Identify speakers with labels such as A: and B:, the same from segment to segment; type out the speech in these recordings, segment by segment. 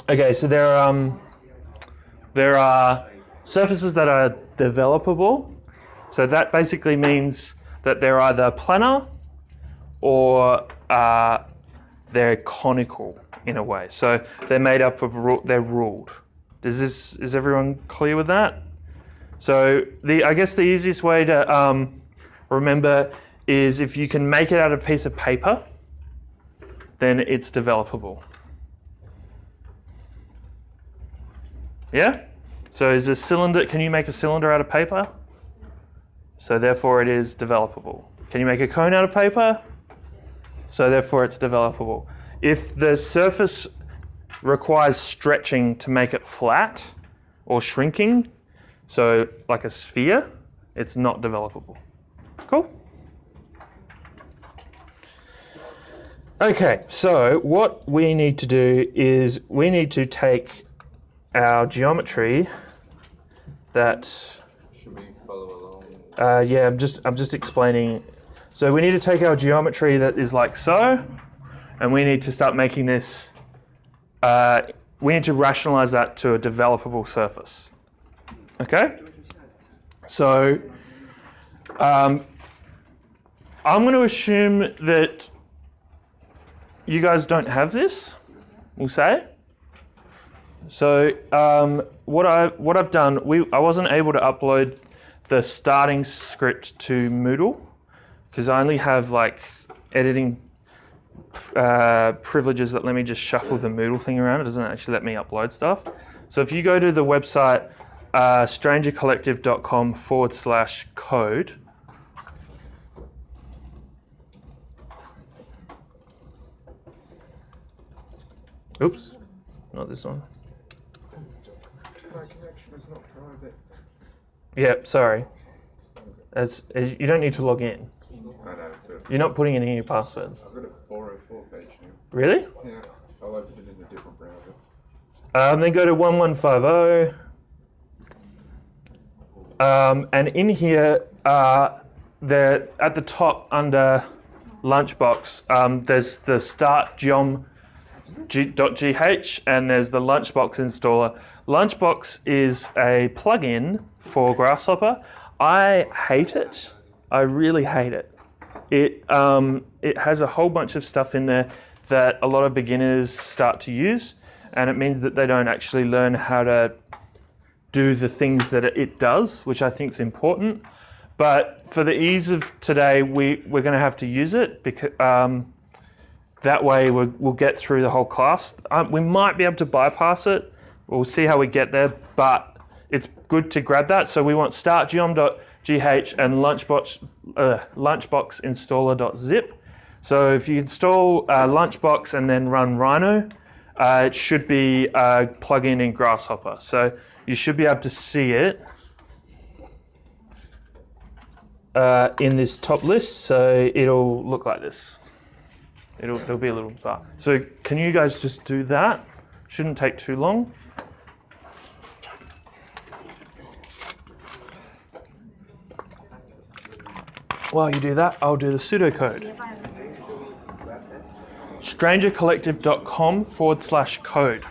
A: Okay, so there are surfaces that are developable. So that basically means that they're either planar or they're conical in a way. So they're made up of they're ruled. Is everyone clear with that? So I guess the easiest way to remember is if you can make it out of a piece of paper, then it's developable. Yeah? So is a cylinder, can you make a cylinder out of paper? So therefore it is developable. Can you make a cone out of paper? So therefore it's developable. If the surface requires stretching to make it flat or shrinking, so like a sphere, it's not developable. Cool? Okay, so what we need to do is we need to take our geometry that...
B: Should we follow along?
A: Yeah, I'm just explaining. So we need to take our geometry that is like so, and we need to start making this, we need to rationalize that to a developable surface. Okay? So I'm going to assume that you guys don't have this, we'll say. So what I've done, I wasn't able to upload the starting script to Moodle because I only have like editing privileges that let me just shuffle the Moodle thing around. It doesn't actually let me upload stuff. So if you go to the website strangercollective.com/code, oops, not this one.
B: My connection is not private.
A: Yep, sorry. You don't need to log in.
B: I know, but
A: You're not putting in any passwords.
B: I've got a 404 page now.
A: Really?
B: Yeah, I'll open it in a different browser.
A: Then go to 1150. And in here, there at the top under Lunchbox, there's the start geom.gh and there's the Lunchbox installer. Lunchbox is a plugin for Grasshopper. I hate it. I really hate it. It has a whole bunch of stuff in there that a lot of beginners start to use, and it means that they don't actually learn how to do the things that it does, which I think is important. But for the ease of today, we're going to have to use it because that way we'll get through the whole class. We might be able to bypass it. We'll see how we get there, but it's good to grab that. So we want startgeom.gh and lunchbox installer.zip. So if you install Lunchbox and then run Rhino, it should be a plugin in Grasshopper. So you should be able to see it in this top list. So it'll look like this. There'll be a little bar. So can you guys just do that? Shouldn't take too long. While you do that, I'll do the pseudocode. strangercollective.com/code.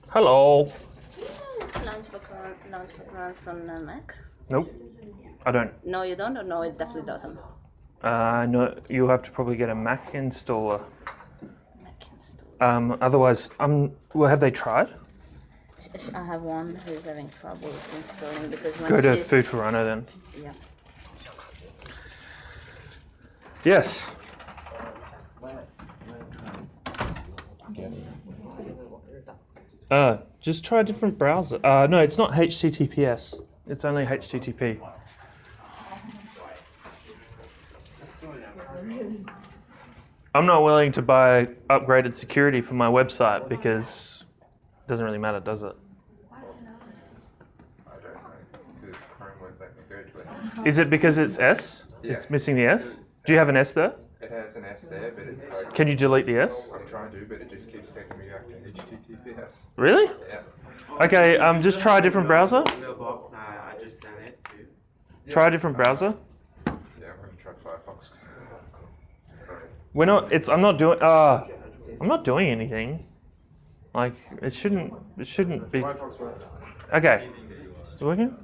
A: Hello.
C: Launchbox runs on Mac?
A: Nope, I don't.
C: No, you don't, or no, it definitely doesn't.
A: No, you'll have to probably get a Mac installer.
C: Mac installer.
A: Otherwise, well, have they tried?
C: I have one who's having trouble installing because when
A: Go to Futurano then.
C: Yeah.
A: Yes. Just try a different browser. No, it's not HTTPS. It's only HTTP. I'm not willing to buy upgraded security for my website because it doesn't really matter, does it?
B: I don't know, because Chrome won't let me go to
A: Is it because it's S? It's missing the S? Do you have an S there?
B: It has an S there, but it's like...
A: Can you delete the S?
B: I'm trying to, but it just keeps taking me back to HTTPS.
A: Really?
B: Yeah.
A: Okay, just try a different browser.
D: The box I just sent it to.
A: Try a different browser.
B: Yeah, I'm going to try Firefox. Sorry.
A: We're not, I'm not doing anything. Like, it shouldn't be.
B: Firefox works.
A: Okay. Is it working?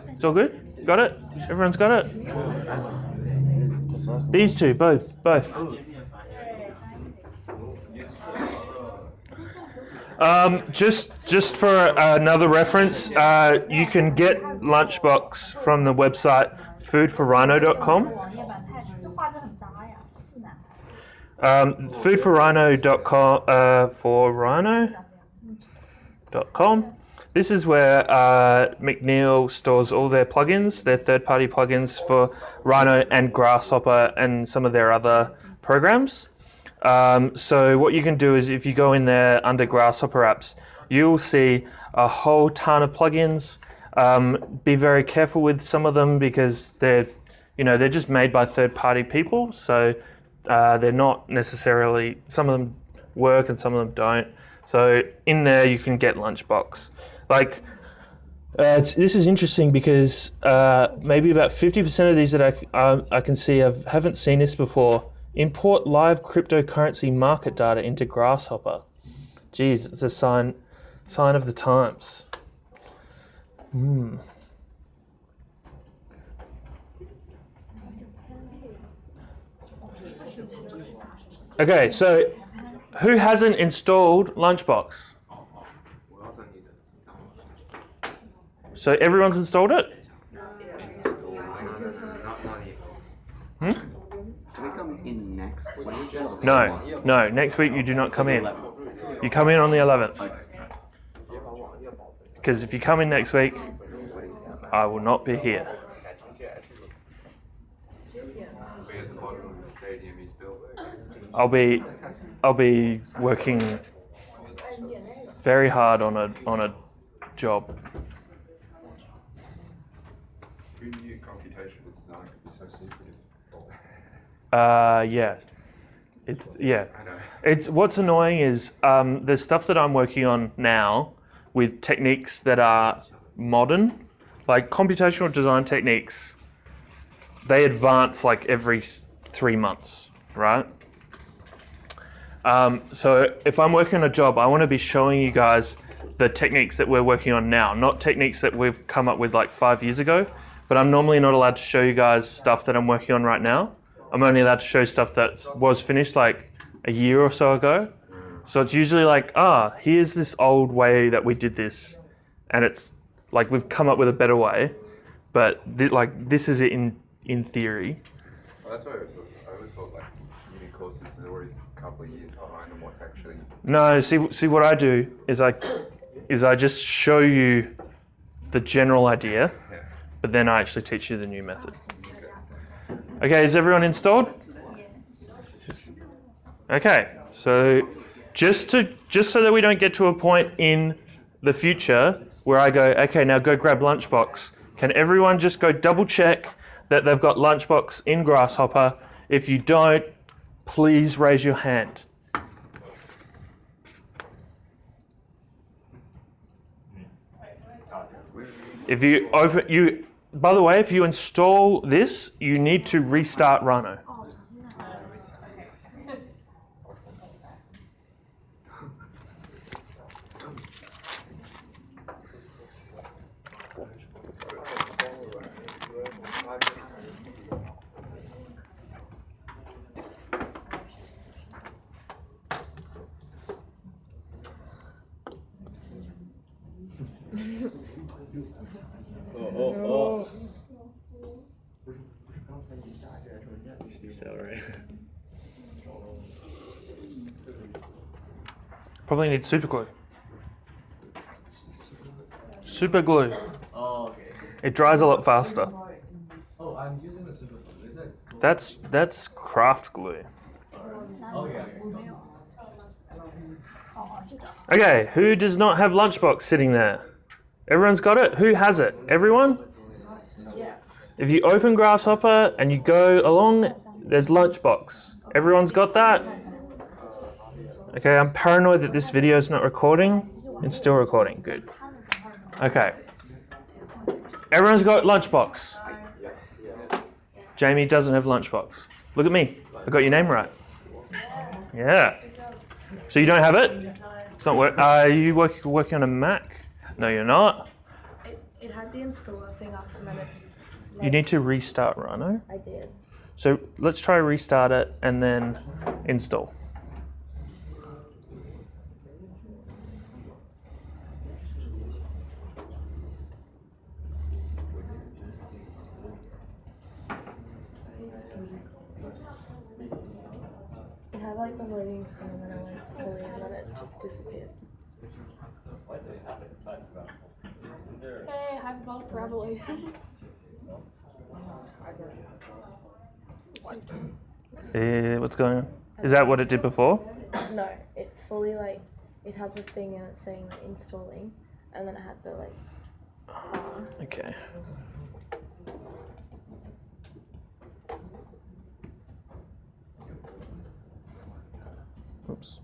A: It's all good? Got it? Everyone's got it? These two, both. Just for another reference, you can get Lunchbox from the website foodforrhino.com. Foodforrhino.com for rhino.com. This is where McNeil stores all their plugins, their third-party plugins for Rhino and Grasshopper and some of their other programs. So what you can do is if you go in there under Grasshopper apps, you'll see a whole ton of plugins. Be very careful with some of them because they're just made by third-party people. So they're not necessarily, some of them work and some of them don't. So in there you can get Lunchbox. Like, this is interesting because maybe about 50% of these that I can see haven't seen this before. Import live cryptocurrency market data into Grasshopper. Geez, it's a sign of the times. Okay, so who hasn't installed Lunchbox? So everyone's installed it?
D: Do we come in next Wednesday?
A: No, next week you do not come in. You come in on the 11th. Because if you come in next week, I will not be here. I'll be working very hard on a job.
B: Who knew computational design could be so secretive?
A: Yeah.
B: I know.
A: It's what's annoying is there's stuff that I'm working on now with techniques that are modern, like computational design techniques. They advance like every 3 months, right? So if I'm working on a job, I want to be showing you guys the techniques that we're working on now, not techniques that we've come up with like 5 years ago. But I'm normally not allowed to show you guys stuff that I'm working on right now. I'm only allowed to show stuff that was finished like a year or so ago. So it's usually like, here's this old way that we did this. And it's like we've come up with a better way. But this is it in theory.
B: Well, that's why I always thought like uni courses are always a couple of years behind on what's actually...
A: No, see what I do is I just show you the general idea. But then I actually teach you the new method. Okay, is everyone installed? Okay, so just so that we don't get to a point in the future where I go, okay, now go grab Lunchbox. Can everyone just go double check that they've got Lunchbox in Grasshopper? If you don't, please raise your hand. If you by the way, if you install this, you need to restart Rhino. Probably need super glue. Super glue.
E: Oh, okay.
A: It dries a lot faster.
E: Oh, I'm using the super glue. Is it? Cool?
A: That's craft glue.
E: Oh, yeah.
A: Okay, who does not have Lunchbox sitting there? Everyone's got it? Who has it? Everyone? If you open Grasshopper and you go along, there's Lunchbox. Everyone's got that? Okay, I'm paranoid that this video is not recording. It's still recording. Good. Okay. Everyone's got Lunchbox. Jamie doesn't have Lunchbox. Look at me. I got your name right. Yeah. So you don't have it? It's not work. Are you working on a Mac? No, you're not.
F: It had the installer thing up and then it just...
A: You need to restart Rhino.
F: I did.
A: So let's try restart it and then install.
F: It had like the loading thing and then I went fully and then it just disappeared. Hey, I have bulk revelation.
A: What's going on? Is that what it did before?
F: No, it fully like, it had the thing and it's saying like installing and then it had the like,
A: Okay. Oops.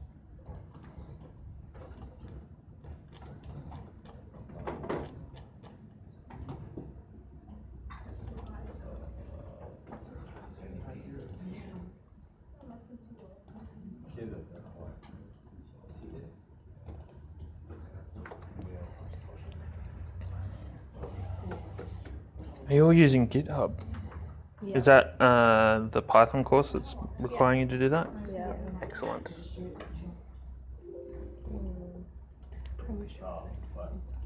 A: Are you all using GitHub?
F: yeah.
A: Is that the Python course that's requiring you to do that?
F: Yeah.
A: Excellent.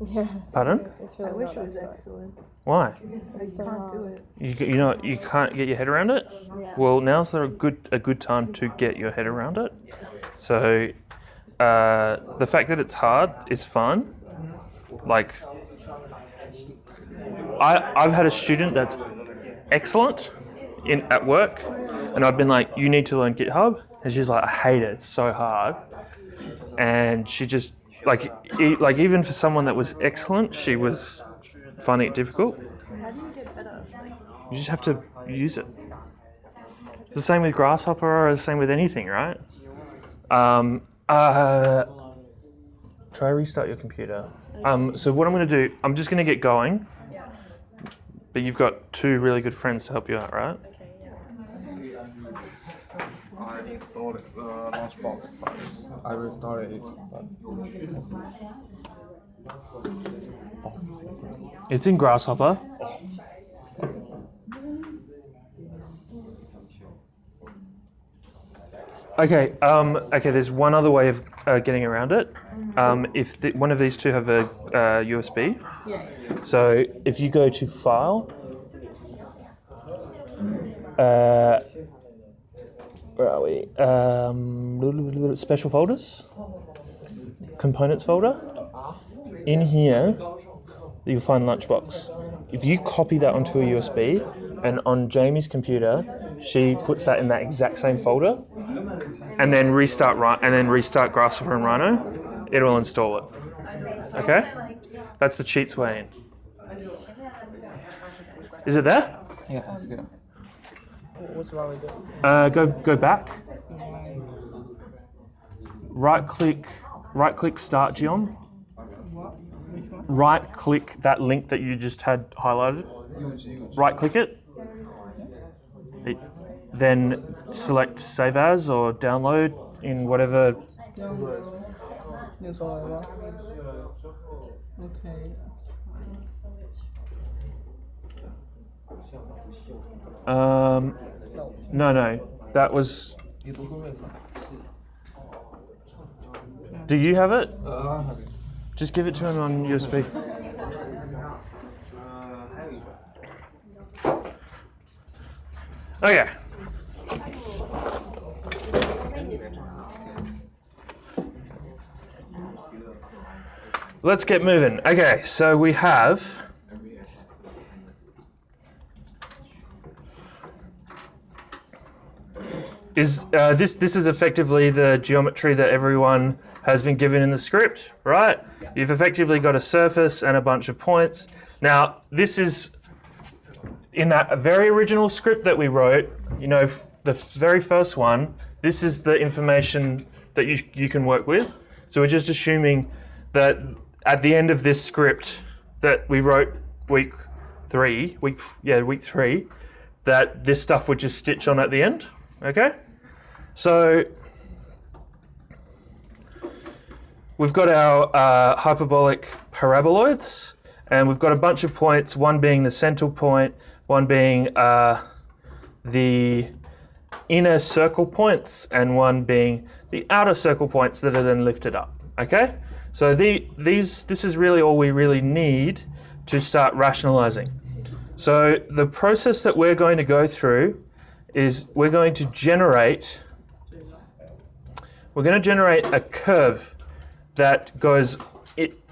F: Yeah.
A: Pardon?
F: It's really
G: I wish
F: not
G: it was
F: that
G: excellent.
A: Why?
G: I can't do it.
A: You can't get your head around it?
F: Yeah.
A: Well, now's a good time to get your head around it. So the fact that it's hard is fun. Like I've had a student that's excellent at work, and I've been like, you need to learn GitHub, and she's like, I hate it. It's so hard, and she just like even for someone that was excellent, she was finding it difficult.
G: How do you get better?
A: You just have to use it. It's the same with Grasshopper, or the same with anything, right? Try restart your computer. So what I'm going to do, I'm just going to get going. But you've got two really good friends to help you out, right?
B: I installed the Launchbox, but I restarted it.
A: It's in Grasshopper. Okay. Okay. There's one other way of getting around it. If one of these two have a USB.
G: Yeah.
A: So if you go to File, where are we? Special folders, Components folder. In here, you'll find Lunchbox. If you copy that onto a USB, and on Jamie's computer, she puts that in that exact same folder, and then restart Grasshopper and Rhino, it'll install it. Okay? That's the cheats way in. Is it there?
B: Yeah, it's good.
G: What's wrong with it?
A: Go back. Right click Start Geom. Right click that link that you just had highlighted. Right click it. Then select Save As or Download in whatever.
G: Okay.
A: No, that was. Do you have it? Just give it to him on USB. Okay. Let's get moving. Okay, so we have. This is effectively the geometry that everyone has been given in the script, right? You've effectively got a surface and a bunch of points. Now, this is in that very original script that we wrote, you know, the very first one, this is the information that you can work with. So we're just assuming that at the end of this script that we wrote week three, that this stuff would just stitch on at the end, okay? So we've got our hyperbolic paraboloids, and we've got a bunch of points, one being the center point, one being the inner circle points, and one being the outer circle points that are then lifted up, okay? So this is really all we really need to start rationalizing. So the process that we're going to go through is we're going to generate a curve that goes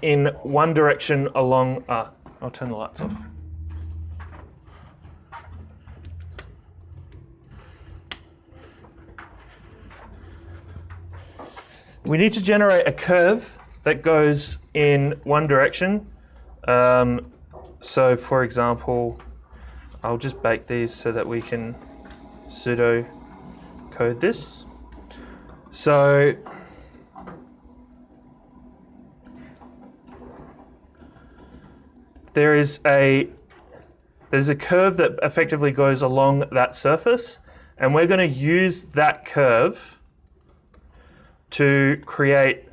A: in one direction along, I'll turn the lights off. We need to generate a curve that goes in one direction. So for example, I'll just bake these so that we can pseudo code this. So there's a curve that effectively goes along that surface, and we're going to use that curve to create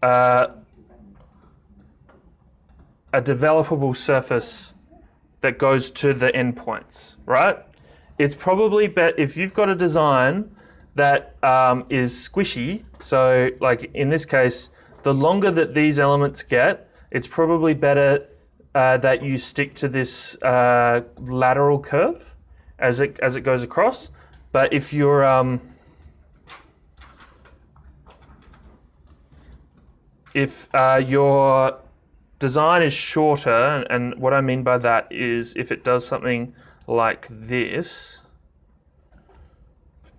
A: a developable surface that goes to the endpoints, right? It's probably better if you've got a design that is squishy. So like in this case, the longer that these elements get, it's probably better that you stick to this lateral curve as it goes across. But if you're if your design is shorter, and what I mean by that is if it does something like this,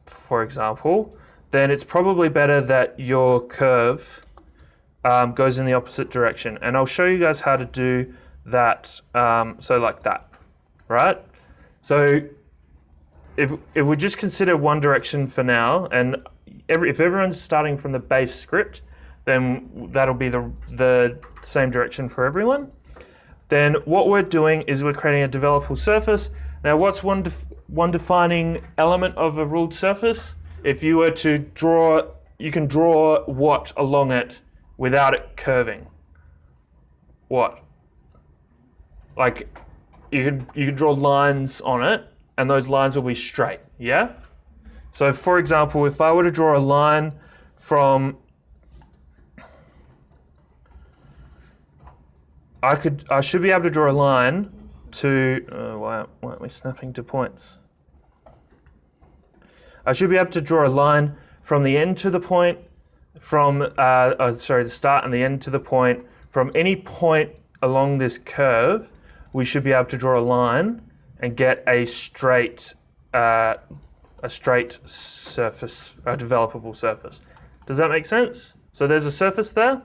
A: for example, then it's probably better that your curve goes in the opposite direction. And I'll show you guys how to do that, so like that, right? So if we just consider one direction for now, and if everyone's starting from the base script, then that'll be the same direction for everyone. Then what we're doing is we're creating a developable surface. Now what's one defining element of a ruled surface? If you were to draw, you can draw what along it without it curving? What? Like you can draw lines on it, and those lines will be straight, yeah? So for example, if I were to draw a line from, I should be able to draw a line to, why aren't we snapping to points? I should be able to draw a line from the end to the point, the start and the end to the point. From any point along this curve, we should be able to draw a line and get a straight surface, a developable surface. Does that make sense? So there's a surface there,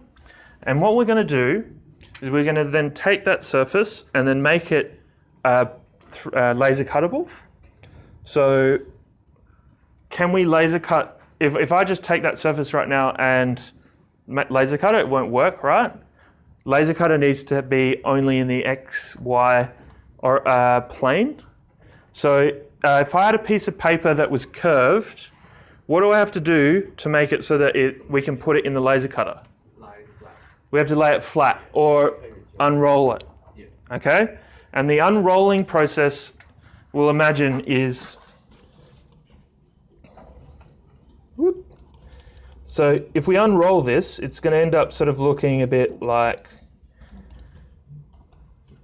A: and what we're going to do is we're going to then take that surface and then make it laser cuttable. So can we laser cut, if I just take that surface right now and laser cut it, it won't work, right? Laser cutter needs to be only in the X, Y, or plane. So if I had a piece of paper that was curved, what do I have to do to make it so that we can put it in the laser cutter? We have to lay it flat or unroll it, okay? And the unrolling process, we'll imagine, is, so if we unroll this, it's going to end up sort of looking a bit like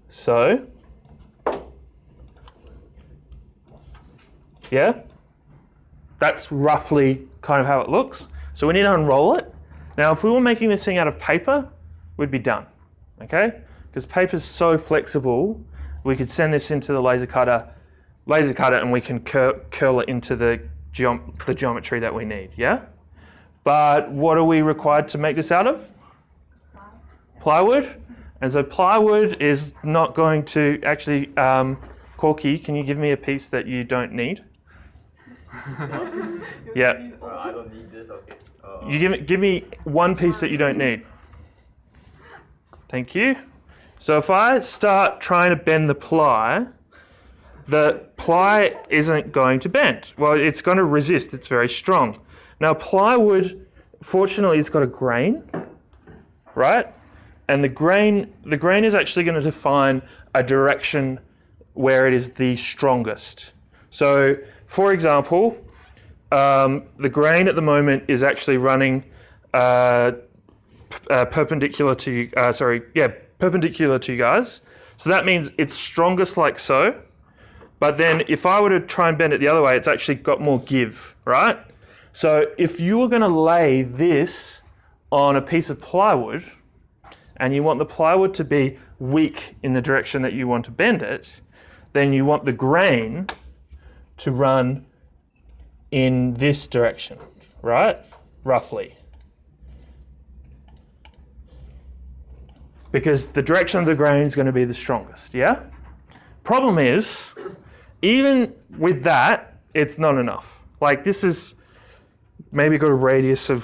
A: so. Yeah? That's roughly kind of how it looks. So we need to unroll it. Now, if we were making this thing out of paper, we'd be done, okay? Because paper's so flexible, we could send this into the laser cutter, and we can curl it into the geometry that we need, yeah? But what are we required to make this out of? Plywood. And so plywood is not going to actually Corky, can you give me a piece that you don't need? Yeah.
E: I don't need this, okay.
A: You give me one piece that you don't need. Thank you. So if I start trying to bend the ply isn't going to bend. Well, it's going to resist. It's very strong. Now, plywood, fortunately, it's got a grain, right? And the grain is actually going to define a direction where it is the strongest. So, for example, the grain at the moment is actually running perpendicular to you guys. So that means it's strongest like so. But then if I were to try and bend it the other way, it's actually got more give, right? So if you were going to lay this on a piece of plywood and you want the plywood to be weak in the direction that you want to bend it, then you want the grain to run in this direction, right? Roughly. Because the direction of the grain is going to be the strongest, yeah? Problem is, even with that, it's not enough. Like this is maybe got a radius of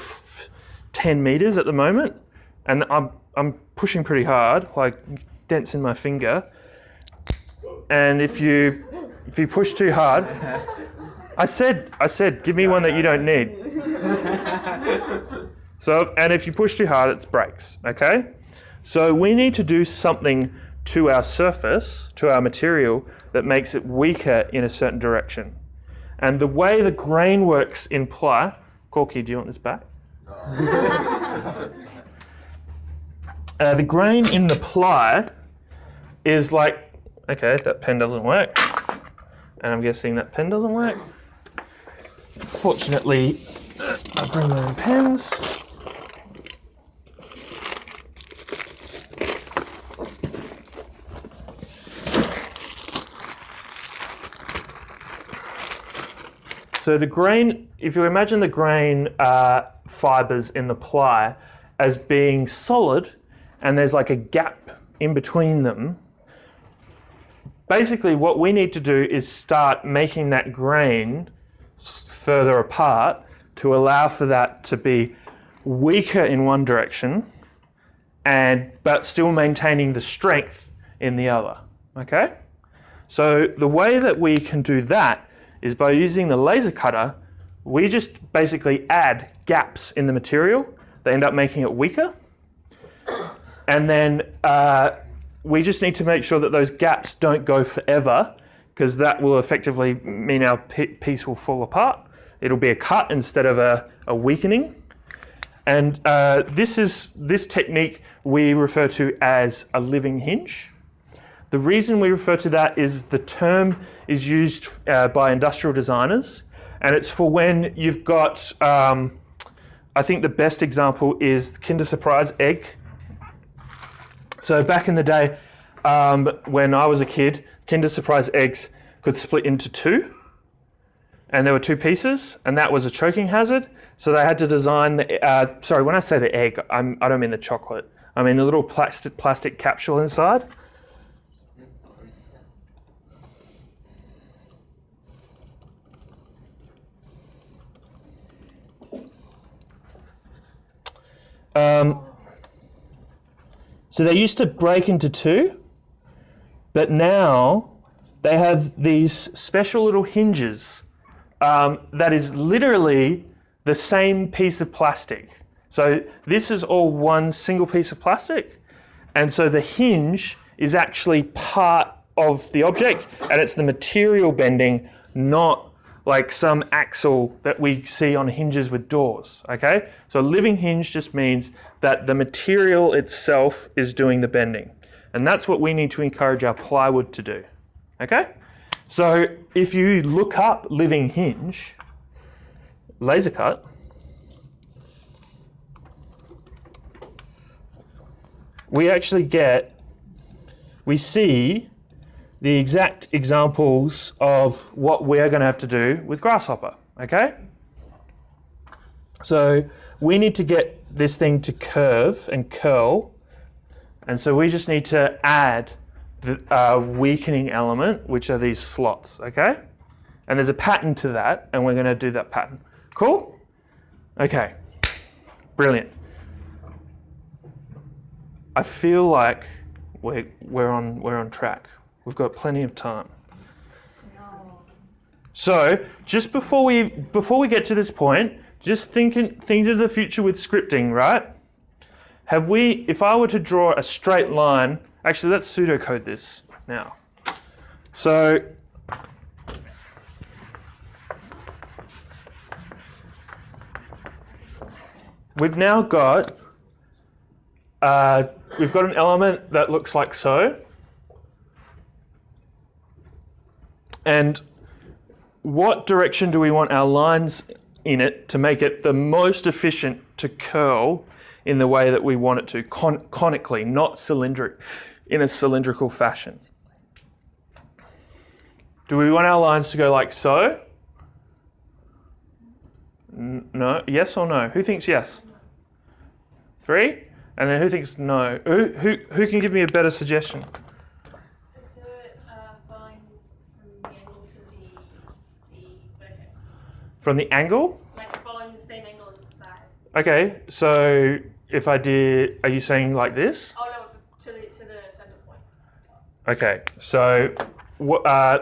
A: 10 meters at the moment, and I'm pushing pretty hard, like dents in my finger. And if you push too hard, I said, give me one that you don't need. So, and if you push too hard, it breaks, okay? So we need to do something to our surface, to our material, that makes it weaker in a certain direction. And the way the grain works in ply, Corky, do you want this back? The grain in the ply is like, okay, that pen doesn't work. And I'm guessing that pen doesn't work. Fortunately, I bring my own pens. So the grain, if you imagine the grain fibers in the ply as being solid and there's like a gap in between them, basically what we need to do is start making that grain further apart to allow for that to be weaker in one direction but still maintaining the strength in the other, okay? So the way that we can do that is by using the laser cutter, we just basically add gaps in the material that end up making it weaker. And then we just need to make sure that those gaps don't go forever, because that will effectively mean our piece will fall apart. It'll be a cut instead of a weakening. And this technique we refer to as a living hinge. The reason we refer to that is the term is used by industrial designers, and it's for when you've got, I think the best example is Kinder Surprise egg. So back in the day, when I was a kid, Kinder Surprise eggs could split into two, and there were two pieces, and that was a choking hazard. So they had to design the, sorry, when I say the egg, I don't mean the chocolate. I mean the little plastic capsule inside. So they used to break into two, but now they have these special little hinges that is literally the same piece of plastic. So this is all one single piece of plastic, and so the hinge is actually part of the object, and it's the material bending, not like some axle that we see on hinges with doors, okay? So a living hinge just means that the material itself is doing the bending. And that's what we need to encourage our plywood to do, okay? So if you look up living hinge, laser cut, we see the exact examples of what we're going to have to do with Grasshopper, okay? So we need to get this thing to curve and curl, and so we just need to add the weakening element, which are these slots, okay? And there's a pattern to that, and we're going to do that pattern. Cool? Okay, brilliant. I feel like we're on track. We've got plenty of time. So just before we get to this point, just think of the future with scripting, right? If I were to draw a straight line, actually let's pseudocode this now. So we've now got an element that looks like so. And what direction do we want our lines in it to make it the most efficient to curl in the way that we want it to, conically, not in a cylindrical fashion? Do we want our lines to go like so? No? Yes or no? Who thinks yes? 3? And then who thinks no? Who can give me a better suggestion?
F: Do it following from the angle to the vertex.
A: From the angle?
F: Like following the same angle as the side.
A: Okay, so if I did, are you saying like this?
F: Oh no, to the center point.
A: Okay, so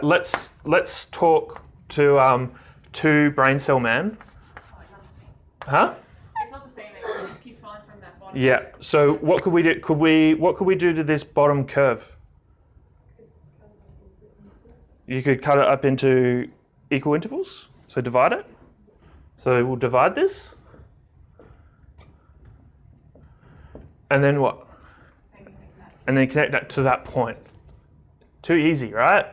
A: let's talk to Brain Cell Man. Huh?
F: It's not the same angle. It just keeps falling from that bottom.
A: Yeah. So what could we do? What could we do to this bottom curve? You could cut it up into equal intervals. So divide it. So we'll divide this. And then what? And then connect that to that point. Too easy, right?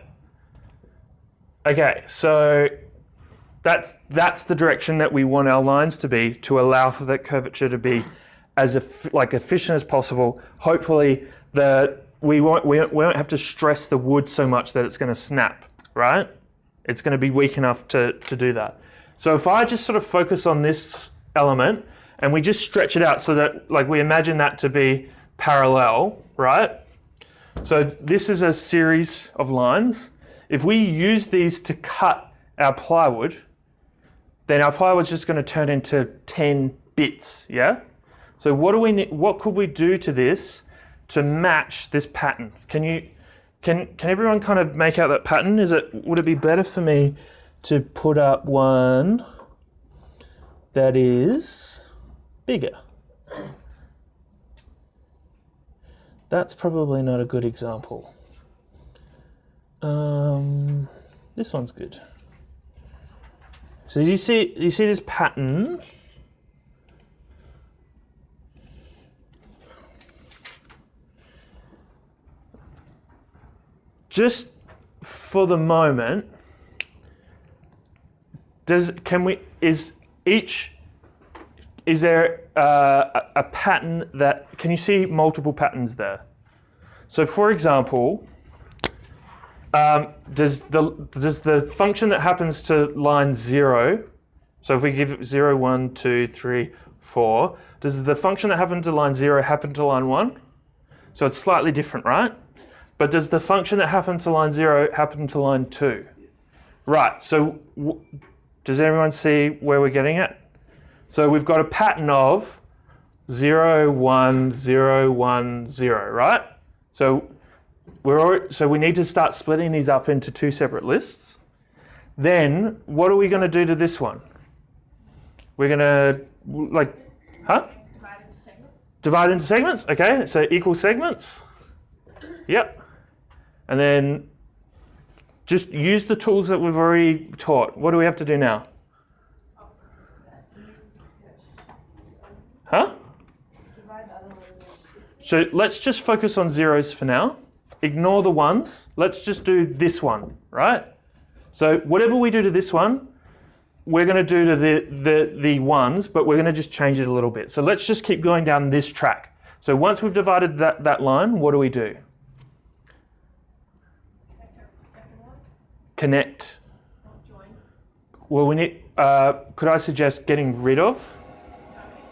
A: Okay, so that's the direction that we want our lines to be, to allow for that curvature to be as efficient as possible. Hopefully we won't have to stress the wood so much that it's going to snap, right? It's going to be weak enough to do that. So if I just sort of focus on this element and we just stretch it out so that we imagine that to be parallel, right? So this is a series of lines. If we use these to cut our plywood, then our plywood's just going to turn into 10 bits, yeah? So what could we do to this to match this pattern? Can everyone kind of make out that pattern? Would it be better for me to put up one that is bigger? That's probably not a good example. This one's good. So you see this pattern? Just for the moment, is there a pattern that, can you see multiple patterns there? So for example, does the function that happens to line 0, so if we give it 0, 1, 2, 3, 4, does the function that happened to line 0 happen to line 1? So it's slightly different, right? But does the function that happened to line 0 happen to line 2? Right, so does everyone see where we're getting at? So we've got a pattern of 0, 1, 0, 1, 0, right? So we need to start splitting these up into 2 separate lists. Then what are we going to do to this one? We're going to
F: Divide into segments.
A: Divide into segments, okay, so equal segments. Yep. And then just use the tools that we've already taught. What do we have to do now? Huh? So let's just focus on zeros for now. Ignore the ones. Let's just do this one, right? So whatever we do to this one, we're going to do to the ones, but we're going to just change it a little bit. So let's just keep going down this track. So once we've divided that line, what do we do? Connect. Well, we need. Could I suggest getting rid of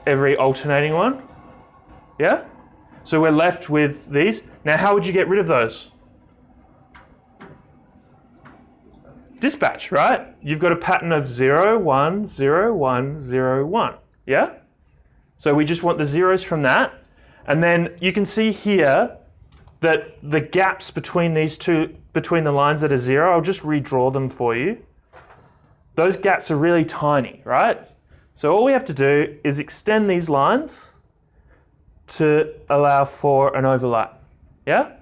A: every alternating one? Yeah. So we're left with these. Now, how would you get rid of those? dispatch, right? You've got a pattern of 0, 1, 0, 1, 0, 1, yeah? So we just want the zeros from that. And then you can see here that the gaps between these two, between the lines that are 0, I'll just redraw them for you. Those gaps are really tiny, right? So all we have to do is extend these lines to allow for an overlap, yeah?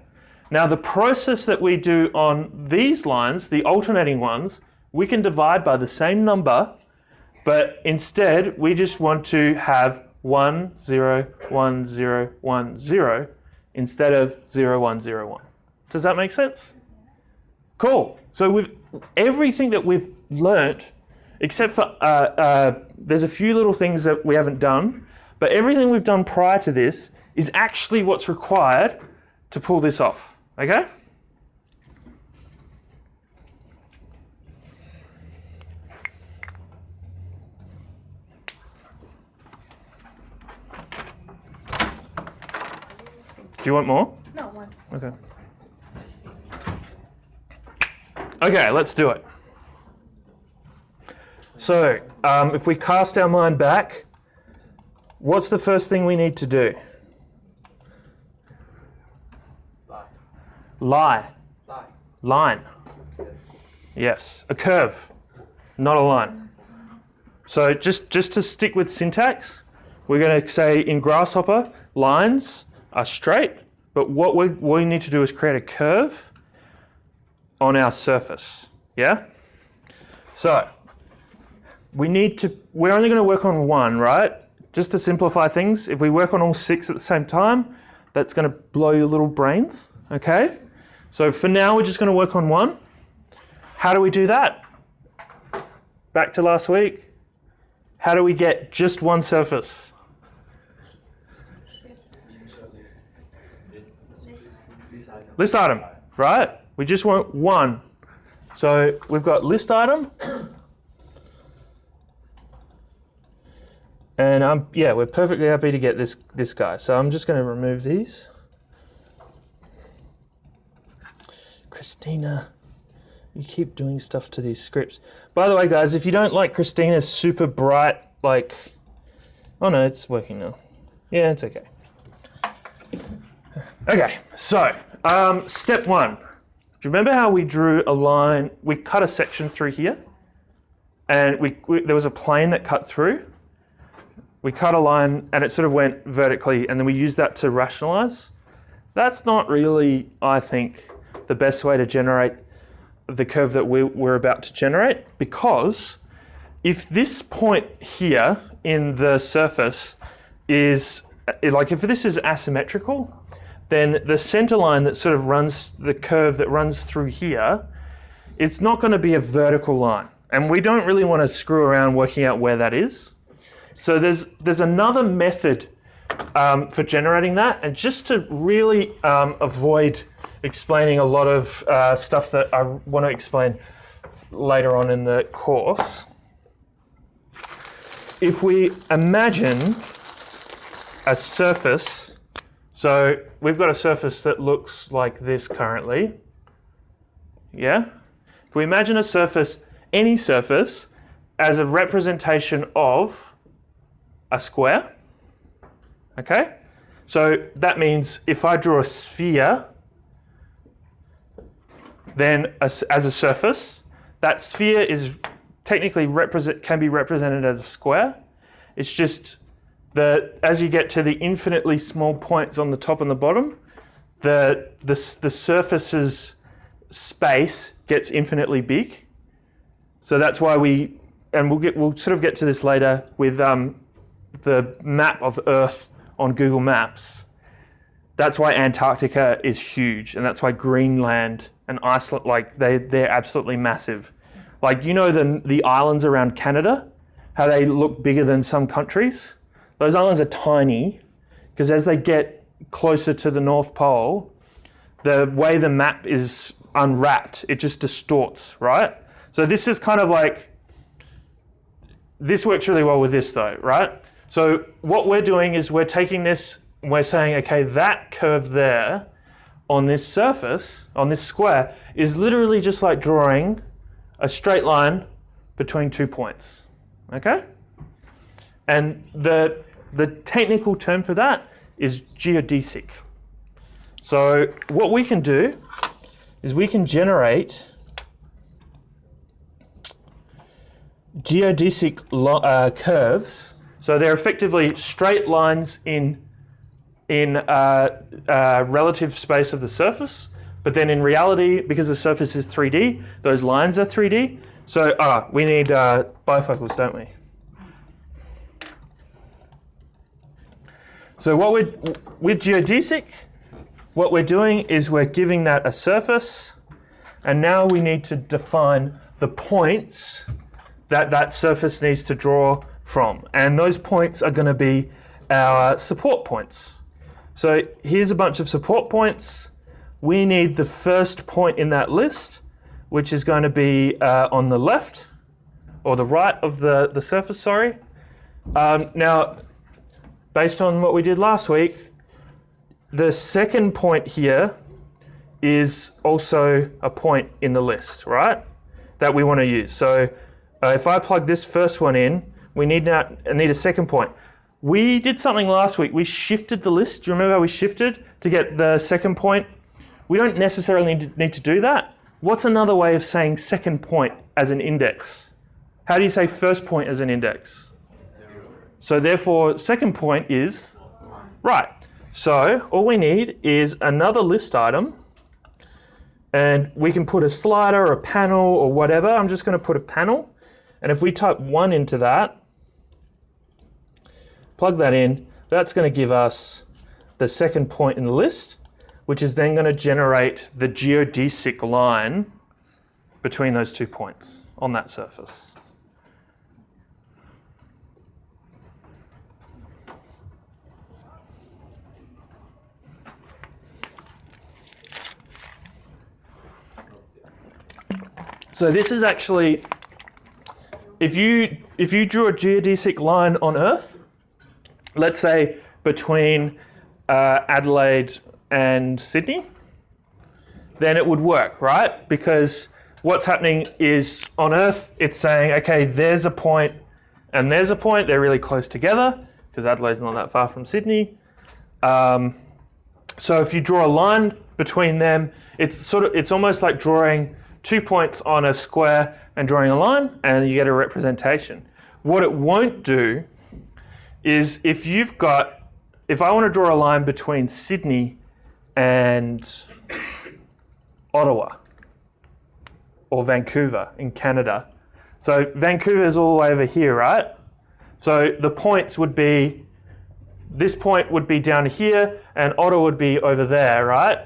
A: Now the process that we do on these lines, the alternating ones, we can divide by the same number, but instead we just want to have 1, 0, 1, 0, 1, 0 instead of 0, 1, 0, 1. Does that make sense? Cool. So with everything that we've learnt, except for there's a few little things that we haven't done, but everything we've done prior to this is actually what's required to pull this off, okay? Do you want more?
F: No, one.
A: Okay. Okay, let's do it. So, if we cast our mind back, what's the first thing we need to do? Lie. Line. Yes, a curve, not a line. So just to stick with syntax, we're going to say in Grasshopper, lines are straight, but what we need to do is create a curve on our surface, yeah? So, we're only going to work on one, right? Just to simplify things, if we work on all 6 at the same time, that's going to blow your little brains, okay? So for now, we're just going to work on one. How do we do that? Back to last week. How do we get just one surface? List item, right? We just want one. So we've got list item. And yeah, we're perfectly happy to get this guy. So I'm just going to remove these. Christina, you keep doing stuff to these scripts. By the way, guys, if you don't like Christina's super bright, like, oh no, it's working now. Yeah, it's okay. Okay, so step 1. Do you remember how we drew a line? We cut a section through here, and there was a plane that cut through. We cut a line, and it sort of went vertically, and then we used that to rationalize. That's not really, I think, the best way to generate the curve that we're about to generate, because if this point here in the surface is, like if this is asymmetrical, then the center line that sort of runs, the curve that runs through here, it's not going to be a vertical line. And we don't really want to screw around working out where that is. So there's another method for generating that, and just to really avoid explaining a lot of stuff that I want to explain later on in the course, if we imagine a surface, so we've got a surface that looks like this currently, yeah? If we imagine a surface, any surface, as a representation of a square, okay? So that means if I draw a sphere, then as a surface, that sphere is technically can be represented as a square. It's just that as you get to the infinitely small points on the top and the bottom, the surface's space gets infinitely big. So that's why we'll sort of get to this later with the map of Earth on Google Maps. That's why Antarctica is huge, and that's why Greenland and Iceland, like they're absolutely massive. Like, you know, the islands around Canada, how they look bigger than some countries? Those islands are tiny because as they get closer to the North Pole, the way the map is unwrapped, it just distorts, right? So this is kind of like, this works really well with this though, right? So what we're doing is we're taking this and we're saying, okay, that curve there on this surface, on this square, is literally just like drawing a straight line between 2 points, okay? And the technical term for that is geodesic. So what we can do is we can generate geodesic curves. So they're effectively straight lines in relative space of the surface, but then in reality, because the surface is 3D, those lines are 3D. So we need bifocals, don't we? So with geodesic, what we're doing is we're giving that a surface, and now we need to define the points that surface needs to draw from. And those points are going to be our support points. So here's a bunch of support points. We need the first point in that list, which is going to be on the left, or the right of the surface, sorry. Now, based on what we did last week, the second point here is also a point in the list, right? That we want to use. So if I plug this first one in, I need a second point. We did something last week. We shifted the list. Do you remember how we shifted to get the second point? We don't necessarily need to do that. What's another way of saying second point as an index? How do you say first point as an index?
D: 0.
A: So therefore, second point is right. So all we need is another list item, and we can put a slider or a panel or whatever. I'm just going to put a panel, and if we type 1 into that, plug that in, that's going to give us the second point in the list, which is then going to generate the geodesic line between those 2 points on that surface. So this is actually, if you drew a geodesic line on Earth, let's say between Adelaide and Sydney, then it would work, right? Because what's happening is on Earth, it's saying, okay, there's a point and there's a point. They're really close together because Adelaide's not that far from Sydney. So if you draw a line between them, it's almost like drawing 2 points on a square and drawing a line, and you get a representation. What it won't do is if I want to draw a line between Sydney and Ottawa or Vancouver in Canada. So Vancouver is all the way over here, right? So the points would be, this point would be down here and Ottawa would be over there, right?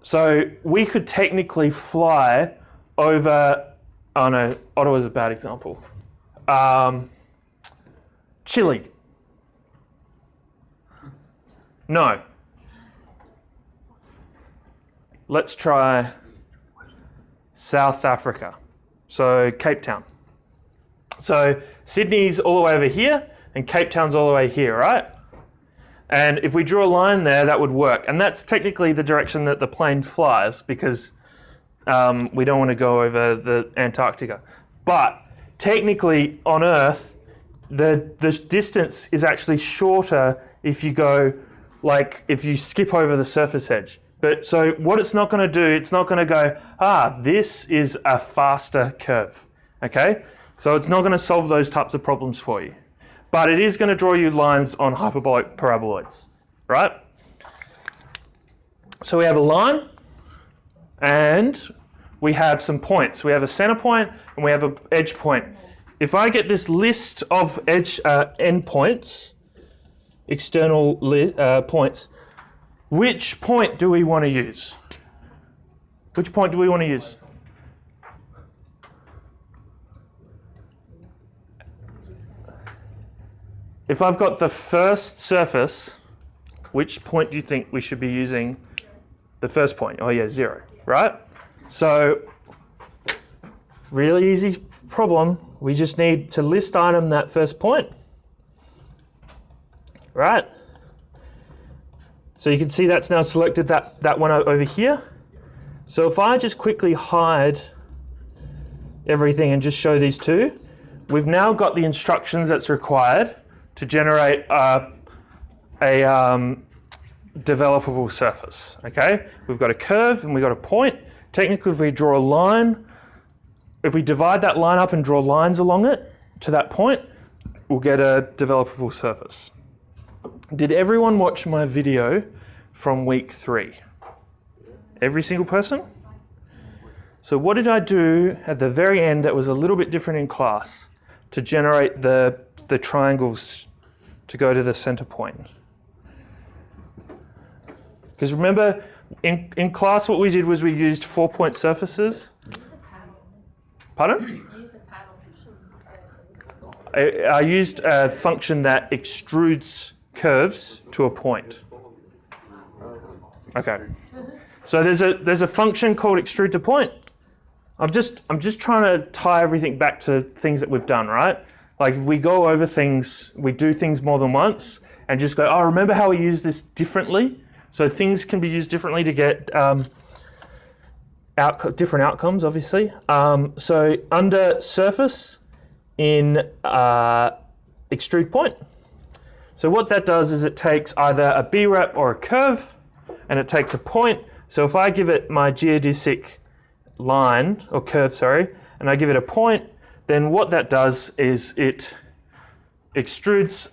A: So we could technically fly over, oh no, Ottawa's a bad example. Chile. No. Let's try South Africa. So Cape Town. So Sydney's all the way over here and Cape Town's all the way here, right? And if we drew a line there, that would work. And that's technically the direction that the plane flies because we don't want to go over the Antarctica. But technically on Earth, the distance is actually shorter if you go, like if you skip over the surface edge. But so what it's not going to do, it's not going to go, this is a faster curve, okay? So it's not going to solve those types of problems for you. But it is going to draw you lines on hyperbolic paraboloids, right? So we have a line and we have some points. We have a center point and we have an edge point. If I get this list of endpoints, external points, which point do we want to use? Which point do we want to use? If I've got the first surface, which point do you think we should be using the first point? Oh yeah, 0, right? So, really easy problem. We just need to list item that first point, right? So you can see that's now selected that one over here. So if I just quickly hide, everything and just show these two. We've now got the instructions that's required to generate a developable surface, okay? We've got a curve and we've got a point. Technically, if we draw a line, if we divide that line up and draw lines along it to that point, we'll get a developable surface. Did everyone watch my video from week 3? Every single person? So what did I do at the very end that was a little bit different in class to generate the triangles to go to the center point? Because remember, in class what we did was we used 4-point surfaces. Pardon? I used a function that extrudes curves to a point. Okay. So there's a function called extrude to point. I'm just trying to tie everything back to things that we've done, right? Like if we go over things, we do things more than once, and just go, oh, remember how we use this differently? So things can be used differently to get different outcomes, obviously. So under surface in extrude point. So what that does is it takes either a B-rep or a curve, and it takes a point. So if I give it my geodesic line, or curve, sorry, and I give it a point, then what that does is it extrudes,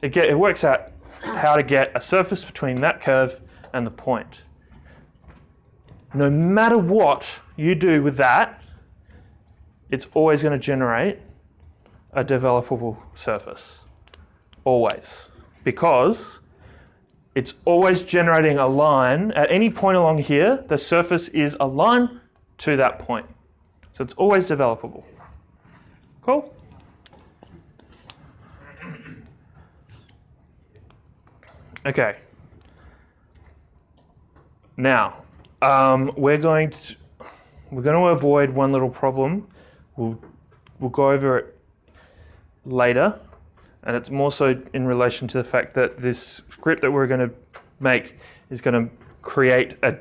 A: it works out how to get a surface between that curve and the point. No matter what you do with that, it's always going to generate a developable surface. Always. Because it's always generating a line. At any point along here, the surface is a line to that point. So it's always developable. Cool? Okay. Now, we're going to avoid one little problem. We'll go over it later, and it's more so in relation to the fact that this script that we're going to make is going to create a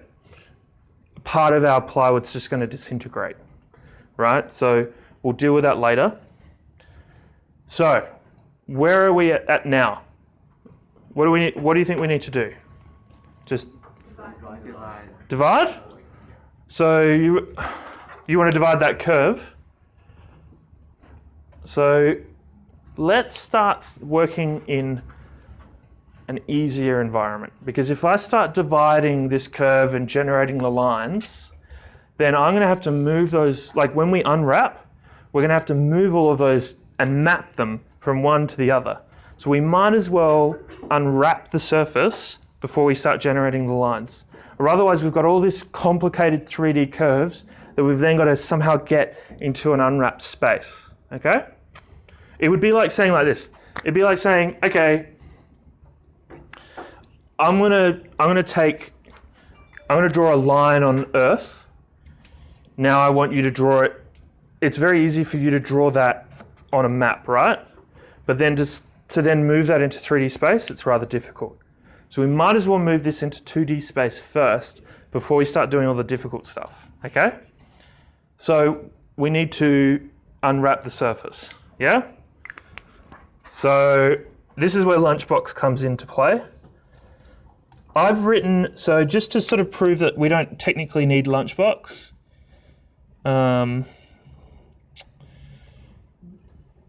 A: part of our plywood's just going to disintegrate, right? So we'll deal with that later. So where are we at now? What do you think we need to do? Just divide? So you want to divide that curve. So let's start working in an easier environment, because if I start dividing this curve and generating the lines, then I'm going to have to move those, like when we unwrap, we're going to have to move all of those and map them from one to the other. So we might as well unwrap the surface before we start generating the lines. Or otherwise we've got all this complicated 3D curves that we've then got to somehow get into an unwrapped space, okay? It would be like saying like this. It'd be like saying, okay, I'm gonna draw a line on Earth. Now I want you to draw it. It's very easy for you to draw that on a map, right? But then to then move that into 3D space, it's rather difficult. So we might as well move this into 2D space first before we start doing all the difficult stuff, okay? So we need to unwrap the surface, yeah? So this is where Lunchbox comes into play. I've written, so just to sort of prove that we don't technically need Lunchbox,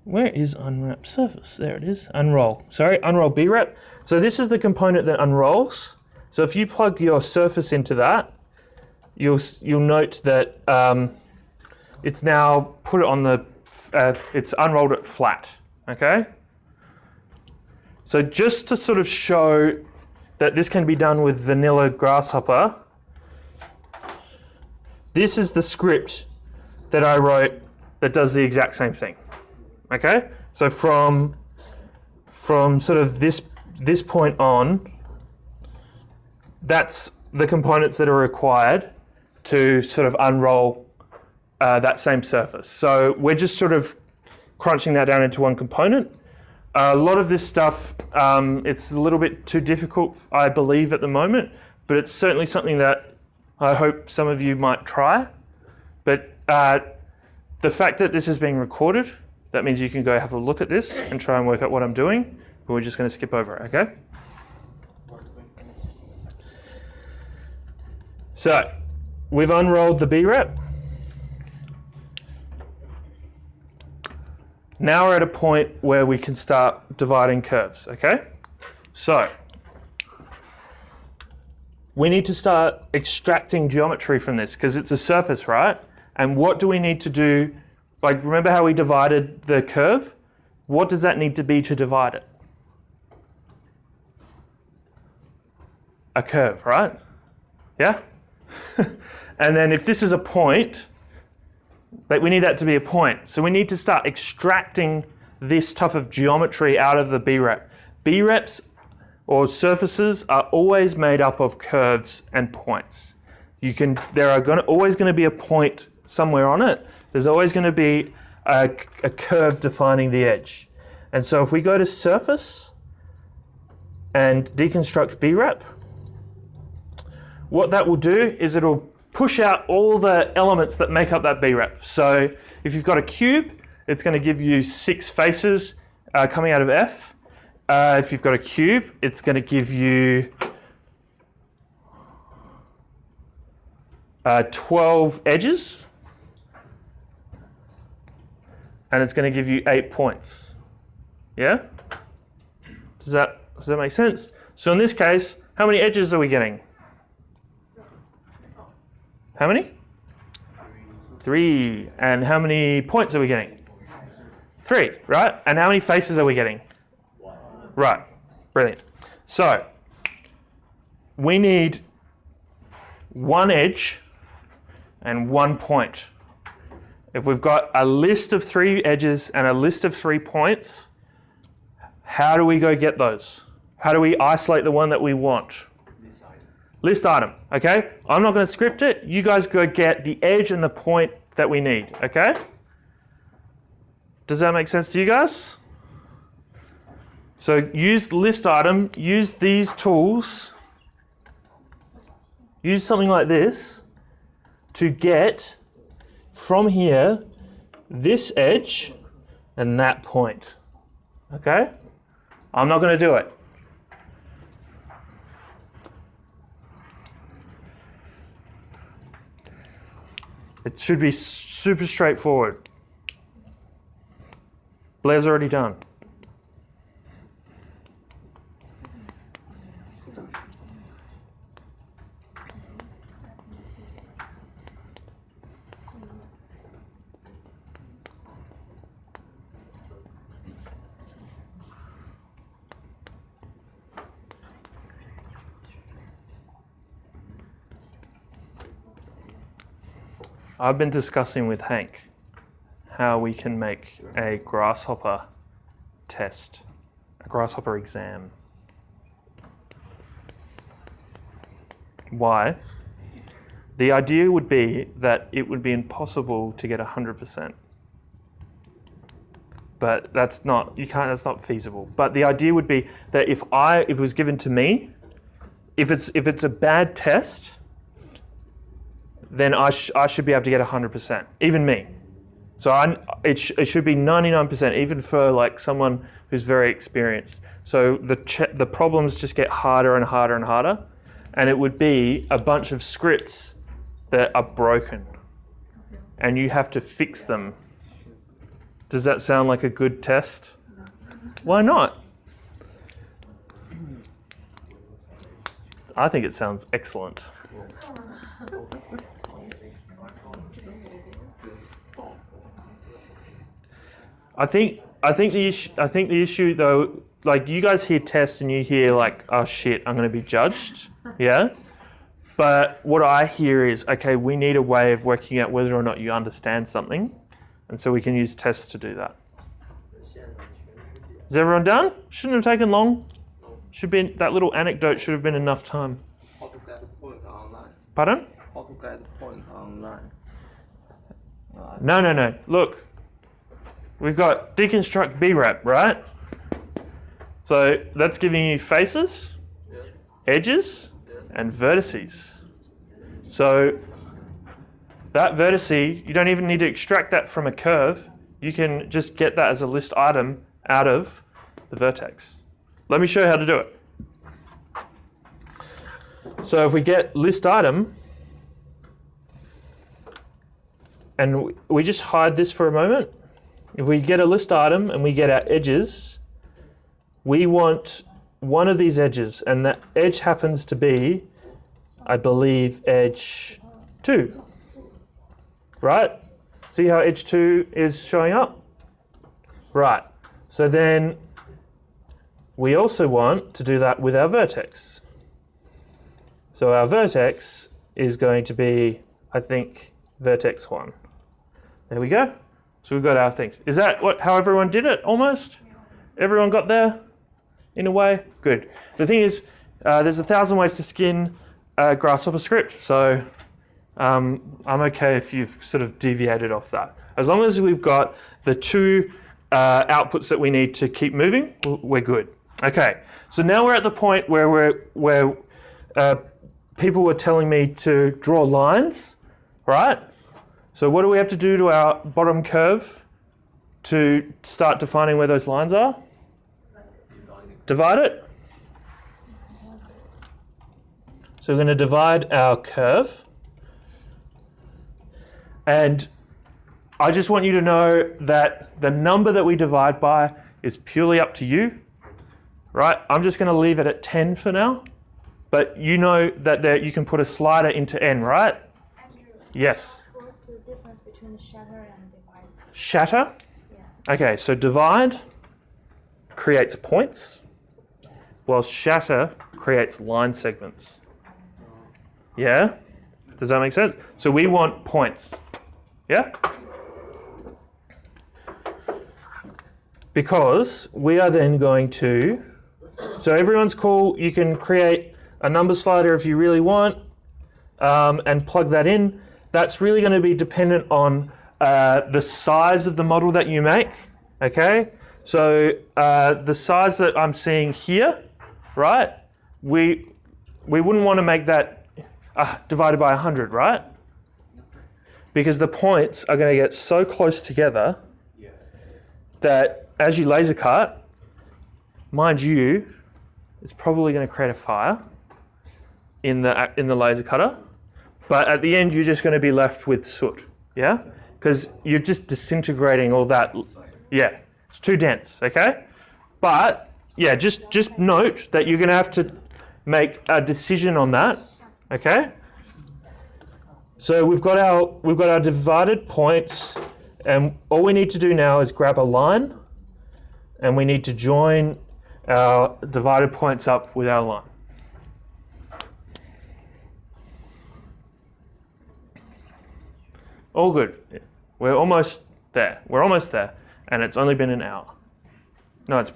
A: where is unwrap surface? There it is, unroll. Sorry, unroll B-rep. So this is the component that unrolls. So if you plug your surface into that, you'll note that it's now put it on the, it's unrolled it flat, okay? So just to sort of show that this can be done with vanilla Grasshopper, this is the script that I wrote that does the exact same thing. Okay, so from sort of this point on, that's the components that are required to sort of unroll that same surface. So we're just sort of crunching that down into one component. A lot of this stuff, it's a little bit too difficult, I believe, at the moment, but it's certainly something that I hope some of you might try. But the fact that this is being recorded, that means you can go have a look at this and try and work out what I'm doing, but we're just going to skip over it, okay? So, we've unrolled the B-rep. Now we're at a point where we can start dividing curves, okay? So, we need to start extracting geometry from this because it's a surface, right? And what do we need to do? Like, remember how we divided the curve? What does that need to be to divide it? A curve, right? Yeah? And then if this is a point, like we need that to be a point. So we need to start extracting this type of geometry out of the B-rep. B-reps or surfaces are always made up of curves and points. There are always going to be a point somewhere on it. There's always going to be a curve defining the edge. And so if we go to surface and deconstruct B-rep, what that will do is it'll push out all the elements that make up that B-rep. So if you've got a cube, it's going to give you 6 faces coming out of F. If you've got a cube, it's going to give you 12 edges. And it's going to give you 8 points. Yeah? Does that make sense? So in this case, how many edges are we getting? How many? 3. And how many points are we getting? 3, right? And how many faces are we getting?
E: 1.
A: Right, brilliant. So, we need 1 edge and 1 point. If we've got a list of 3 edges and a list of 3 points, how do we go get those? How do we isolate the one that we want? List item, okay? I'm not going to script it. You guys go get the edge and the point that we need, okay? Does that make sense to you guys? So use list item, use these tools, use something like this to get from here this edge and that point, okay? I'm not going to do it. It should be super straightforward. Blair's already done. I've been discussing with Hank how we can make a grasshopper test, a grasshopper exam. Why? The idea would be that it would be impossible to get 100%. But that's not feasible. But the idea would be that if it was given to me, if it's a bad test, then I should be able to get 100%, even me. So it should be 99%, even for like someone who's very experienced. So the problems just get harder and harder and harder, and it would be a bunch of scripts that are broken, and you have to fix them. Does that sound like a good test? Why not? I think it sounds excellent. I think the issue though, like you guys hear test and you hear like, oh shit, I'm going to be judged, yeah. But what I hear is, okay, we need a way of working out whether or not you understand something, and so we can use tests to do that. Is everyone done? Shouldn't have taken long. Should be that little anecdote should have been enough time.
D: How to get the point online?
A: Pardon?
D: How to get the point online?
A: No. Look. We've got deconstruct B-rep, right? So that's giving you faces, edges, and vertices. So that vertice, you don't even need to extract that from a curve. You can just get that as a list item out of the vertex. Let me show you how to do it. So if we get list item, and we just hide this for a moment. If we get a list item and we get our edges, we want one of these edges, and that edge happens to be, I believe, edge 2. Right? See how edge 2 is showing up? Right. So then we also want to do that with our vertex. So our vertex is going to be, I think, vertex 1. There we go. So we've got our things. Is that how everyone did it, almost? Everyone got there in a way? Good. The thing is, there's 1,000 ways to skin a grasshopper script, so I'm okay if you've sort of deviated off that. As long as we've got the 2 outputs that we need to keep moving, we're good. Okay, so now we're at the point where people were telling me to draw lines, right? So what do we have to do to our bottom curve to start defining where those lines are? Divide it. So we're going to divide our curve. And I just want you to know that the number that we divide by is purely up to you, right? I'm just going to leave it at 10 for now. But you know that you can put a slider into n, right?
F: Andrew,
A: Yes.
F: what's the difference between shatter and divide?
A: Shatter?
F: Yeah.
A: Okay, so divide creates points, while shatter creates line segments. Yeah? Does that make sense? So we want points. Yeah? Because we are then going to, so everyone's cool, you can create a number slider if you really want, and plug that in. That's really going to be dependent on the size of the model that you make, okay? So the size that I'm seeing here, right? We wouldn't want to make that divided by 100, right? Because the points are going to get so close together that as you laser cut, mind you, it's probably going to create a fire in the laser cutter, but at the end you're just going to be left with soot, yeah? Because you're just disintegrating all that. Yeah, it's too dense, okay? But yeah, just note that you're going to have to make a decision on that, okay? So we've got our divided points, and all we need to do now is grab a line, and we need to join our divided points up with our line. All good. We're almost there. We're almost there. And it's only been an hour. No, has it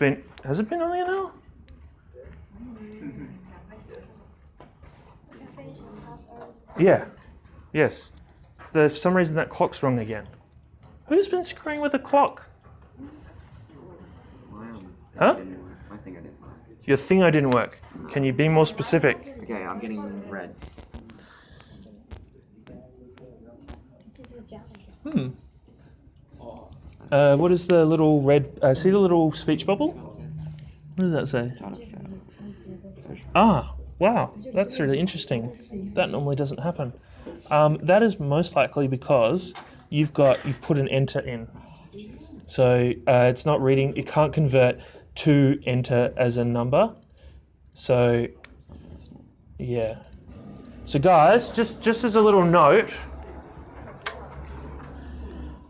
A: been only an hour? Yeah. Yes. For some reason that clock's wrong again. Who's been screwing with the clock? Huh?
H: My thing I didn't work.
A: Your thing didn't work. Can you be more specific?
H: Okay, I'm getting red.
A: What is the little red, see the little speech bubble? What does that say? Ah, wow, that's really interesting. That normally doesn't happen. That is most likely because you've put an enter in. So it's not reading, it can't convert to enter as a number. So, yeah. So guys, just as a little note,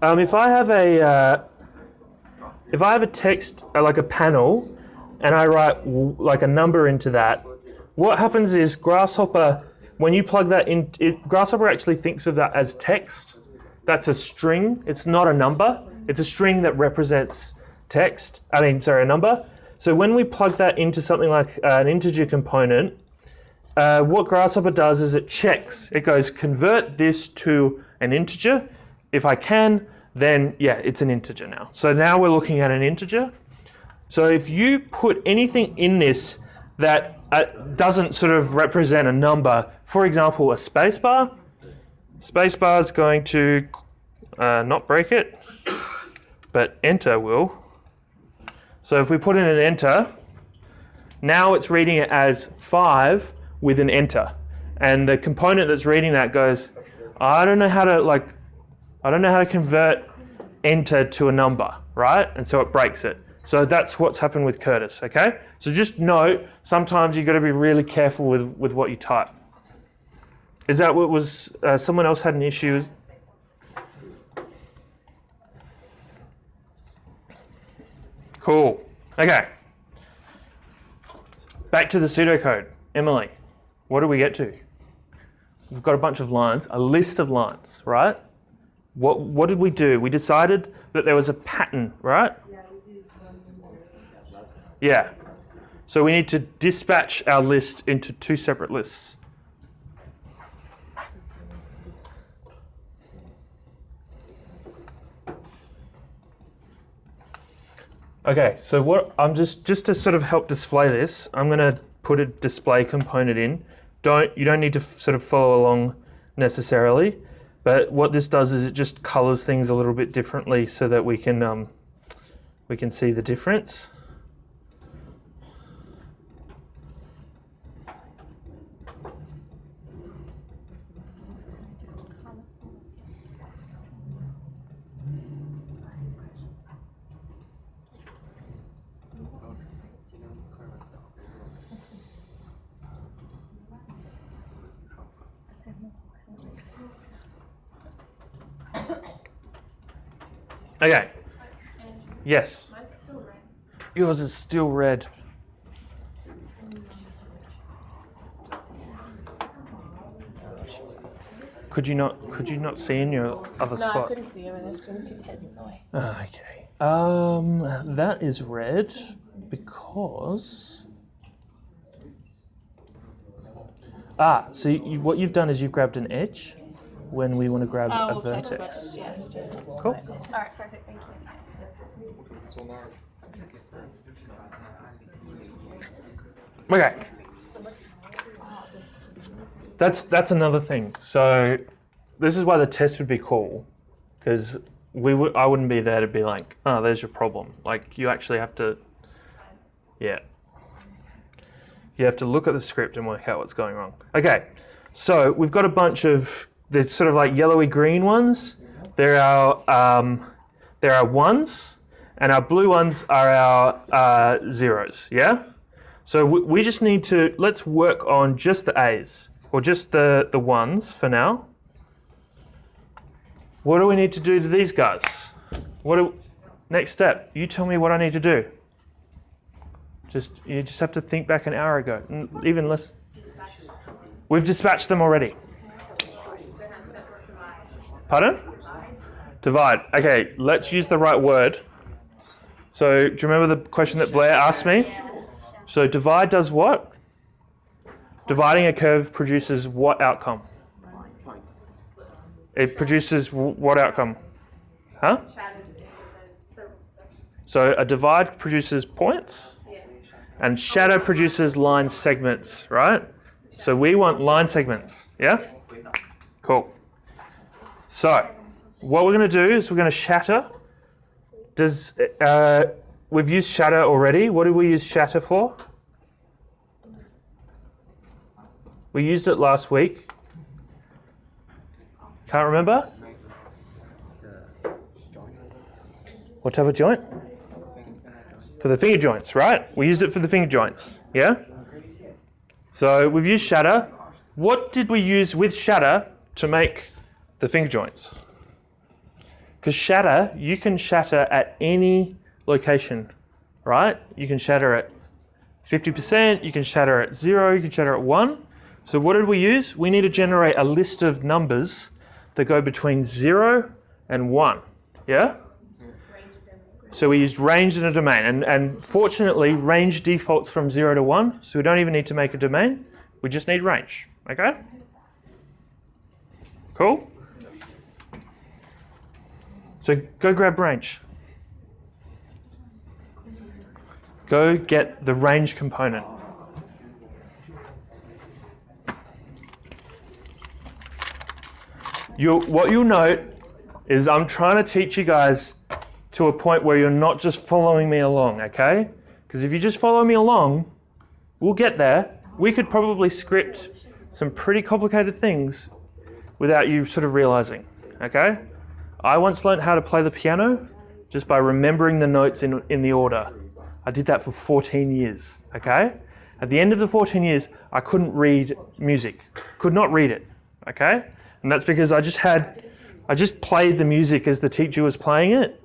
A: if I have a text like a panel, and I write like a number into that, what happens is Grasshopper, when you plug that in, Grasshopper actually thinks of that as text. That's a string. It's not a number. It's a string that represents a number. So when we plug that into something like an integer component, what Grasshopper does is it checks. It goes, convert this to an integer. If I can, then yeah, it's an integer now. So now we're looking at an integer. So if you put anything in this that doesn't sort of represent a number, for example, a spacebar, Spacebar is going to not break it, but enter will. So if we put in an enter, now it's reading it as 5 with an enter. And the component that's reading that goes, I don't know how to convert enter to a number, right? And so it breaks it. So that's what's happened with Curtis, okay? So just note, sometimes you've got to be really careful with what you type. Is that what was, someone else had an issue? Cool, okay. Back to the pseudocode. Emily, what do we get to? We've got a bunch of lines, a list of lines, right? What did we do? We decided that there was a pattern, right? Yeah. So we need to dispatch our list into 2 separate lists. Okay, so what I'm just to sort of help display this, I'm going to put a display component in. You don't need to sort of follow along necessarily, but what this does is it just colors things a little bit differently so that we can see the difference. Okay. Yes.
F: Mine's still red.
A: Yours is still red. Could you not see in your other
F: No,
A: spot?
F: I couldn't see him, and there's too many heads in the way.
A: Okay. That is red because. So what you've done is you've grabbed an edge when we want to grab a vertex.
F: Yeah.
A: Cool.
F: Alright, perfect, thank you.
A: Okay. That's another thing. So this is why the test would be cool, because I wouldn't be there to be like, oh, there's your problem. Like you actually have to, yeah. You have to look at the script and work out what's going wrong. Okay, so we've got a bunch of the sort of like yellowy green ones. They're our ones, and our blue ones are our zeros. Yeah. So we just need to let's work on just the A's or just the ones for now. What do we need to do to these guys? Next step? You tell me what I need to do. You just have to think back an hour ago, even less. We've dispatched them already. Pardon? Divide. Okay, let's use the right word. So, do you remember the question that Blair asked me? So, divide does what? Dividing a curve produces what outcome? It produces what outcome? Huh? So, a divide produces points. And shadow produces line segments, right? So we want line segments, yeah? Cool. So what we're going to do is we're going to shatter. We've used shatter already. What did we use shatter for? We used it last week. Can't remember? What type of joint? For the finger joints, right? We used it for the finger joints, yeah? So we've used shatter. What did we use with shatter to make the finger joints? Because shatter, you can shatter at any location, right? You can shatter at 50%, you can shatter at 0, you can shatter at 1. So what did we use? We need to generate a list of numbers that go between 0 and 1, yeah? So we used range and a domain, and fortunately range defaults from 0 to 1, so we don't even need to make a domain, we just need range, okay? Cool? So go grab range. Go get the range component. what you'll note is I'm trying to teach you guys to a point where you're not just following me along, okay? Because if you just follow me along, we'll get there. We could probably script some pretty complicated things without you sort of realizing, okay? I once learned how to play the piano just by remembering the notes in the order. I did that for 14 years, okay? At the end of the 14 years, I couldn't read music, could not read it, okay? And that's because I just played the music as the teacher was playing it,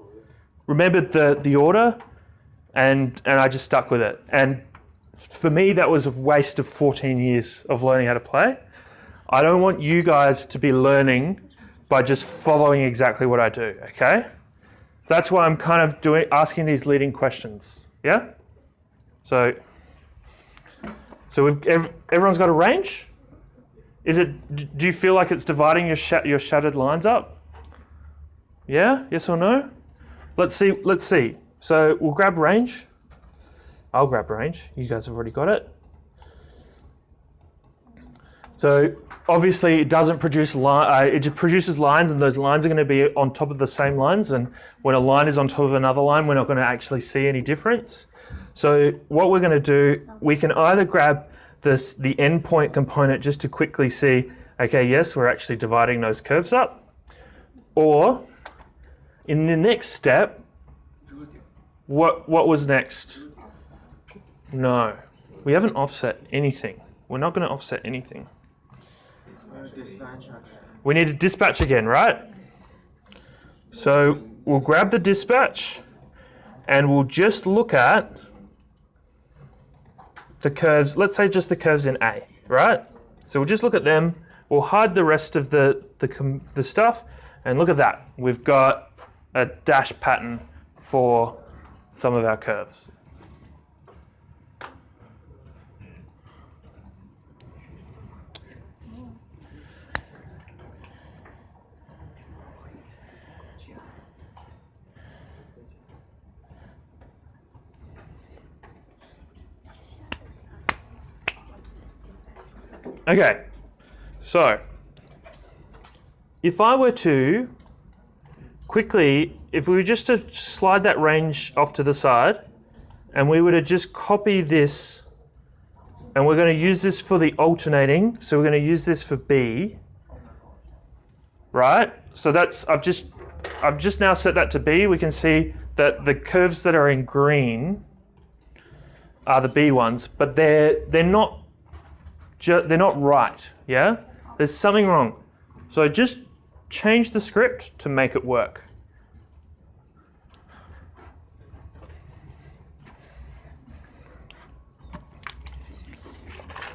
A: remembered the order, and I just stuck with it. And for me, that was a waste of 14 years of learning how to play. I don't want you guys to be learning by just following exactly what I do, okay? That's why I'm kind of asking these leading questions, yeah? So everyone's got a range? Do you feel like it's dividing your shattered lines up? Yeah? Yes or no? Let's see. So we'll grab range. I'll grab range. You guys have already got it. So obviously it doesn't produce it just produces lines, and those lines are going to be on top of the same lines, and when a line is on top of another line, we're not going to actually see any difference. So what we're going to do, we can either grab the endpoint component just to quickly see, okay, yes, we're actually dividing those curves up, or in the next step, what was next? No, we haven't offset anything. We're not going to offset anything. We need to dispatch again, right? So we'll grab the dispatch and we'll just look at the curves, let's say just the curves in A, right? So we'll just look at them, we'll hide the rest of the stuff, and look at that. We've got a dash pattern for some of our curves. Okay, so if I were to quickly, if we were just to slide that range off to the side, and we were to just copy this, and we're going to use this for the alternating, so we're going to use this for B, right? So that's, I've just now set that to B. We can see that the curves that are in green are the B ones, but they're not right, yeah? There's something wrong. So just change the script to make it work.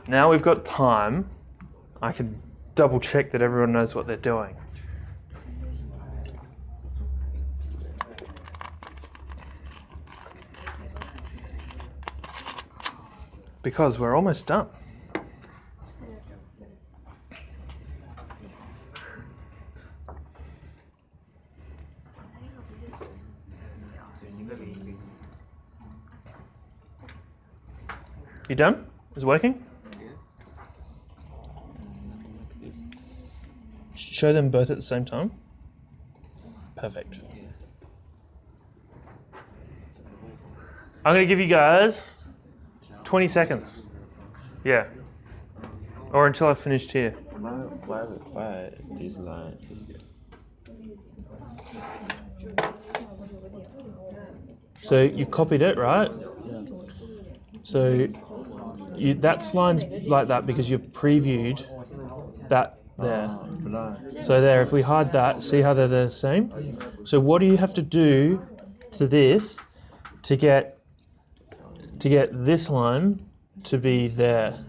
A: Now we've got time, I can double check that everyone knows what they're doing. Because we're almost done. You done? Is it working? Show them both at the same time. Perfect. I'm going to give you guys 20 seconds. Yeah. Or until I've finished here.
I: Why this line is
A: So you copied it, right?
I: yeah.
A: So that's lines like that because you've previewed that there.
I: Blind.
A: So there, if we hide that, see how they're the same? So what do you have to do to this to get this line to be there?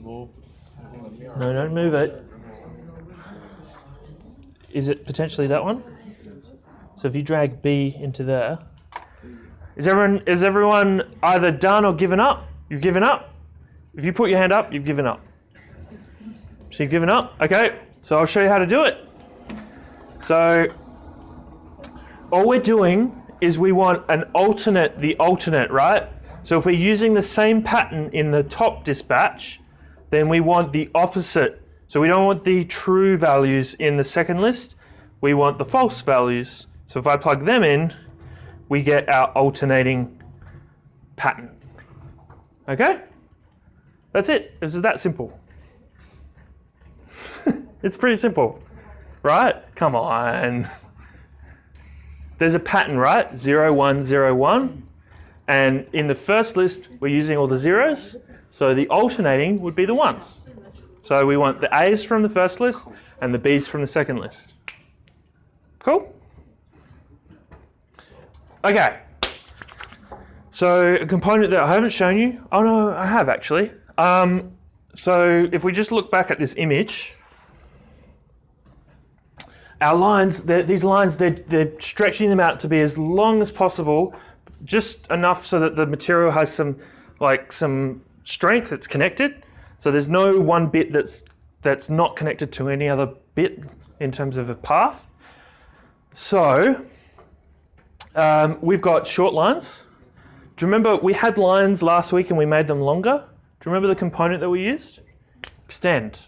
I: Move.
A: No, don't move it. Is it potentially that one? So if you drag B into there, is everyone either done or given up? You've given up? If you put your hand up, you've given up. So you've given up? Okay, so I'll show you how to do it. So all we're doing is we want the alternate, right? So if we're using the same pattern in the top dispatch, then we want the opposite So we don't want the true values in the second list. We want the false values. So if I plug them in, we get our alternating pattern. Okay? That's it. It's that simple. It's pretty simple, right? Come on. There's a pattern, right? 0, 1, 0, 1. And in the first list, we're using all the zeros. So the alternating would be the ones. So we want the A's from the first list and the B's from the second list. Cool? Okay. So a component that I haven't shown you. Oh no, I have actually. So if we just look back at this image, our lines, these lines, they're stretching them out to be as long as possible, just enough so that the material has some strength, it's connected. So there's no one bit that's not connected to any other bit in terms of a path. So we've got short lines. Do you remember we had lines last week and we made them longer? Do you remember the component that we used? Extend.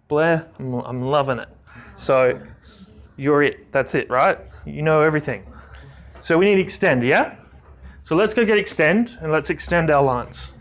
A: Blair, I'm loving it. So you're it. That's it, right? You know everything. So we need extend, yeah? So let's go get extend and let's extend our lines.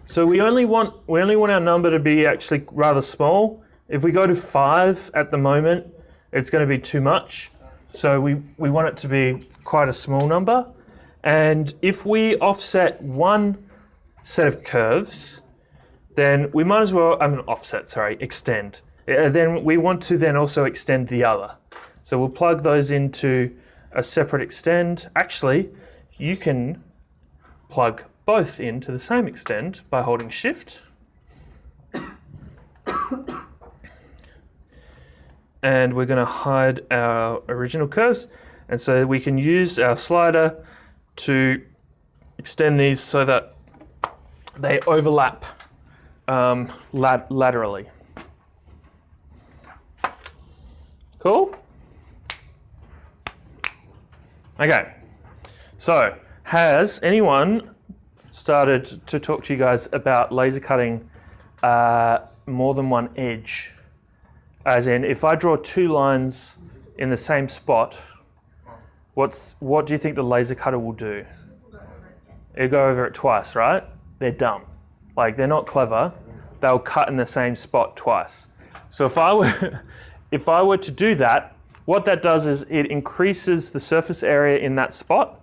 A: So we only want our number to be actually rather small. If we go to 5 at the moment, it's going to be too much. So we want it to be quite a small number. And if we offset one set of curves, then we might as well, extend. Then we want to then also extend the other. So we'll plug those into a separate extend. Actually, you can plug both into the same extend by holding shift. And we're going to hide our original curves. And so we can use our slider to extend these so that they overlap laterally. Cool? Okay. So has anyone started to talk to you guys about laser cutting more than one edge? As in, if I draw 2 lines in the same spot, what do you think the laser cutter will do? It'll go over it twice, right? They're dumb. Like, they're not clever. They'll cut in the same spot twice. So if I were to do that, what that does is it increases the surface area in that spot,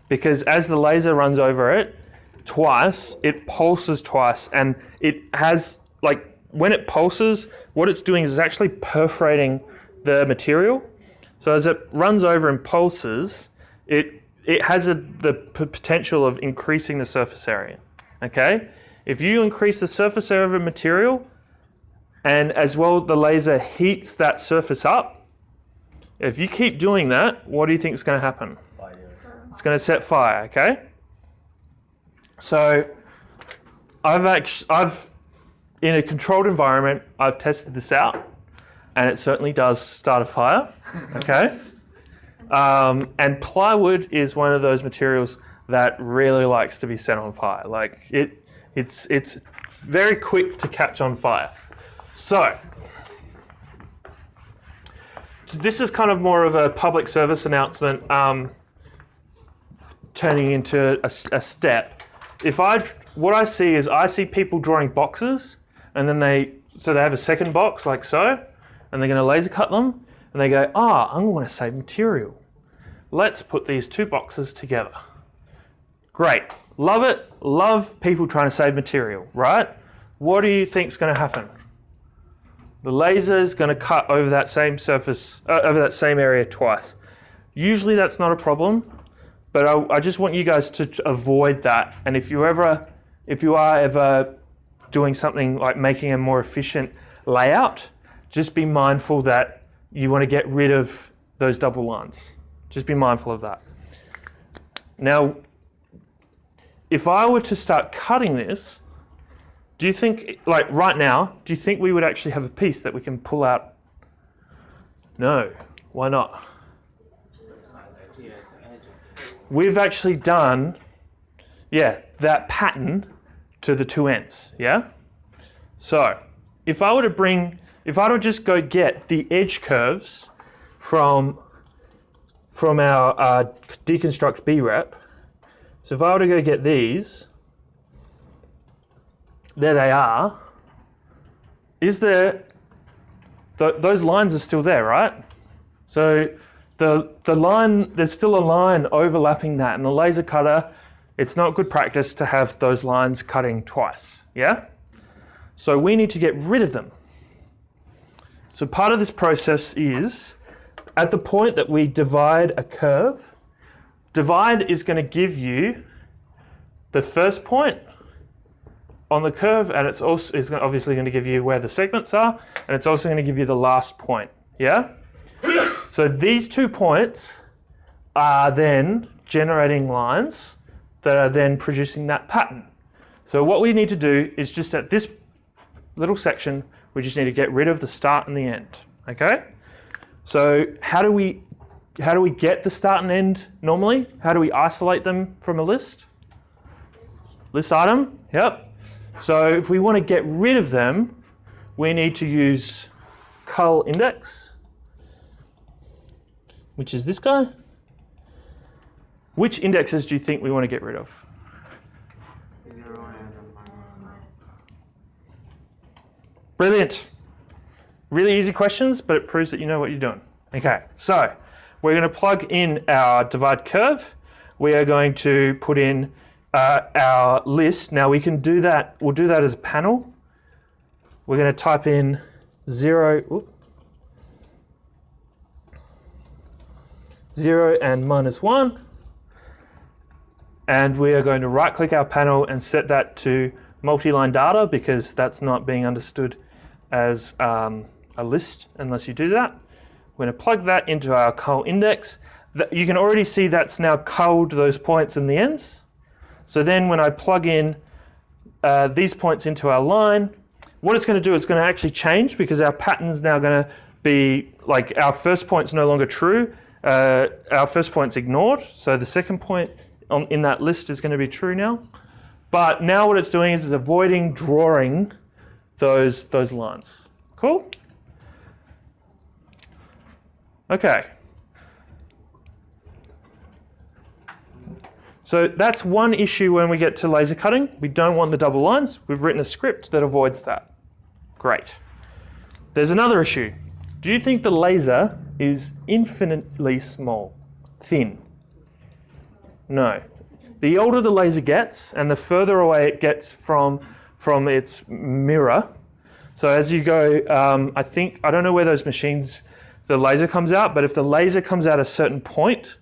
A: because as the laser runs over it twice, it pulses twice, and it has, like, when it pulses, what it's doing is it's actually perforating the material. So as it runs over and pulses, it has the potential of increasing the surface area. Okay? If you increase the surface area of a material, and as well the laser heats that surface up, if you keep doing that, what do you think is going to happen?
E: Fire.
A: It's going to set fire, okay? So I've in a controlled environment, I've tested this out, and it certainly does start a fire, okay? And plywood is one of those materials that really likes to be set on fire. Like, it's very quick to catch on fire. So this is kind of more of a public service announcement, turning into a step. What I see is I see people drawing boxes, and then they have a second box like so, and they're going to laser cut them, and they go, I want to save material. Let's put these 2 boxes together. Great, love it, love people trying to save material, right? What do you think is going to happen? The laser is going to cut over that same surface, over that same area twice. Usually that's not a problem, but I just want you guys to avoid that. And if you are ever doing something like making a more efficient layout, just be mindful that you want to get rid of those double lines. Just be mindful of that. Now, if I were to start cutting this, do you think, like right now, do you think we would actually have a piece that we can pull out? No. Why not? We've actually done, that pattern to the two ends, yeah? So, if I were to just go get the edge curves from our deconstruct B-rep, so if I were to go get these, there they are. Is there, those lines are still there, right? So the line, there's still a line overlapping that, and the laser cutter, it's not good practice to have those lines cutting twice, yeah? So we need to get rid of them. So part of this process is, at the point that we divide a curve, divide is going to give you the first point on the curve, and it's also obviously going to give you where the segments are, and it's also going to give you the last point, yeah? So these 2 points are then generating lines that are then producing that pattern. So what we need to do is just at this little section, we just need to get rid of the start and the end, okay? So how do we get the start and end normally? How do we isolate them from a list? List item, yep. So if we want to get rid of them, we need to use cull index, which is this guy. Which indexes do you think we want to get rid of?
H: 0 and -1.
A: Brilliant. Really easy questions, but it proves that you know what you're doing. Okay, so we're going to plug in our divide curve. We are going to put in our list. Now we can do that, we'll do that as a panel. We're going to type in 0 and -1. And we are going to right click our panel and set that to multi-line data, because that's not being understood as a list unless you do that. We're going to plug that into our cull index. You can already see that's now culled those points in the ends. So then when I plug in these points into our line, what it's going to do is going to actually change, because our pattern's now going to be like our first point's no longer true. Our first point's ignored. So the second point in that list is going to be true now. But now what it's doing is it's avoiding drawing those lines. Cool? Okay. So that's one issue when we get to laser cutting. We don't want the double lines. We've written a script that avoids that. Great. There's another issue. Do you think the laser is infinitely small, thin? No. The older the laser gets, and the further away it gets from its mirror. So as you go, I don't know where those machines, the laser comes out, but if the laser comes out a certain point,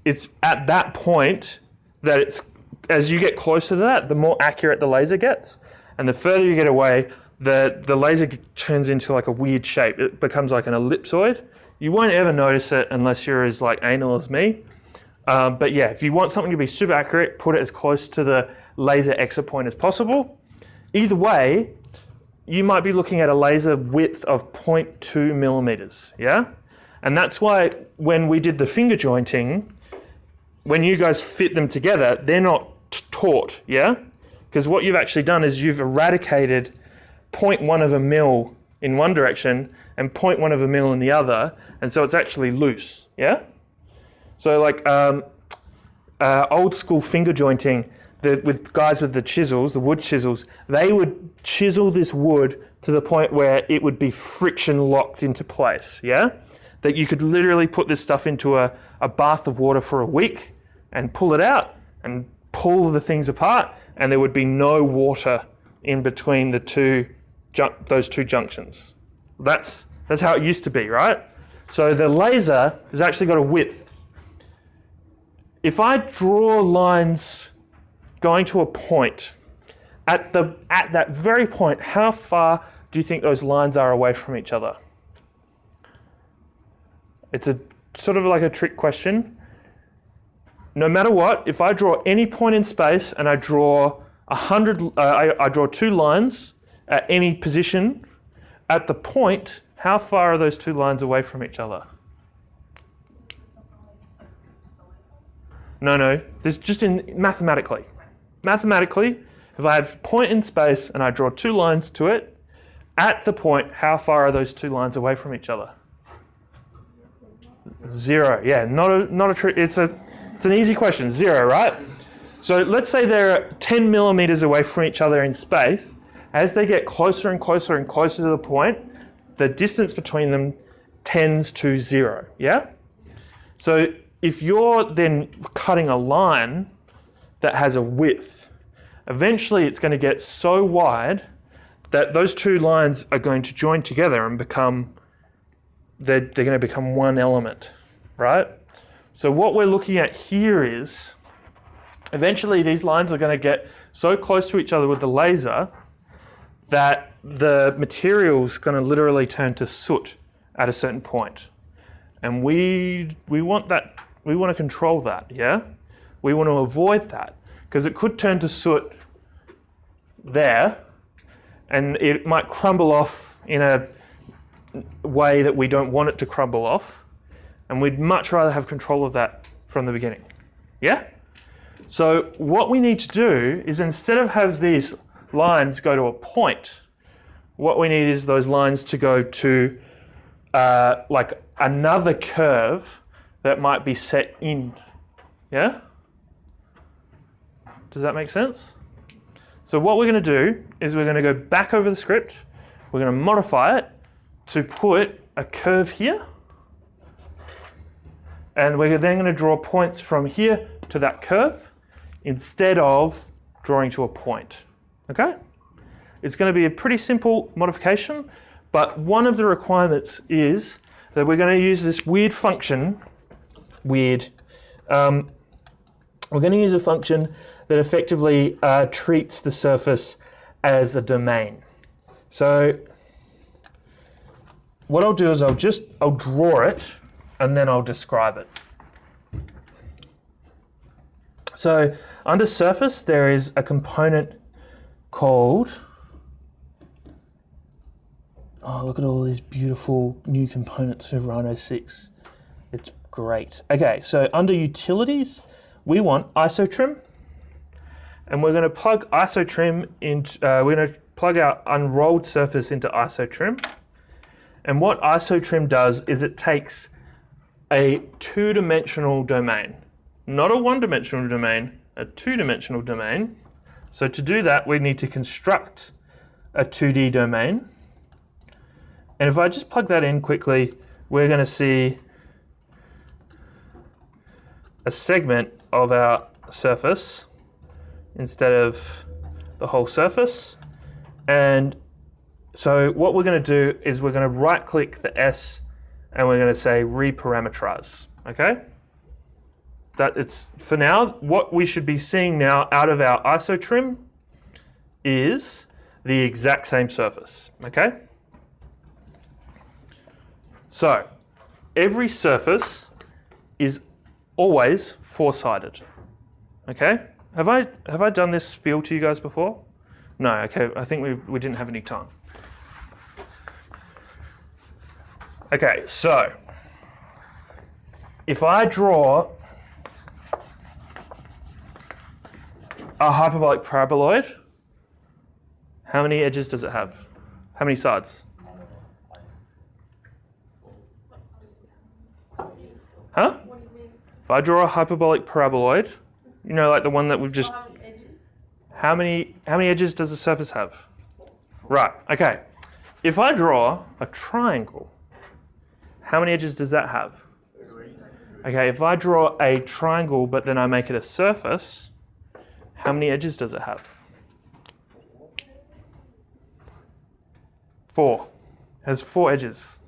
A: it's at that point that it's, as you get closer to that, the more accurate the laser gets. And the further you get away, the laser turns into like a weird shape. It becomes like an ellipsoid. You won't ever notice it unless you're as like anal as me. But yeah, if you want something to be super accurate, put it as close to the laser exit point as possible. Either way, you might be looking at a laser width of 0.2 millimeters, yeah? And that's why when we did the finger jointing, when you guys fit them together, they're not taut, yeah? Because what you've actually done is you've eradicated 0.1 of a mil in one direction and 0.1 of a mil in the other, and so it's actually loose, yeah? So like old school finger jointing, with guys with the chisels, the wood chisels, they would chisel this wood to the point where it would be friction locked into place, yeah? That you could literally put this stuff into a bath of water for a week and pull it out and pull the things apart, and there would be no water in between those two junctions. That's how it used to be, right? So the laser has actually got a width. If I draw lines going to a point, at that very point, how far do you think those lines are away from each other? It's a sort of like a trick question. No matter what, if I draw any point in space and I draw I draw 2 lines at any position, at the point, how far are those 2 lines away from each other? No, this is just in mathematically. Mathematically, if I have a point in space and I draw 2 lines to it, at the point, how far are those 2 lines away from each other? 0. Yeah, not a trick. It's an easy question. 0, right? So let's say they're 10 millimeters away from each other in space. As they get closer and closer and closer to the point, the distance between them tends to 0. Yeah? So if you're then cutting a line that has a width, eventually it's going to get so wide that those 2 lines are going to join together and they're going to become one element, right? So what we're looking at here is, eventually these lines are going to get so close to each other with the laser that the material's going to literally turn to soot at a certain point. And we want that, we want to control that, yeah? We want to avoid that, because it could turn to soot there, and it might crumble off in a way that we don't want it to crumble off. And we'd much rather have control of that from the beginning. Yeah? So what we need to do is, instead of have these lines go to a point, what we need is those lines to go to like another curve that might be set in. Yeah? Does that make sense? So what we're going to do is we're going to go back over the script. We're going to modify it to put a curve here. And we're then going to draw points from here to that curve instead of drawing to a point. Okay? It's going to be a pretty simple modification, but one of the requirements is that we're going to use this weird function. We're going to use a function that effectively treats the surface as a domain. So what I'll do is I'll draw it, and then I'll describe it. So under surface, there is a component called, oh, look at all these beautiful new components for Rhino 6. It's great. Okay, so under utilities, we want isotrim, and we're going to plug isotrim into, we're going to plug our unrolled surface into isotrim. And what isotrim does is it takes a 2-dimensional domain, not a 1-dimensional domain, a 2-dimensional domain. So to do that, we need to construct a 2D domain. And if I just plug that in quickly, we're going to see a segment of our surface instead of the whole surface. And so what we're going to do is we're going to right-click the S and we're going to say reparameterize, okay? That it's, for now, what we should be seeing now out of our isotrim is the exact same surface, okay? So every surface is always 4-sided, okay? Have I done this spiel to you guys before? No, okay, I think we didn't have any time. Okay, so if I draw a hyperbolic paraboloid, how many edges does it have? How many sides? Huh? If I draw a hyperbolic paraboloid, you know, like the one that we've just... How many edges does the surface have? Right, okay. If I draw a triangle, how many edges does that have? Okay, if I draw a triangle but then I make it a surface, how many edges does it have? 4. It has 4 edges.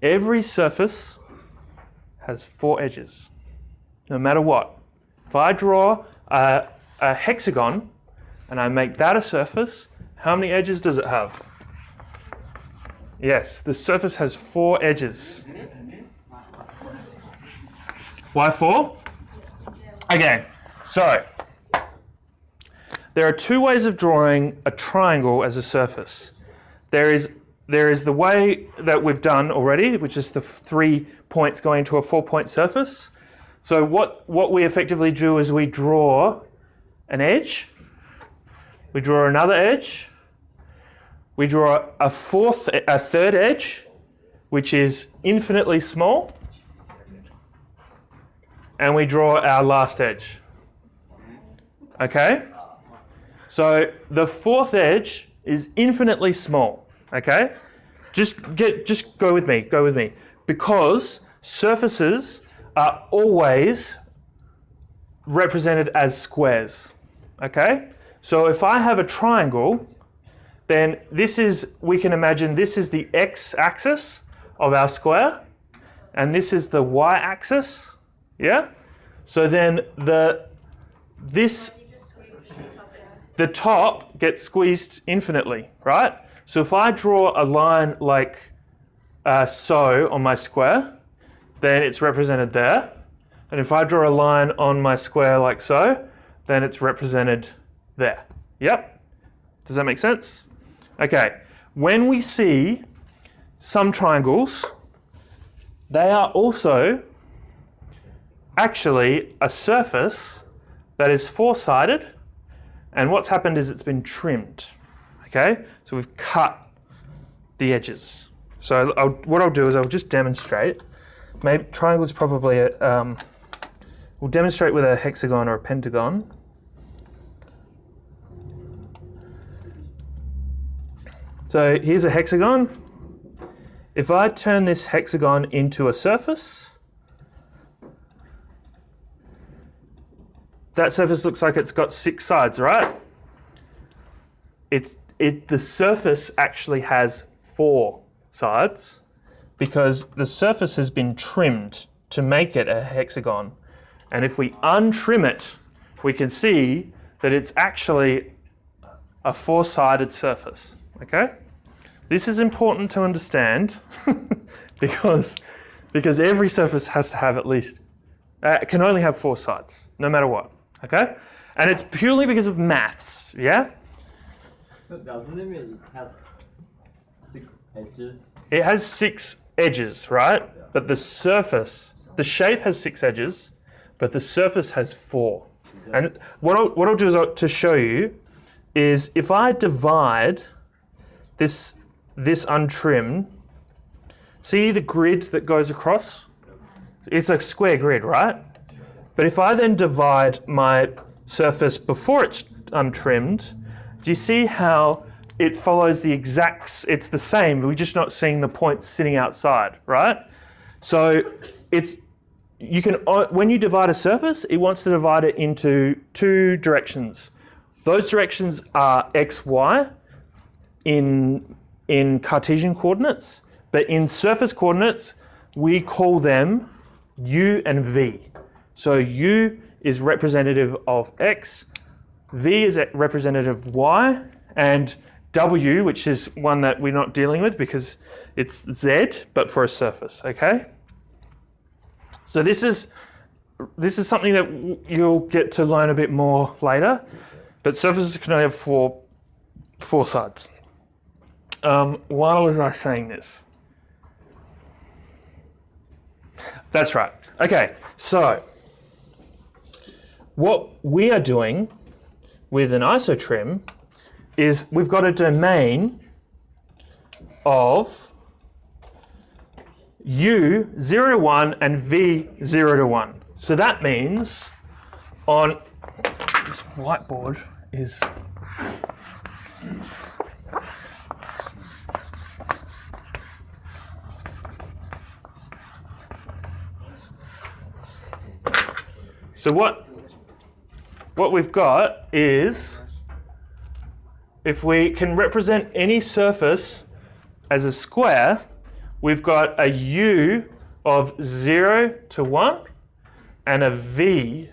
A: Every surface has 4 edges, no matter what. If I draw a hexagon and I make that a surface, How many edges does it have? Yes, the surface has 4 edges. Why 4? Okay, so there are 2 ways of drawing a triangle as a surface. There is the way that we've done already, which is the 3 points going to a 4-point surface. So what we effectively do is we draw an edge, we draw another edge, we draw a third edge, which is infinitely small, and we draw our last edge. Okay? So the 4th edge is infinitely small. Okay? Just go with me. Because surfaces are always represented as squares. Okay? So if I have a triangle, then we can imagine this is the x-axis of our square, and this is the y-axis. Yeah? So then the top gets squeezed infinitely, right? So if I draw a line like so on my square, then it's represented there. And if I draw a line on my square like so, then it's represented there. Yep? Does that make sense? Okay. When we see some triangles, they are also actually a surface that is 4-sided, and what's happened is it's been trimmed. Okay, so we've cut the edges. So what I'll do is I'll just demonstrate. Maybe triangle's probably we'll demonstrate with a hexagon or a pentagon. So here's a hexagon. If I turn this hexagon into a surface, that surface looks like it's got 6 sides, right? The surface actually has 4 sides because the surface has been trimmed to make it a hexagon. And if we untrim it, we can see that it's actually a 4-sided surface. Okay? This is important to understand because every surface has to have at least, can only have 4 sides, no matter what. Okay? And it's purely because of maths, yeah?
E: But doesn't it mean it has 6 edges?
A: It has 6 edges, right? Yeah. But the surface, the shape has 6 edges, but the surface has 4. And what I'll do is to show you is if I divide this untrimmed, see the grid that goes across? It's a square grid, right? But if I then divide my surface before it's untrimmed, do you see how it follows the exact, it's the same, we're just not seeing the points sitting outside, right? So you can, when you divide a surface, it wants to divide it into 2 directions. Those directions are x, y in Cartesian coordinates, but in surface coordinates, we call them u and v. So u is representative of x, v is representative of y, and w, which is one that we're not dealing with because it's z, but for a surface, okay? So this is something that you'll get to learn a bit more later, but surfaces can only have four sides. Why was I saying this? That's right. Okay, so what we are doing with an isotrim is we've got a domain of u 0 to 1 and v 0 to 1. So that means on this whiteboard is so what we've got is, if we can represent any surface as a square, we've got a u of 0 to 1 and a v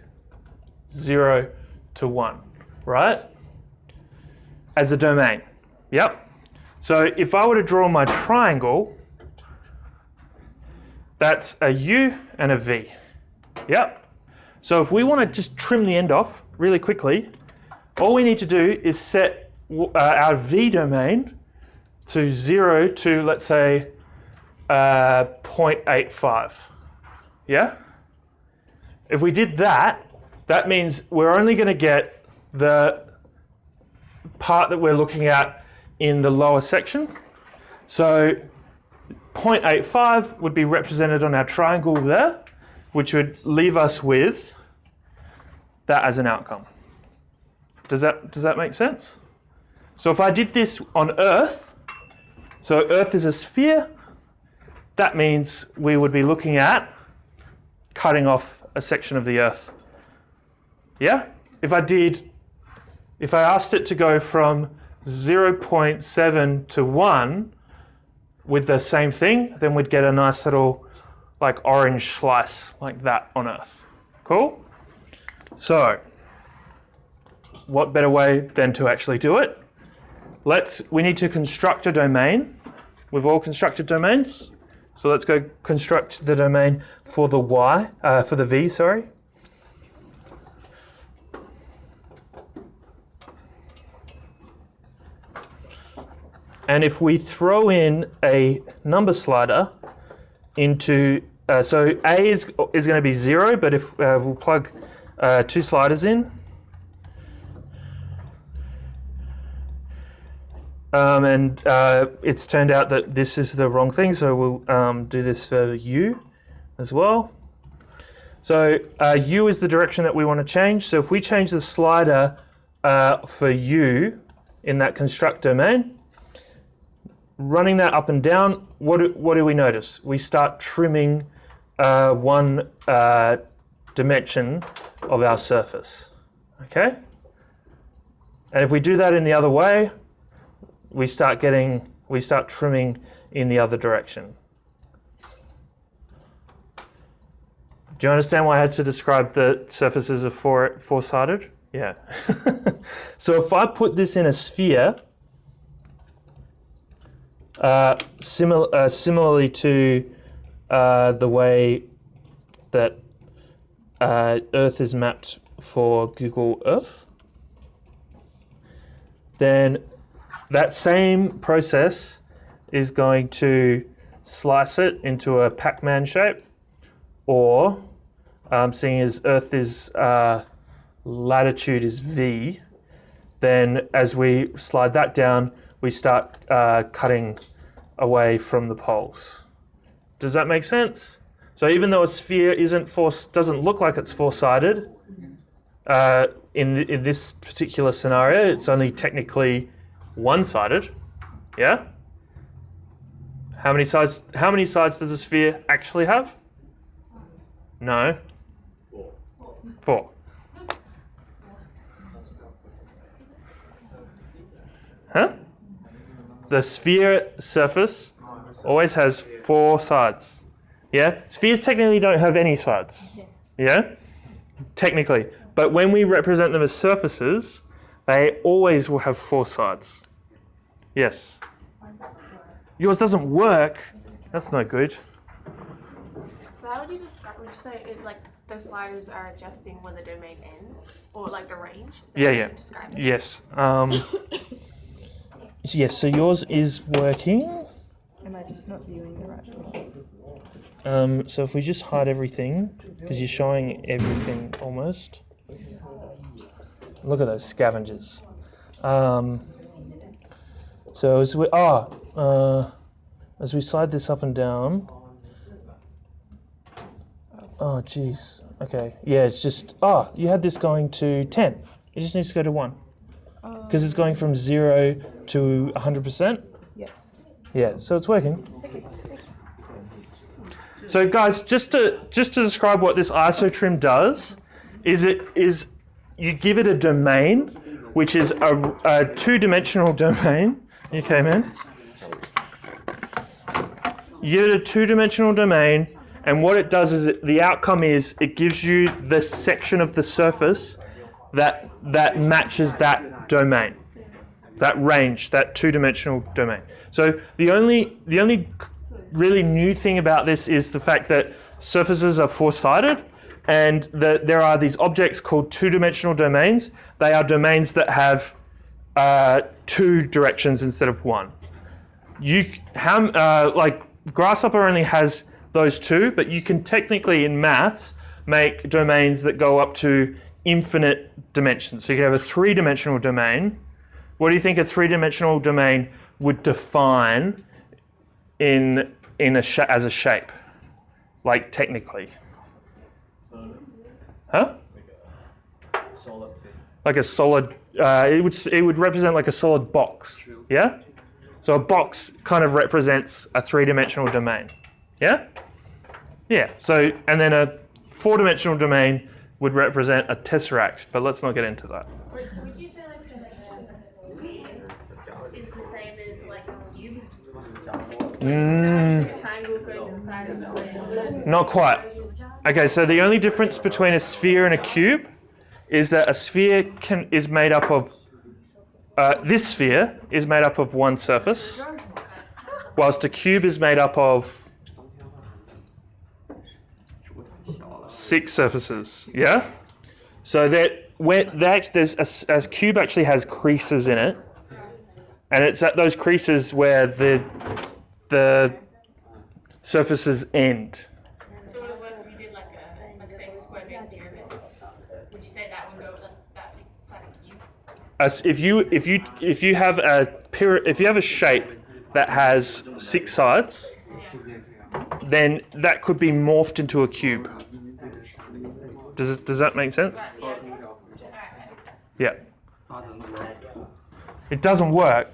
A: 0 to 1, right? As a domain, Yep. So if I were to draw my triangle, that's a U and a V. Yep. So if we want to just trim the end off really quickly, all we need to do is set our V domain to 0 to, let's say, 0.85. Yeah? If we did that, that means we're only going to get the part that we're looking at in the lower section. So 0.85 would be represented on our triangle there, which would leave us with that as an outcome. Does that make sense? So if I did this on Earth, so Earth is a sphere, that means we would be looking at cutting off a section of the Earth. Yeah? If I asked it to go from 0.7 to 1 with the same thing, then we'd get a nice little like orange slice like that on Earth. Cool? So, what better way than to actually do it? We need to construct a domain. We've all constructed domains. So let's go construct the domain for the for the V, sorry. And if we throw in a number slider into, so A is going to be 0, but if we'll plug 2 sliders in, and it's turned out that this is the wrong thing, so we'll do this for U as well. So U is the direction that we want to change. So if we change the slider for U in that construct domain, running that up and down, what do we notice? We start trimming one dimension of our surface. Okay? And if we do that in the other way, we start trimming in the other direction. Do you understand why I had to describe the surfaces of four-sided? Yeah. So if I put this in a sphere, similarly to the way that Earth is mapped for Google Earth, then that same process is going to slice it into a Pac-Man shape, or seeing as Earth is latitude is V, then as we slide that down, we start cutting away from the poles. Does that make sense? So even though a sphere doesn't look like it's four-sided, in this particular scenario, it's only technically one-sided. Yeah? How many sides does a sphere actually have? No. 4. Huh? The sphere surface always has 4 sides. Yeah? Spheres technically don't have any sides. Yeah? Technically. But when we represent them as surfaces, they always will have 4 sides. Yes? Yours doesn't work. That's no good.
J: So how would you describe, would you say it, like the sliders are adjusting when the domain ends? Or like the range? Is that how you would describe it?
A: Yes. Yes, so yours is working.
G: Am I just not viewing the right one?
A: So if we just hide everything, because you're showing everything almost. Look at those scavengers. So as we slide this up and down. Oh, geez. Okay. Yeah, it's just. You had this going to 10. It just needs to go to 1. Because it's going from 0 to 100%.
G: Yeah.
A: Yeah. So it's working. So guys, just to describe what this isotrim does, is you give it a domain, which is a 2-dimensional domain. Okay, man. You give it a 2-dimensional domain, and what it does is the outcome is it gives you the section of the surface that matches that domain. that range, that two-dimensional domain. So the only really new thing about this is the fact that surfaces are four-sided, and that there are these objects called two-dimensional domains. They are domains that have two directions instead of one. Like Grasshopper only has those two, but you can technically in maths make domains that go up to infinite dimensions. So you can have a three-dimensional domain. What do you think a three-dimensional domain would define as a shape, like technically? Huh?
E: Solid thing.
A: Like a solid. It would represent like a solid box. Yeah. So a box kind of represents a three-dimensional domain. Yeah. Yeah. So and then a four-dimensional domain would represent a tesseract, but let's not get into that.
J: Wait, so would you say like a sphere is the same as like a cube? Triangle goes inside of the square.
A: Not quite. Okay, so the only difference between a sphere and a cube is that a sphere is made up of this sphere is made up of one surface, whilst a cube is made up of 6 surfaces. Yeah. So there's a cube actually has creases in it, and it's at those creases where the surfaces end.
J: So when we did like say square base pyramid, would you say that would go like that side of cube?
A: If you have a shape that has 6 sides, then that could be morphed into a cube. Does that make sense? Yeah. It doesn't work.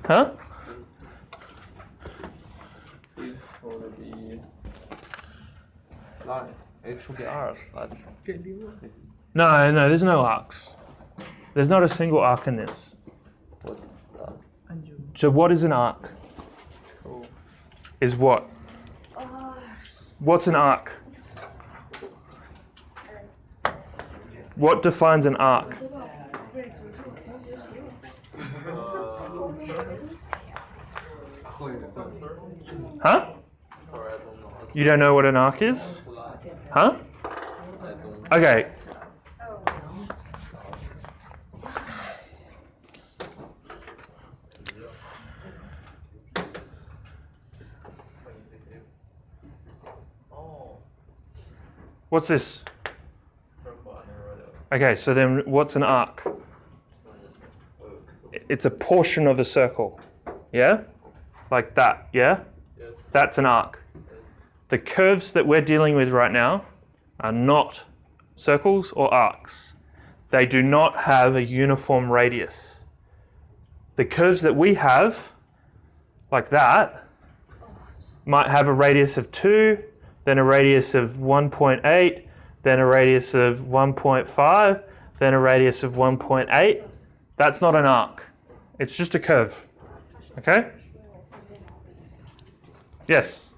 A: Huh?
I: It should be arc, but
A: No, there's no arcs. There's not a single arc in this.
I: what's that?
A: So what is an arc? Is what? What's an arc? What defines an arc? Huh? You don't know what an arc is? Huh? Okay. What's this? Okay, so then what's an arc? It's a portion of a circle. Yeah? Like that, yeah? That's an arc. The curves that we're dealing with right now are not circles or arcs. They do not have a uniform radius. The curves that we have, like that, might have a radius of 2, then a radius of 1.8, then a radius of 1.5, then a radius of 1.8. That's not an arc. It's just a curve. Okay? Yes?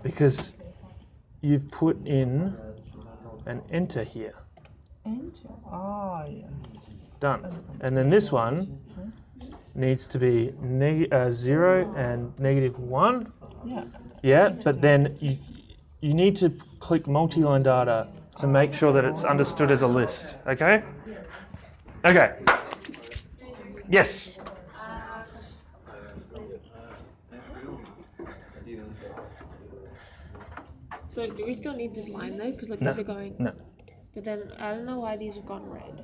A: Because you've put in an enter here.
G: Enter. Ah, yeah.
A: Done. And then this one needs to be 0 and -1.
G: Yeah.
A: Yeah, but then you need to click multi-line data to make sure that it's understood as a list. Okay? Okay. Yes.
J: So do we still need this line though? Because like
A: No.
J: these are going.
A: No.
J: But then I don't know why these have gone red.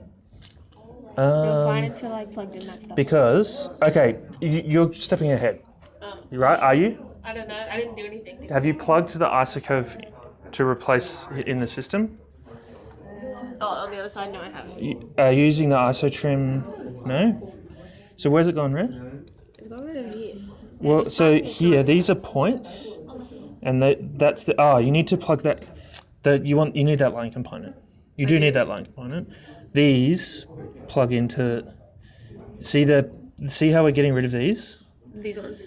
J: They were fine
A: Um,
J: until I plugged in that stuff.
A: because you're stepping ahead. You right? Are you?
J: I don't know. I didn't do anything.
A: Have you plugged the isocurve to replace it in the system?
J: Oh, on the other side, no, I haven't.
A: Using the isotrim? No. So where's it gone red?
J: It's gone red over here.
A: Well, so here these are points, and that's the you need to plug that. You need that line component. You do need that line component. These plug into. See how we're getting rid of these?
J: These ones.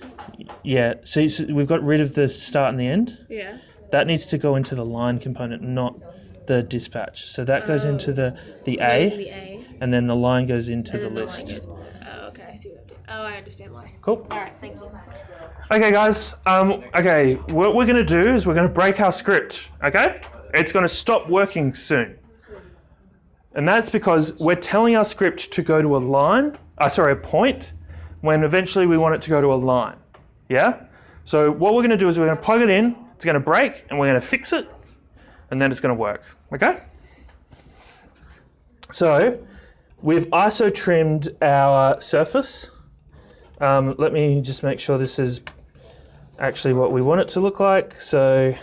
A: Yeah, so we've got rid of the start and the end.
J: Yeah.
A: That needs to go into the line component, not the dispatch. So that goes into the
J: The
A: A,
J: A.
A: and then the line goes into
J: And
A: the
J: then the
A: list.
J: line goes. Oh, okay. I see that. Oh, I understand why.
A: Cool.
J: All right. Thank you.
A: Okay, guys. Okay, what we're going to do is we're going to break our script. Okay, it's going to stop working soon, and that's because we're telling our script to go to a line. A point, when eventually we want it to go to a line. Yeah. So what we're going to do is we're going to plug it in. It's going to break, and we're going to fix it, and then it's going to work. Okay. So we've ISO trimmed our surface. Let me just make sure this is actually what we want it to look like. So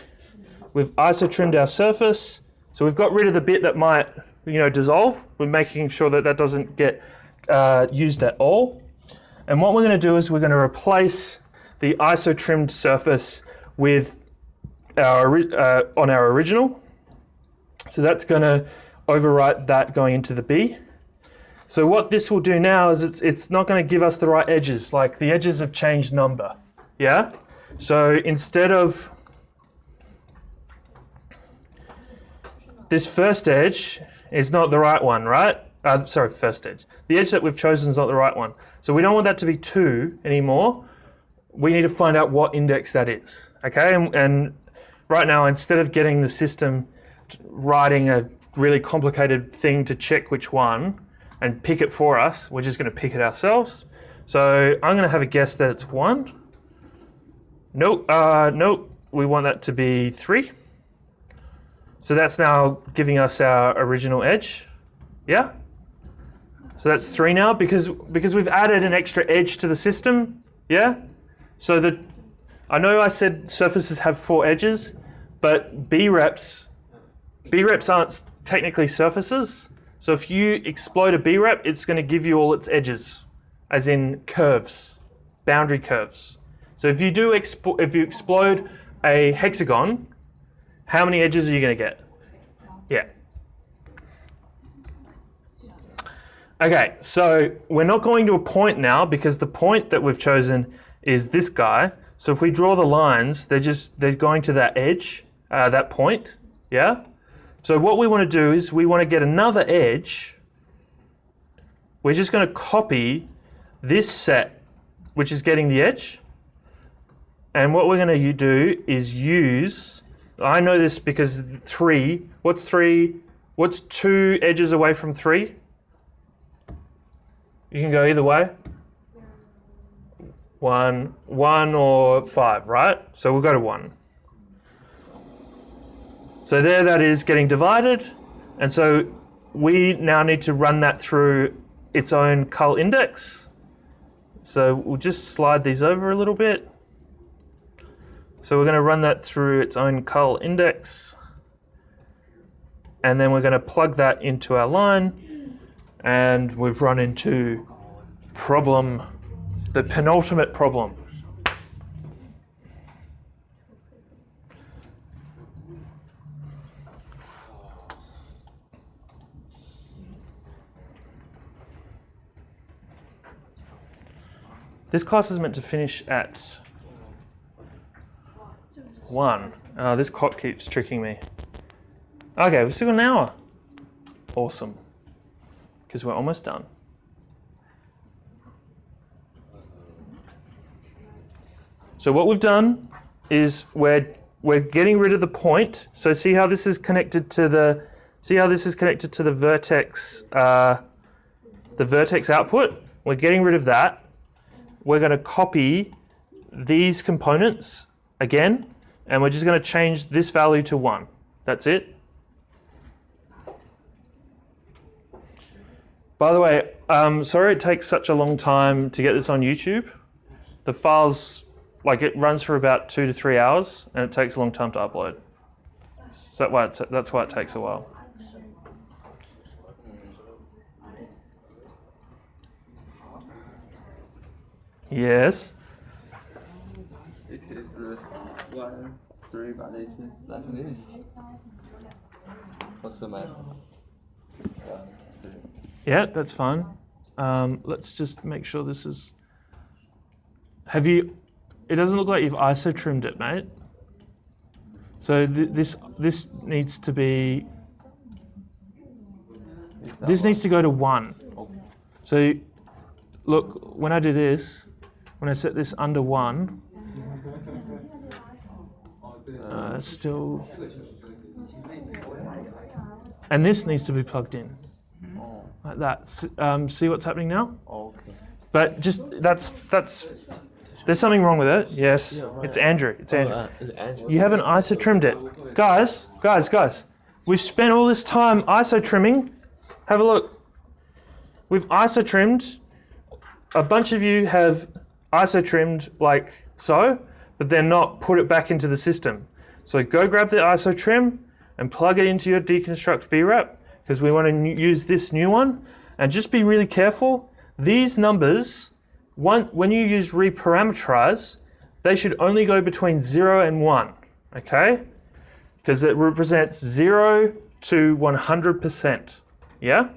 A: we've ISO trimmed our surface. So we've got rid of the bit that might, dissolve. We're making sure that that doesn't get used at all. And what we're going to do is we're going to replace the ISO trimmed surface with on our original. So that's going to overwrite that going into the B. So what this will do now is it's not going to give us the right edges. Like the edges have changed number. Yeah? So instead of this first edge is not the right one, right? First edge. The edge that we've chosen is not the right one. So we don't want that to be 2 anymore. We need to find out what index that is. Okay? And right now, instead of getting the system writing a really complicated thing to check which one and pick it for us, we're just going to pick it ourselves. So I'm going to have a guess that it's 1. Nope. We want that to be 3. So that's now giving us our original edge. Yeah? So that's 3 now because we've added an extra edge to the system. Yeah? So I know I said surfaces have 4 edges, but B-reps aren't technically surfaces. So if you explode a B-rep, it's going to give you all its edges, as in curves, boundary curves. So if you explode a hexagon, how many edges are you going to get? Yeah. Okay, so we're not going to a point now because the point that we've chosen is this guy. So if we draw the lines, they're going to that edge, that point. Yeah. So what we want to do is we want to get another edge. We're just going to copy this set, which is getting the edge. And what we're going to do is use, I know this because 3, what's 2 edges away from 3? You can go either way. 1 or 5, right? So we'll go to 1. So there that is getting divided. And so we now need to run that through its own cull index. So we'll just slide these over a little bit. So we're going to run that through its own cull index. And then we're going to plug that into our line. And we've run into problem, the penultimate problem. This class is meant to finish at 1. Oh, this clock keeps tricking me. Okay, we've still got an hour. Awesome. Because we're almost done. So what we've done is we're getting rid of the point. So see how this is connected to the vertex output. We're getting rid of that. We're going to copy these components again, and we're just going to change this value to 1. That's it. By the way, sorry it takes such a long time to get this on YouTube. The files, it runs for about 2 to 3 hours, and it takes a long time to upload. So that's why it takes a while. Yes.
D: It is 1, 3 validation like this. What's the matter? 1, 3.
A: Yeah, that's fine. Let's just make sure this is have you? It doesn't look like you've ISO trimmed it, mate. So this needs to be. This needs to go to 1.
I: Okay.
A: So look, when I do this, when I set this under 1, still. And this needs to be plugged in.
I: Oh,
A: Like that. See what's happening now?
I: okay.
A: But just that's there's something wrong with it. Yes, it's Andrew. It's Andrew. You haven't ISO trimmed it, guys. We've spent all this time ISO trimming. Have a look. We've ISO trimmed. A bunch of you have ISO trimmed like so, but then not put it back into the system. So go grab the ISO trim and plug it into your deconstruct BREP because we want to use this new one. And just be really careful. These numbers, when you use reparameterize, they should only go between 0 and 1, okay? Because it represents 0 to 100%, yeah?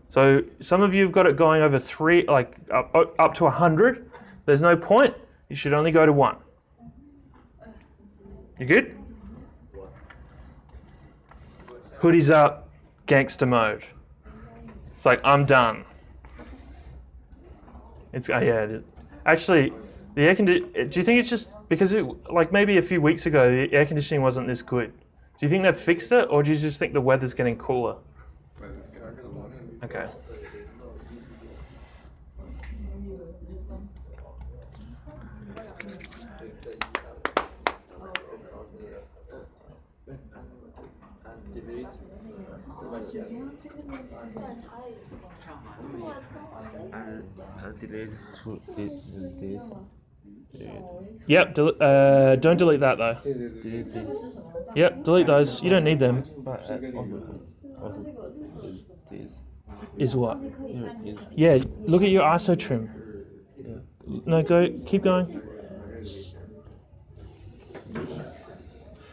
A: So some of you have got it going over 3, like up to 100. There's no point. You should only go to 1. You good? Hoodies up, gangster mode. It's like, I'm done. It's actually, the air conditioning. Do you think it's just because like maybe a few weeks ago the air conditioning wasn't this good? Do you think they've fixed it, or do you just think the weather's getting cooler? Okay.
I: Delete to this.
A: Yep. Don't delete that though.
I: Delete this.
A: Yep. Delete those. You don't need them.
I: But also this.
A: Is what?
I: Is
A: Yeah. Look at your ISO trim. No, go. Keep going.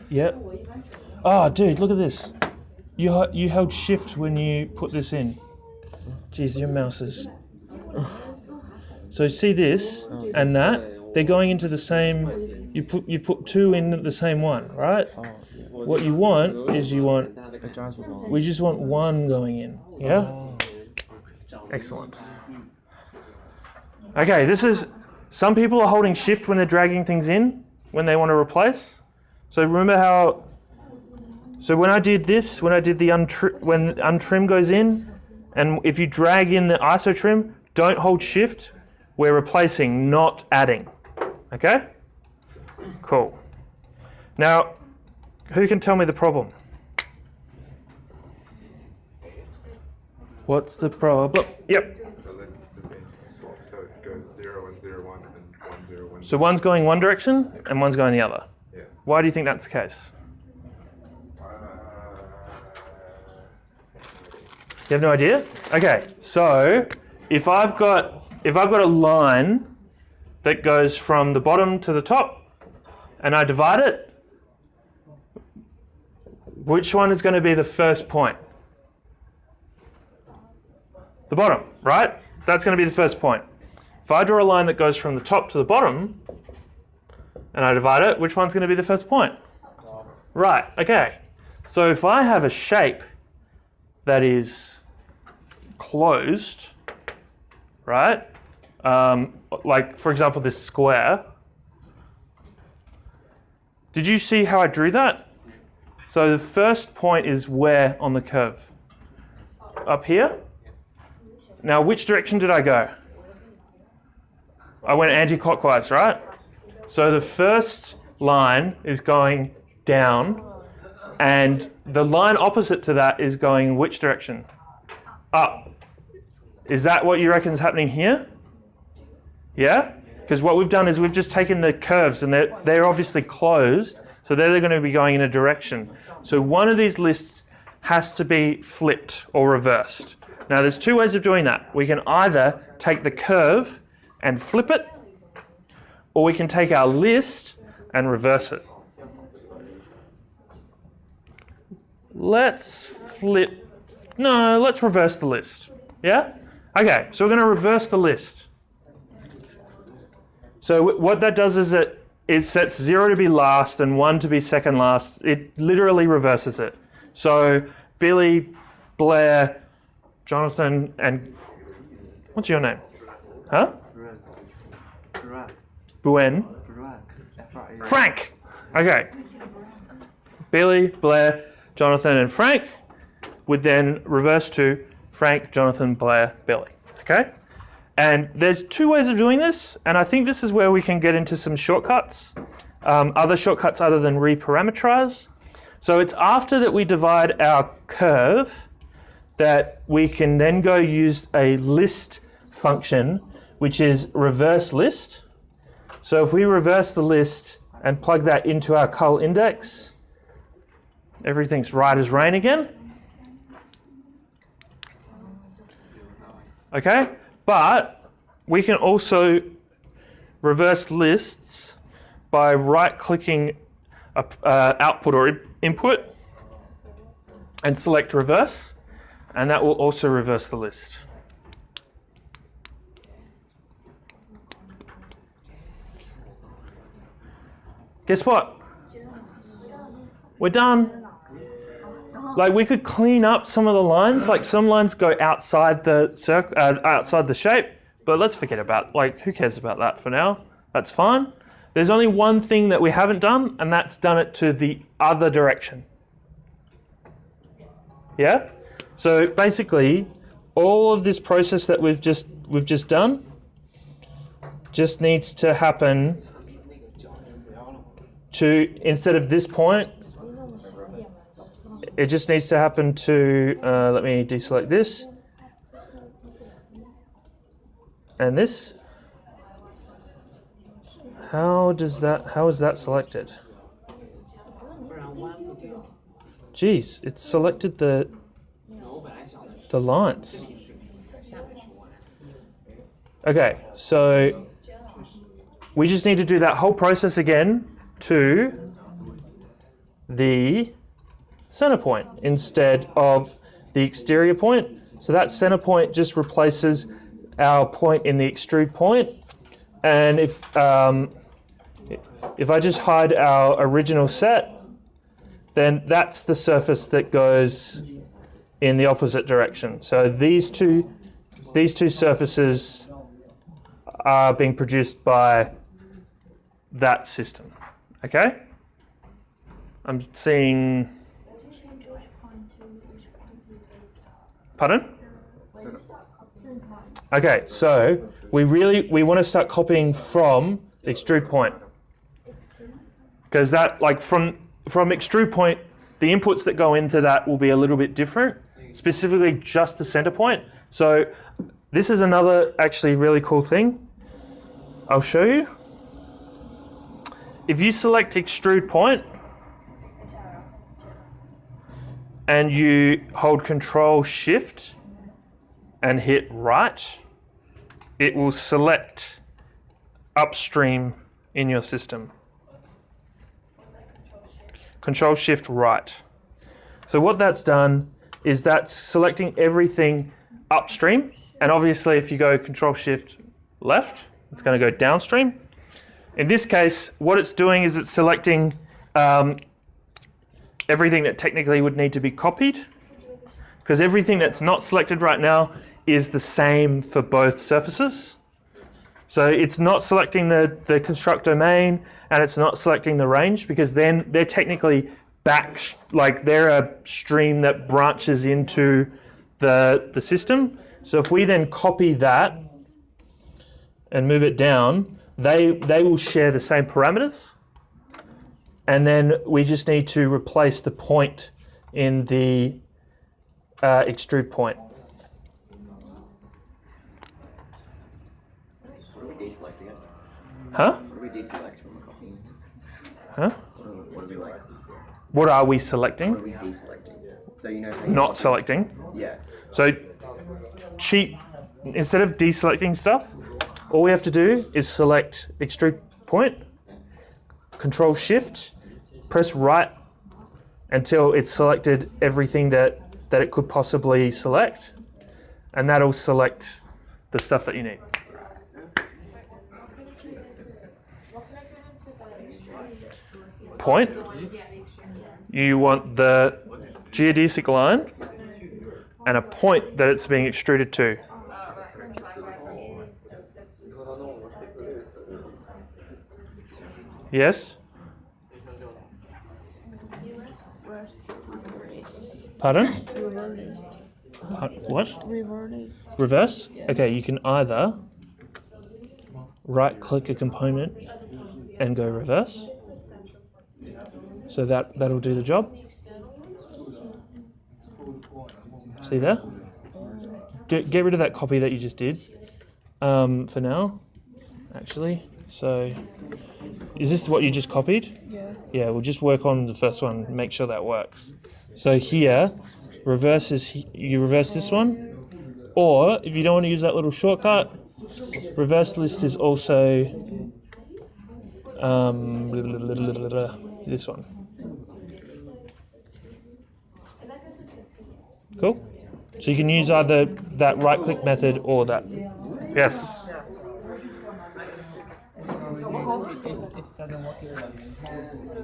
A: Yep. Oh, dude, look at this. You held shift when you put this in. Jeez, your mouse is. So see this and that, they're going into the same. You put 2 in the same one, right? What you want is we just want 1 going in. Yeah. Excellent. Okay, this is. Some people are holding shift when they're dragging things in when they want to replace. So remember how. So when I did this, when I did the when untrim goes in, and if you drag in the ISO trim, don't hold shift. We're replacing, not adding. Okay? Cool. Now, who can tell me the problem? What's the problem? Yep.
B: So let's swap. So it goes 0 and 0, 1 and 1, 0, 1.
A: So one's going one direction and one's going the other.
B: Yeah.
A: Why do you think that's the case? You have no idea? Okay, so if I've got a line that goes from the bottom to the top and I divide it, which one is going to be the first point? The bottom, right? That's going to be the first point. If I draw a line that goes from the top to the bottom and I divide it, which one's going to be the first point? Right, okay. So if I have a shape that is closed, right? Like, for example, this square. Did you see how I drew that? So the first point is where on the curve? Up here? Now, which direction did I go? I went anti-clockwise, right? So the first line is going down, and the line opposite to that is going which direction? Up. Is that what you reckon is happening here? Yeah? Because what we've done is we've just taken the curves and they're obviously closed, so they're going to be going in a direction. So one of these lists has to be flipped or reversed. Now there's 2 ways of doing that. We can either take the curve and flip it, or we can take our list and reverse it. Let's reverse the list. Yeah? Okay, so we're going to reverse the list. So what that does is it sets 0 to be last and 1 to be second last. It literally reverses it. So Billy, Blair, Jonathan, and what's your name? Huh? Buen. Frank. Okay. Billy, Blair, Jonathan, and Frank would then reverse to Frank, Jonathan, Blair, Billy. Okay? And there's 2 ways of doing this, and I think this is where we can get into some shortcuts, other shortcuts other than reparameterize. So it's after that we divide our curve that we can then go use a list function, which is reverse list. So if we reverse the list and plug that into our cull index, everything's right as rain again. Okay, but we can also reverse lists by right-clicking output or input and select reverse, and that will also reverse the list. Guess what? We're done. Like, we could clean up some of the lines. Like, some lines go outside the circle, outside the shape. But let's forget about, like, who cares about that for now? That's fine. There's only one thing that we haven't done, and that's done it to the other direction. Yeah? So basically, all of this process that we've just done just needs to happen to, instead of this point, it just needs to happen to, let me deselect this, and this. How is that selected? Geez, it's selected the lines. Okay, so we just need to do that whole process again to the center point instead of the exterior point. So that center point just replaces our point in the extrude point. And if I just hide our original set, then that's the surface that goes in the opposite direction. So these two surfaces are being produced by that system. Okay? I'm seeing. Pardon? Okay, so we want to start copying from the extrude point, because that, like, from extrude point, the inputs that go into that will be a little bit different, specifically just the center point. So this is another actually really cool thing. I'll show you. If you select extrude point and you hold Control Shift and hit right, it will select upstream in your system. Control Shift right. So what that's done is that's selecting everything upstream, and obviously if you go Control Shift left, it's going to go downstream. In this case, what it's doing is it's selecting everything that technically would need to be copied, because everything that's not selected right now is the same for both surfaces. So it's not selecting the construct domain, and it's not selecting the range, because then they're technically back, like they're a stream that branches into the system. So if we then copy that and move it down, they will share the same parameters. And then we just need to replace the point in the extrude point.
K: What are we deselecting it?
A: Huh?
K: What do we deselect when we're copying?
A: Huh?
K: What are we like?
A: What are we selecting?
K: What are we deselecting? So you know how you
A: Not
K: copy-
A: selecting.
K: Yeah.
A: So cheap, instead of deselecting stuff, all we have to do is select extrude point, Control Shift, press right until it's selected everything that it could possibly select, and that'll select the stuff that you need. point. You want the geodesic line and a point that it's being extruded to. Yes? Pardon? What? Reverse? Okay, you can either right-click a component and go reverse. So that'll do the job. See there? Get rid of that copy that you just did for now, actually. So, is this what you just copied?
G: Yeah.
A: Yeah, we'll just work on the first one, make sure that works. So here, you reverse this one, or if you don't want to use that little shortcut, reverse list is also this one. Cool? So you can use either that right-click method or that. Yes?
G: It doesn't work here.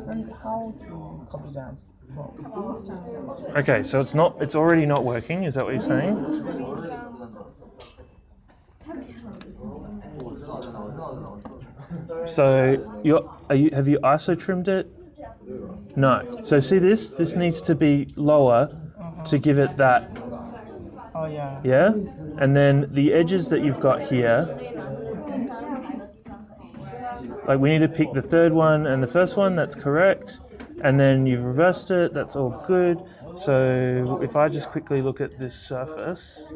G: And how to copy that?
A: Okay, so it's already not working, is that what you're saying? So have you ISO trimmed it? No. So see this? This needs to be lower to give it that.
G: Oh yeah.
A: Yeah? And then the edges that you've got here, like we need to pick the third one and the first one, that's correct. And then you've reversed it, that's all good. So if I just quickly look at this surface,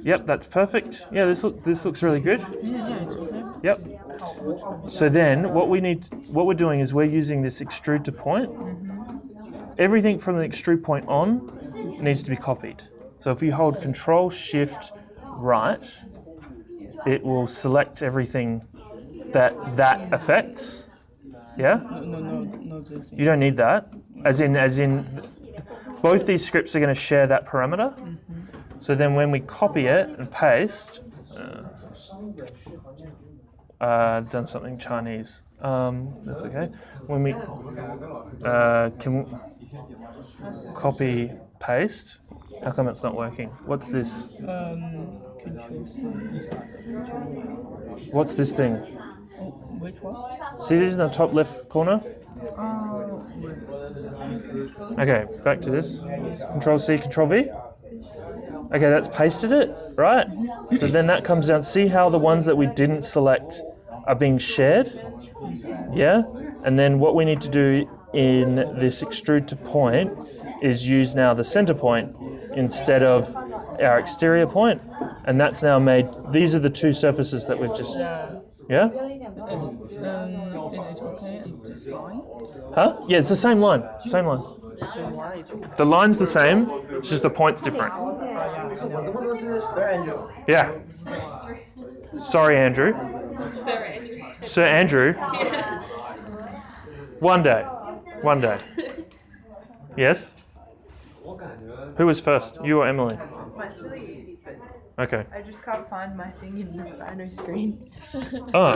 A: yep, that's perfect. Yeah, this looks really good.
G: Yeah, it's okay.
A: Yep. So then what we're doing is we're using this extrude to point. Everything from the extrude point on needs to be copied. So if you hold Control Shift right, it will select everything that affects. Yeah?
G: No, this.
A: You don't need that. As in, both these scripts are going to share that parameter. So then when we copy it and paste, done something Chinese. That's okay. When we can copy paste, how come it's not working? What's this? What's this thing?
G: Which one?
A: See this in the top left corner? Okay, back to this. Control C, Control V. Okay, that's pasted it, right? So then that comes down. See how the ones that we didn't select are being shared? Yeah? And then what we need to do in this extrude to point is use now the center point instead of our exterior point. And that's now made, these are the two surfaces that we've just, yeah?
G: Is it okay? And this line?
A: Huh? Yeah, it's the same line, same line.
G: So why it's okay?
A: The line's the same, it's just the point's different. Yeah. Sorry, Andrew. Sir Andrew. One day. Yes? Who was first, you or Emily?
L: Mine's really easy, but
A: Okay.
L: I just can't find my thing in the Rhino screen.
A: Oh,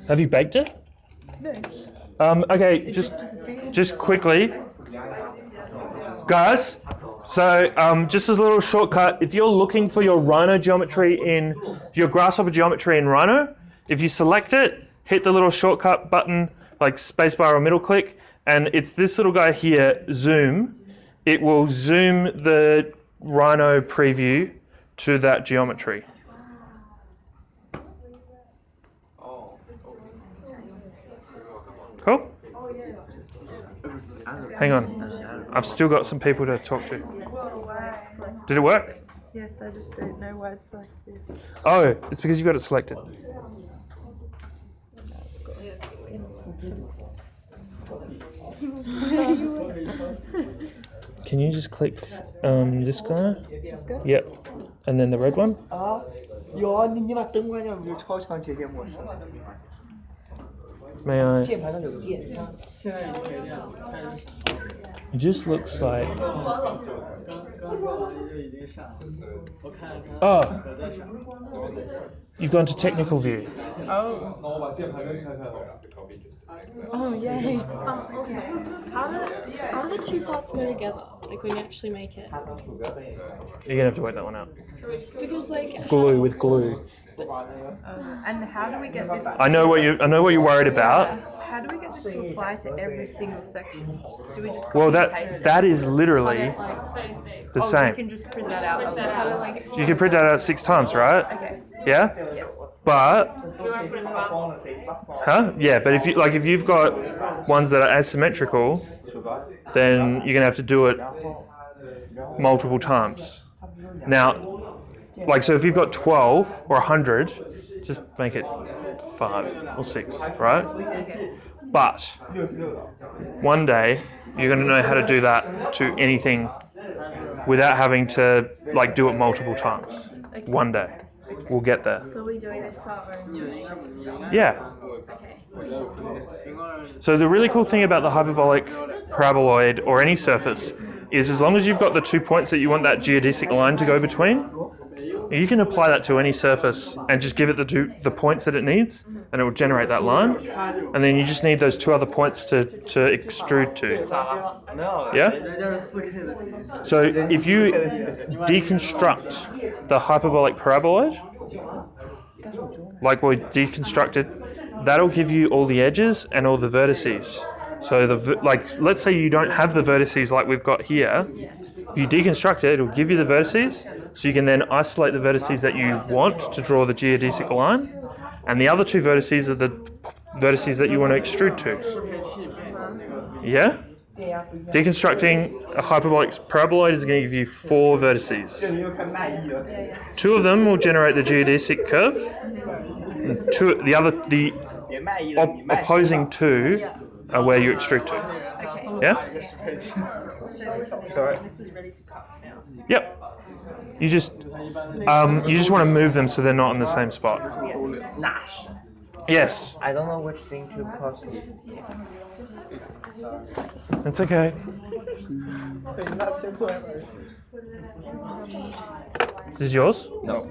A: have you baked it?
L: No.
A: Okay, just quickly. Guys, so just as a little shortcut, if you're looking for your Rhino geometry your grasshopper geometry in Rhino, if you select it, hit the little shortcut button, like spacebar or middle click, and it's this little guy here, zoom. It will zoom the Rhino preview to that geometry. Cool? Hang on. I've still got some people to talk to. Did it work?
L: Yes, I just don't know why it's like this.
A: Oh, it's because you've got it selected. Can you just click this guy?
L: This guy?
A: Yep. And then the red one? May I? It just looks like. Oh, you've gone to technical view.
L: Oh. Oh, yay.
F: Also, how do the two parts go together? Like when you actually make it?
A: You're gonna have to work that one out.
F: Because like
A: Glue with glue.
L: And how do we get this?
A: I know what you're worried about.
L: How do we get this to apply to every single section? Do we just
A: Well,
L: copy and paste
A: that
L: it?
A: is literally the
L: You
A: same.
L: can just print that out.
A: You can print that out 6 times, right?
L: Okay.
A: Yeah.
L: Yes.
A: But yeah, but if you've got ones that are asymmetrical, then you're gonna have to do it multiple times. Now, like so if you've got 12 or 100, just make it 5 or 6, right? But one day you're gonna know how to do that to anything without having to like do it multiple times. One day. We'll get there.
F: so we're doing this to our own.
A: Yeah.
F: Okay.
A: So the really cool thing about the hyperbolic paraboloid or any surface is as long as you've got the 2 points that you want that geodesic line to go between, you can apply that to any surface and just give it the points that it needs and it will generate that line. And then you just need those 2 other points to extrude to. Yeah? So if you deconstruct the hyperbolic paraboloid, like we deconstructed, that'll give you all the edges and all the vertices. So let's say you don't have the vertices like we've got here. If you deconstruct it, it'll give you the vertices, so you can then isolate the vertices that you want to draw the geodesic line, and the other 2 vertices are the vertices that you want to extrude to. Yeah? Deconstructing a hyperbolic paraboloid is going to give you 4 vertices. 2 of them will generate the geodesic curve. The opposing 2 are where you extrude to. Yeah?
L: Sorry. This is ready to cut now.
A: Yep. You just want to move them so they're not in the same spot.
G: Nash.
A: Yes.
G: I don't know which thing to cross.
A: That's okay. This is yours?
G: No.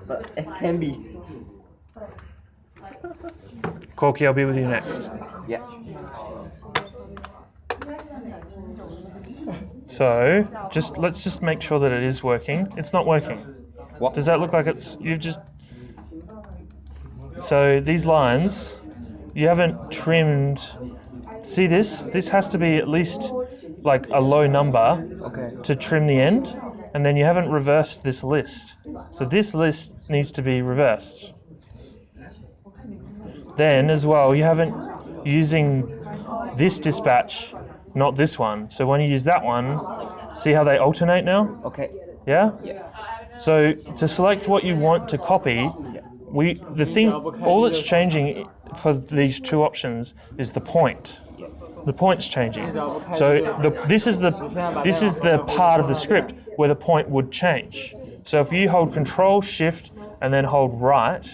G: But it can be.
A: Corky, I'll be with you next.
G: Yeah.
A: So, let's just make sure that it is working. It's not working.
G: What?
A: Does that look like So these lines, you haven't trimmed. See this? This has to be at least like a low number to trim the end, and then you haven't reversed this list. So this list needs to be reversed. Then as well, you haven't using this dispatch, not this one. So when you use that one, see how they alternate now?
G: Okay.
A: Yeah? So to select what you want to copy, all that's changing for these 2 options is the point. The point's changing. So this is the part of the script where the point would change. So if you hold Control Shift and then hold right,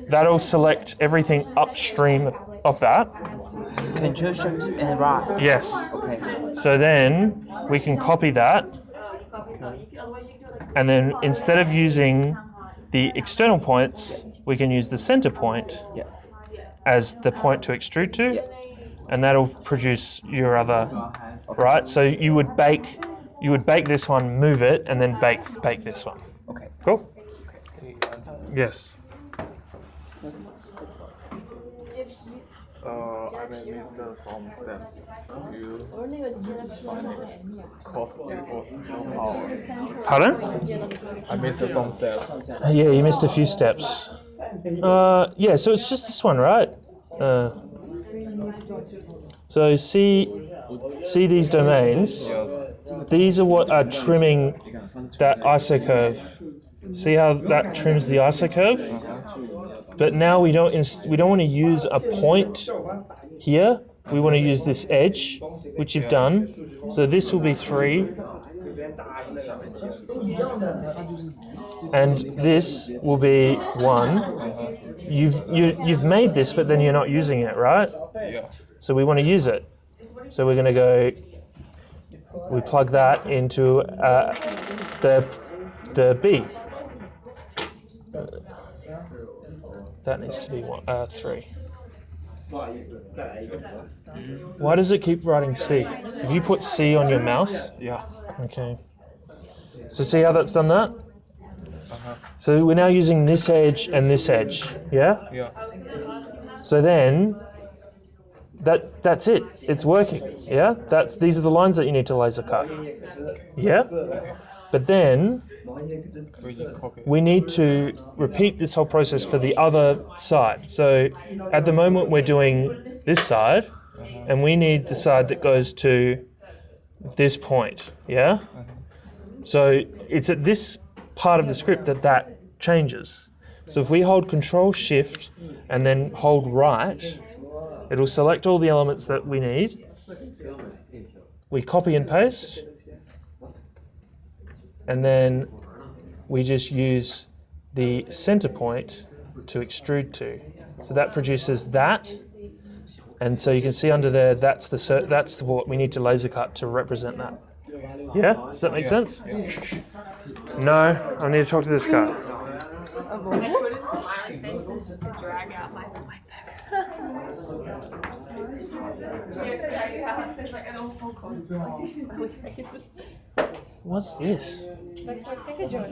A: that'll select everything upstream of that.
G: Control Shift and right.
A: Yes.
G: Okay.
A: So then we can copy that, and then instead of using the external points, we can use the center point as the point to extrude to, and that'll produce your other, right? So you would bake this one, move it, and then bake this one.
G: Okay.
A: Cool? Yes.
B: I may miss some steps. Cause it was somehow.
A: Pardon?
B: I missed some steps.
A: Yeah, you missed a few steps. Yeah, so it's just this one, right? So see these domains. These are what are trimming that isocurve. See how that trims the isocurve? But now we don't want to use a point here. We want to use this edge, which you've done. So this will be 3. And this will be 1. You've made this, but then you're not using it, right?
D: Yeah.
A: So we want to use it. So we're going to go, we plug that into the B. That needs to be 3. Why does it keep writing C? If you put C on your mouse?
D: Yeah.
A: Okay. So see how that's done that? So we're now using this edge and this edge, yeah?
D: Yeah.
A: So then, that's it. It's working, yeah? These are the lines that you need to laser cut, yeah? But then, we need to repeat this whole process for the other side. So at the moment we're doing this side, and we need the side that goes to this point, yeah? So it's at this part of the script that changes. So if we hold Control Shift and then hold right, it'll select all the elements that we need. We copy and paste, and then we just use the center point to extrude to. So that produces that, and so you can see under there that's what we need to laser cut to represent that. Yeah? Does that make sense? No, I need to talk to this guy.
J: My face is just to drag out my back.
A: What's this?
J: That's my finger joint.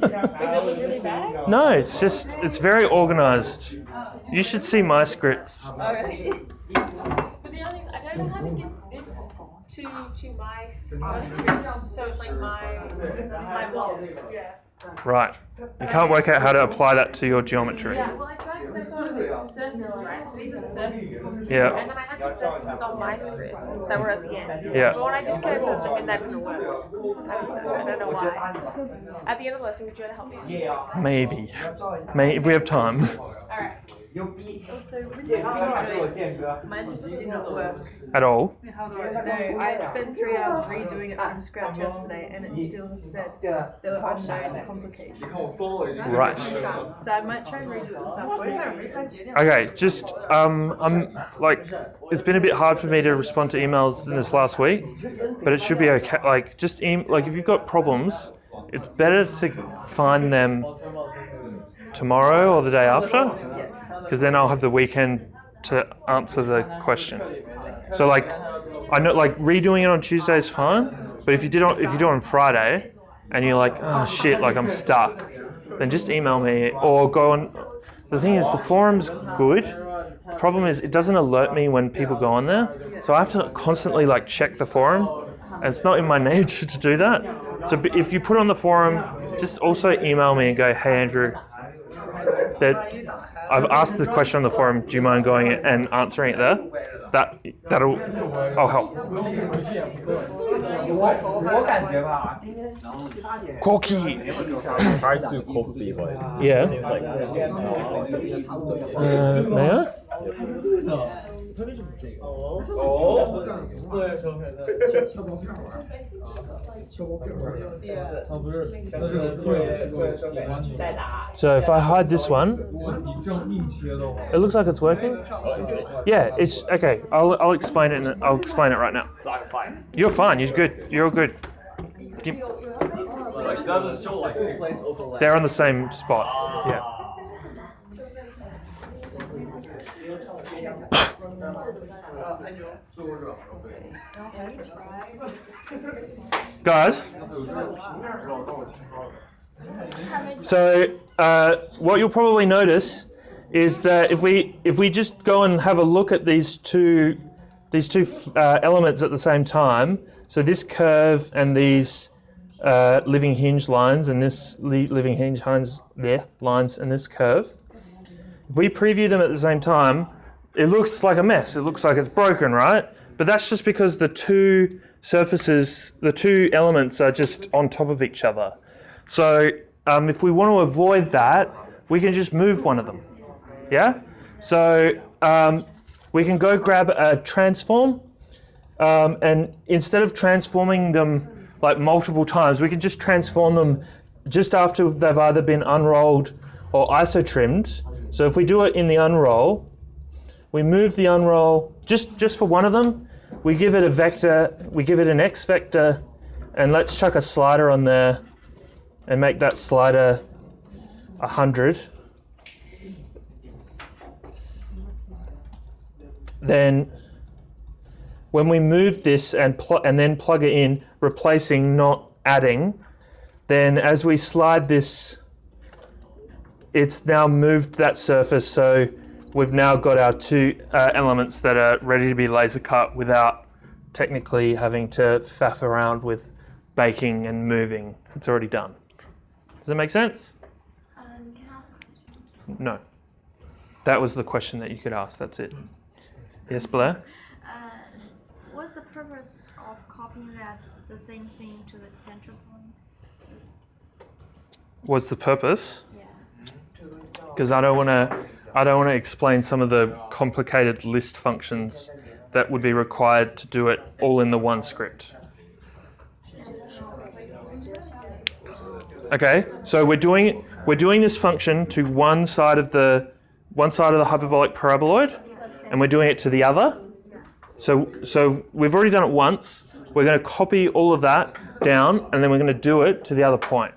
J: Does it look really bad?
A: No, it's very organized. You should see my scripts.
J: Alright. But the other thing is, I don't know how to get this to my script, so it's like my block. Yeah.
A: Right. You can't work out how to apply that to your geometry.
J: Yeah, well I tried because I thought the surfaces, right? So these are the surfaces.
A: Yeah.
J: And then I had the surfaces on my script that were at the end.
A: Yeah.
J: But when I just kind of put them in, that didn't work. I don't know why. At the end of the lesson, would you want to help me?
A: Maybe. If we have time.
J: Alright.
L: Also, with the finger joints, mine just did not work.
A: At all?
L: No, I spent 3 hours redoing it from scratch yesterday, and it still said there were unknown complications.
A: Right.
L: So I might try and redo it this afternoon.
A: Okay, just I'm like, it's been a bit hard for me to respond to emails in this last week, but it should be okay. Like, just like if you've got problems, it's better to find them tomorrow or the day after, because then I'll have the weekend to answer the question. So like, I know like redoing it on Tuesday is fine, but if you do it on Friday and you're like, oh shit, like I'm stuck, then just email me or go on. The thing is, the forum's good. The problem is it doesn't alert me when people go on there, so I have to constantly like check the forum, and it's not in my nature to do that. So if you put on the forum, just also email me and go, hey Andrew, I've asked the question on the forum, do you mind going and answering it there? I'll help. Corky.
I: Try to copy, but
A: Yeah.
I: seems like
A: May I? So if I hide this one, it looks like it's working. Yeah, it's okay. I'll explain it. I'll explain it right now. You're fine. You're good. You're all good. They're on the same spot. Yeah. Guys, so what you'll probably notice is that if we just go and have a look at these two elements at the same time, so this curve and these living hinge lines and this living hinge lines and this curve, if we preview them at the same time, it looks like a mess. It looks like it's broken, right? But that's just because the two surfaces, the two elements are just on top of each other. So if we want to avoid that, we can just move one of them. Yeah? So we can go grab a transform, and instead of transforming them like multiple times, we can just transform them just after they've either been unrolled or iso-trimmed. So if we do it in the unroll, we move the unroll, just for one of them, we give it a vector, we give it an X vector, and let's chuck a slider on there and make that slider 100. Then when we move this and then plug it in, replacing, not adding, then as we slide this, it's now moved that surface, so we've now got our two elements that are ready to be laser cut without technically having to faff around with baking and moving. It's already done. Does that make sense?
J: Can I ask a question?
A: No. That was the question that you could ask, that's it. Yes, Blair?
L: What's the purpose of copying the same thing to the detention point?
A: What's the purpose?
L: Yeah.
A: Because I don't want to explain some of the complicated list functions that would be required to do it all in the one script. Okay, so we're doing this function to one side of the hyperbolic paraboloid, and we're doing it to the other. So we've already done it once. We're going to copy all of that down, and then we're going to do it to the other point.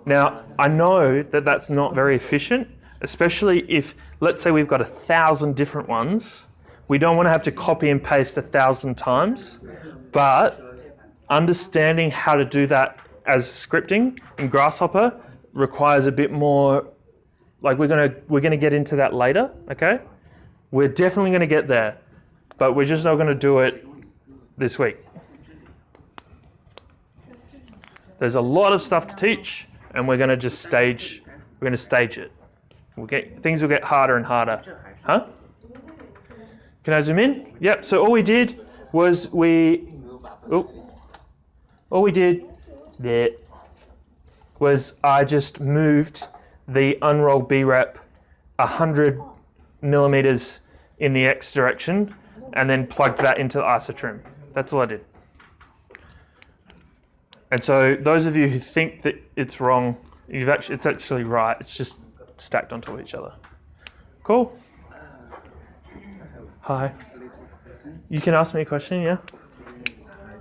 A: Now, I know that that's not very efficient, especially if, let's say we've got 1,000 different ones. We don't want to have to copy and paste 1,000 times, but understanding how to do that as scripting in Grasshopper requires a bit more, like we're gonna get into that later, okay? We're definitely gonna get there, but we're just not gonna do it this week. There's a lot of stuff to teach, and we're gonna just stage it. Things will get harder and harder. Huh? Can I zoom in? Yep, so all we did was I just moved the unroll B-rep 100 millimeters in the X direction and then plugged that into the isotrim. That's all I did. And so those of you who think that it's wrong, it's actually right. It's just stacked on top of each other. Cool. Hi. You can ask me a question, yeah?
H: I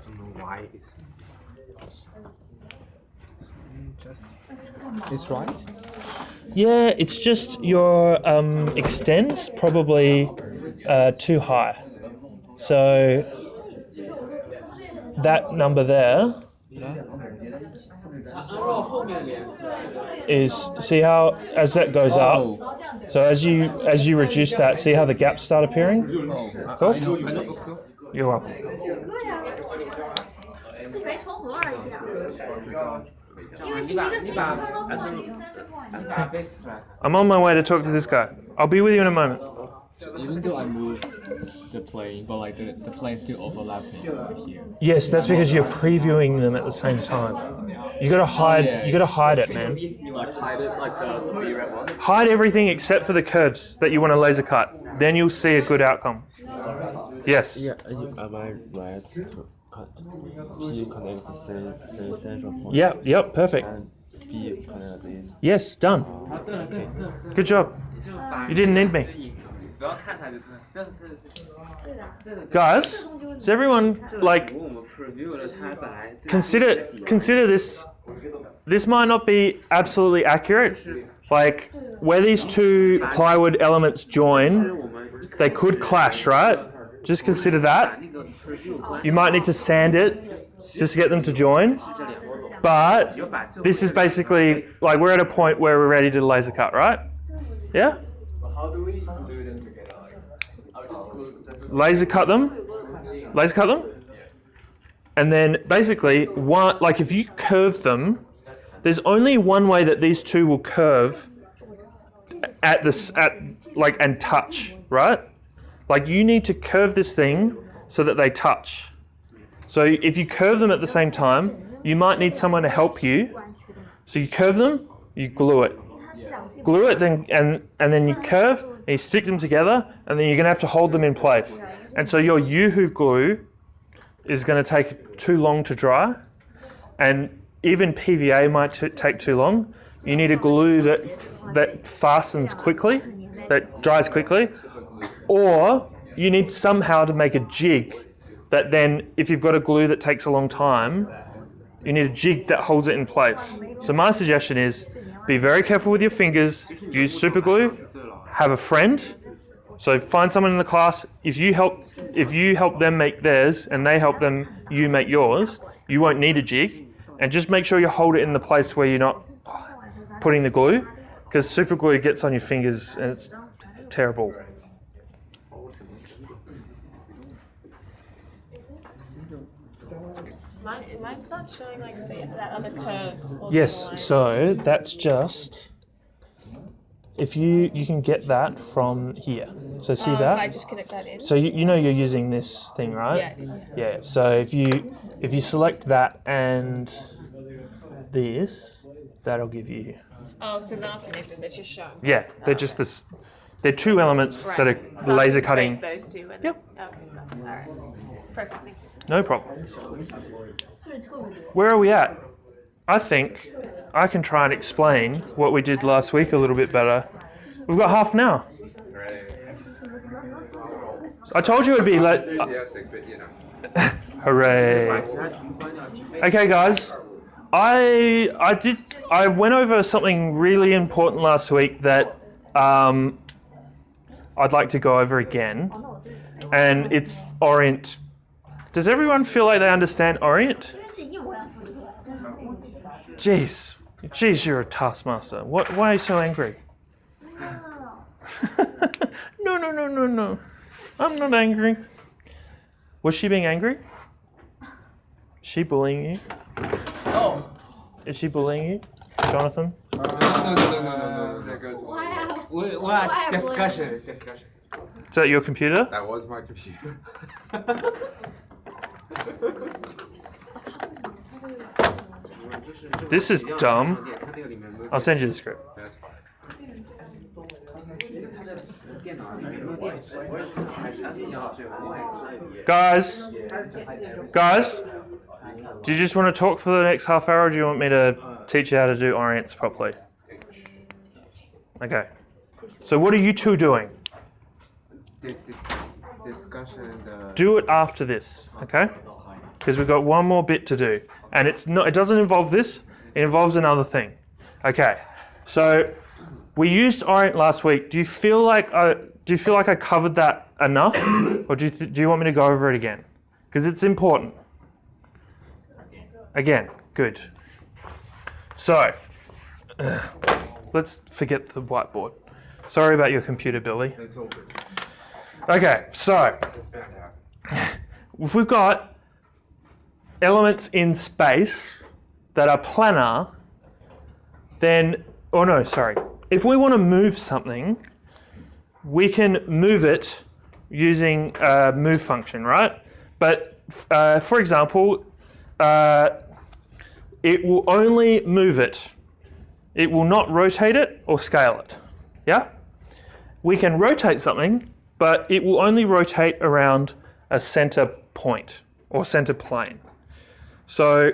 H: don't know why it's right.
A: Yeah, it's just your extends probably too high. So that number there is, see how as that goes up, so as you reduce that, see how the gaps start appearing? Cool. You're welcome. I'm on my way to talk to this guy. I'll be with you in a moment.
M: So even though I moved the plane, but like the plane still overlapping over here.
A: Yes, that's because you're previewing them at the same time. You gotta hide. You gotta hide it, man.
D: Like hide it, like the B-rep one.
A: Hide everything except for the curves that you want to laser cut. Then you'll see a good outcome. Yes.
I: Yeah, am I right to cut P connect the same central point?
A: Yep, perfect.
I: And P connect this.
A: Yes, done.
I: Okay.
A: Good job. You didn't need me. Guys, does everyone consider this? This might not be absolutely accurate. Like where these two plywood elements join, they could clash, right? Just consider that. You might need to sand it just to get them to join. But this is basically like we're at a point where we're ready to laser cut, right? Yeah?
D: How do we glue them together? I'll just glue
A: Laser cut them, and then basically if you curve them, there's only one way that these two will curve and touch, right? Like you need to curve this thing so that they touch. So if you curve them at the same time, you might need someone to help you. So you curve them, you glue it. Glue it, and then you curve, and you stick them together, and then you're going to have to hold them in place. And so your Yoo-hoo glue is going to take too long to dry, and even PVA might take too long. You need a glue that fastens quickly, that dries quickly. Or you need somehow to make a jig that then, if you've got a glue that takes a long time, you need a jig that holds it in place. So my suggestion is be very careful with your fingers, use super glue, have a friend. So find someone in the class, if you help them make theirs and they help you make yours, you won't need a jig. And just make sure you hold it in the place where you're not putting the glue, because super glue gets on your fingers and it's terrible.
J: Mine's not showing like that other curve.
A: Yes, so that's just, if you can get that from here. So see
J: If
A: that?
J: I just connect that in.
A: So you know you're using this thing, right? Yeah. So if you select that and this, that'll give you.
J: Oh, so they're not connected. They're just showing.
A: Yeah, they're just this. They're two elements that are
J: So I
A: laser
J: can
A: cutting.
J: break those two. And
A: Yep.
J: Okay. All right. Perfect. Thank you.
A: No problem. Where are we at? I think I can try and explain what we did last week a little bit better. We've got half an hour. I told you it'd be late.
B: Enthusiastic, but you know.
A: Hooray. Okay, guys. I went over something really important last week that I'd like to go over again, and it's Orient. Does everyone feel like they understand Orient? Jeez, you're a taskmaster. Why are you so angry? No. I'm not angry. Was she being angry? Is she bullying you?
G: Oh.
A: Is she bullying you, Jonathan?
B: No. There goes
D: What? Discussion.
A: Is that your computer?
B: That was my computer.
A: This is dumb. I'll send you the script.
B: That's fine.
A: Guys, do you just want to talk for the next half hour, or do you want me to teach you how to do Orients properly? Okay. So what are you two doing?
K: Discussion.
A: Do it after this, okay? Because we've got one more bit to do, and it doesn't involve this. It involves another thing. Okay. So we used Orient last week. Do you feel like I covered that enough, or do you want me to go over it again? Because it's important. Again, good. So let's forget the whiteboard. Sorry about your computer, Billy.
B: It's all good.
A: Okay, so
B: It's bound to happen.
A: if we've got elements in space that are planar, then, if we want to move something, we can move it using a move function, right? But for example, it will only move it. It will not rotate it or scale it, yeah? We can rotate something, but it will only rotate around a center point or center plane. So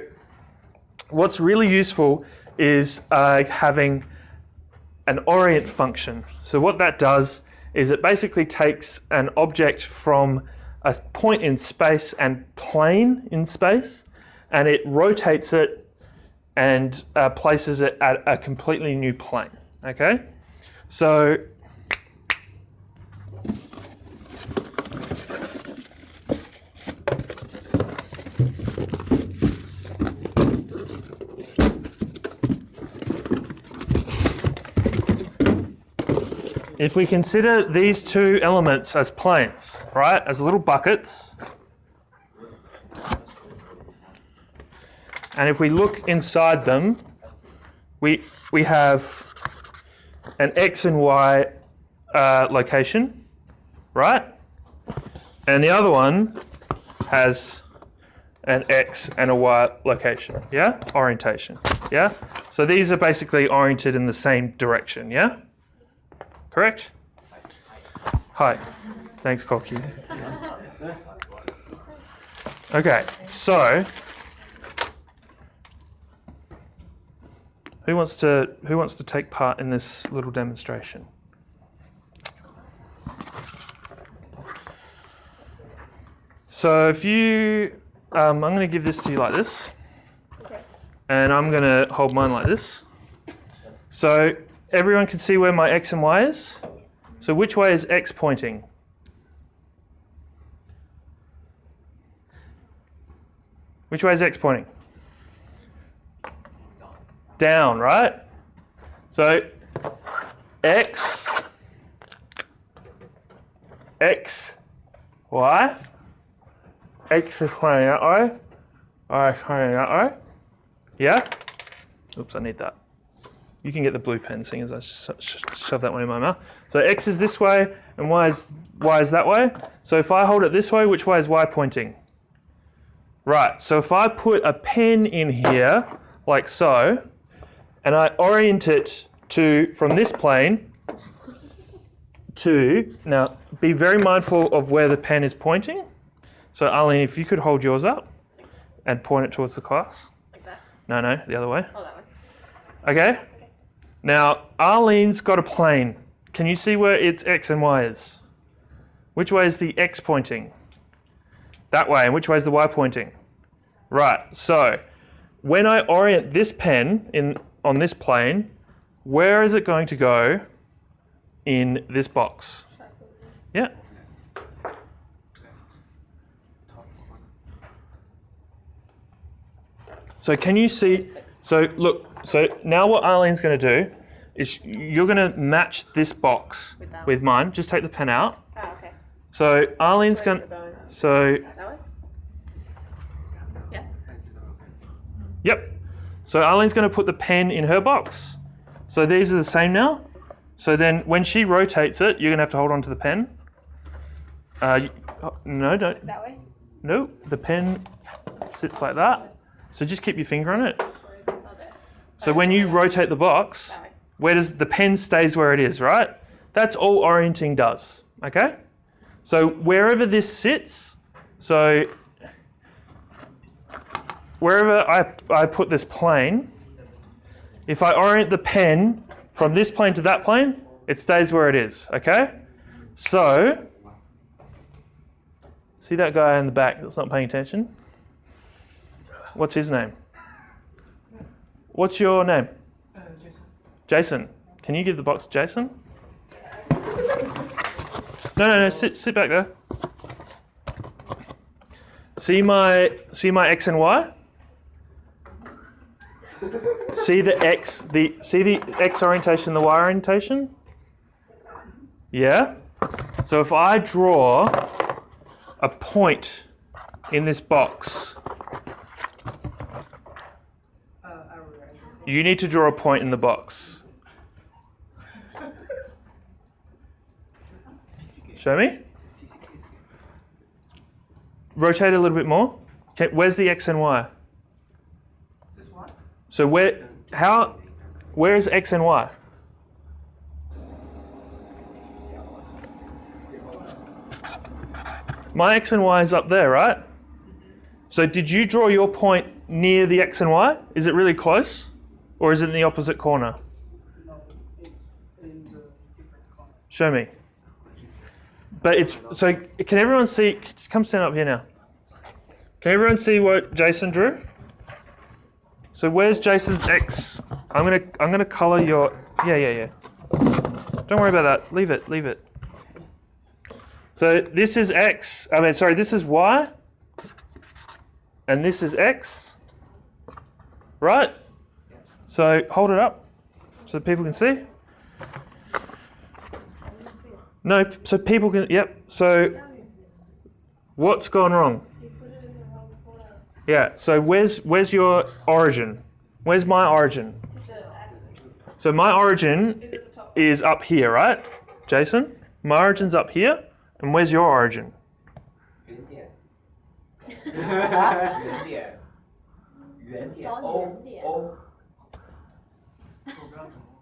A: what's really useful is having an Orient function. So what that does is it basically takes an object from a point in space and plane in space, and it rotates it and places it at a completely new plane, okay? So if we consider these two elements as planes, right, as little buckets, and if we look inside them, we have an X and Y location, right? And the other one has an X and a Y location, yeah? Orientation, yeah? So these are basically oriented in the same direction, yeah? Correct? Hi. Thanks, Cocky. Okay, so who wants to take part in this little demonstration? So if you, I'm going to give this to you like this.
F: Okay.
A: And I'm going to hold mine like this. So everyone can see where my X and Y is. So which way is X pointing? Which way is X pointing? Down, right? So X, Y, X is pointing that way, Y is pointing that way. Yeah? Oops, I need that. You can get the blue pen, seeing as I shove that one in my mouth. So X is this way, and Y is that way. So if I hold it this way, which way is Y pointing? Right, so if I put a pen in here, like so, and I orient it from this plane to, now be very mindful of where the pen is pointing. So Arlene, if you could hold yours up and point it towards the class.
J: Like that?
A: No, the other way.
J: Oh, that way.
A: Okay? Now, Arlene's got a plane. Can you see where its X and Y is? Which way is the X pointing? That way. And which way is the Y pointing? Right, so when I orient this pen on this plane, where is it going to go in this box? Yeah. So can you see, so look, so now what Arlene's going to do is you're going to match this box with mine. Just take the pen out.
J: Oh, okay.
A: So Arlene's going to, so,
J: That way? Yeah.
A: yep. So Arlene's going to put the pen in her box. So these are the same now. So then when she rotates it, you're going to have to hold on to the pen. No, don't.
J: That way?
A: No, the pen sits like that. So just keep your finger on it.
J: Okay.
A: So when you rotate the box, where does the pen stays where it is, right? That's all orienting does, okay? So wherever this sits, so wherever I put this plane, if I orient the pen from this plane to that plane, it stays where it is, okay? So, see that guy in the back that's not paying attention? What's his name? What's your name? Jason. Can you give the box to Jason? No, sit back there. See my X and Y? See the X orientation, the Y orientation? Yeah? So if I draw a point in this box, you need to draw a point in the box. Show me. Rotate a little bit more. Okay, where's the X and Y? So where is X and Y? My X and Y is up there, right? So did you draw your point near the X and Y? Is it really close? Or is it in the opposite corner? Show me. But it's, so can everyone see, just come stand up here now. Can everyone see what Jason drew? So where's Jason's X? I'm gonna color your, yeah. Don't worry about that, leave it. So this is X, this is Y, and this is X, right? So hold it up so people can see. No, so people can, yep. So what's gone wrong? Yeah, so where's your origin? Where's my origin? So my origin is up here, right? Jason? My origin's up here, and where's your origin?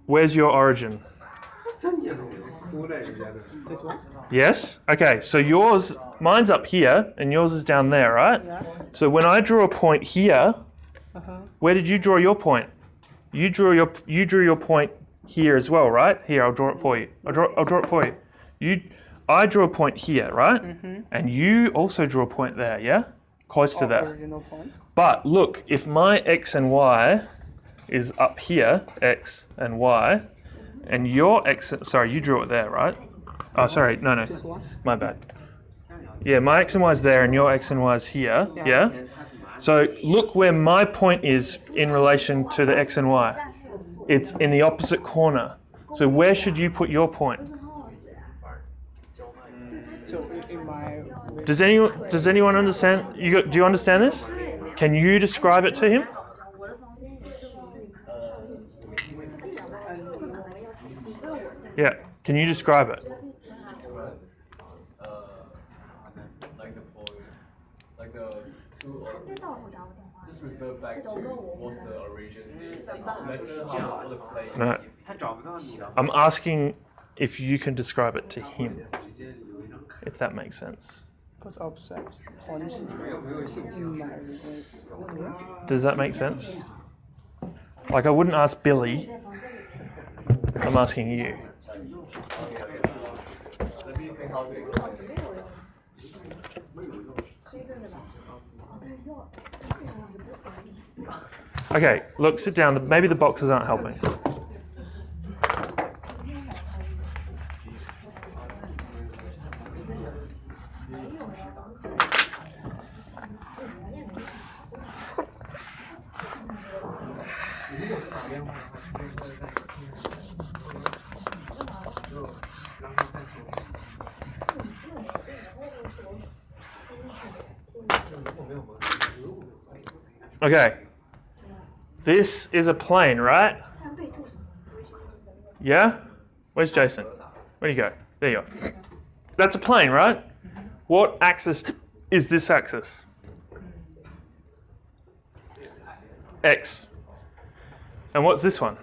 A: Where's your origin?
H: This one?
A: Yes? Okay, so mine's up here, and yours is down there, right?
G: Yeah.
A: So when I draw a point here, where did you draw your point? You drew your point here as well, right? Here, I'll draw it for you. I'll draw it for you. I draw a point here, right? And you also draw a point there, yeah? Close to that.
G: Original point.
A: But look, if my x and y is up here, x and y, and your x, sorry, you drew it there, right? Oh, sorry, no, my bad. Yeah, my x and y is there and your x and y is here, yeah? So look where my point is in relation to the x and y. It's in the opposite corner. So where should you put your point?
G: So in my
A: Does anyone understand? Do you understand this? Can you describe it to him? Yeah. Can you describe it?
M: Like the point, like the two. Just refer back to what's the origin is. No matter how the plane.
A: No. I'm asking if you can describe it to him. If that makes sense.
G: put offset points in my
A: Does that make sense? Like I wouldn't ask Billy. I'm asking you. Okay, look, sit down. Maybe the boxes aren't helping. Okay, this is a plane, right? Yeah? Where's Jason? Where'd you go? There you are. That's a plane, right? What axis is this axis? X. And what's this one?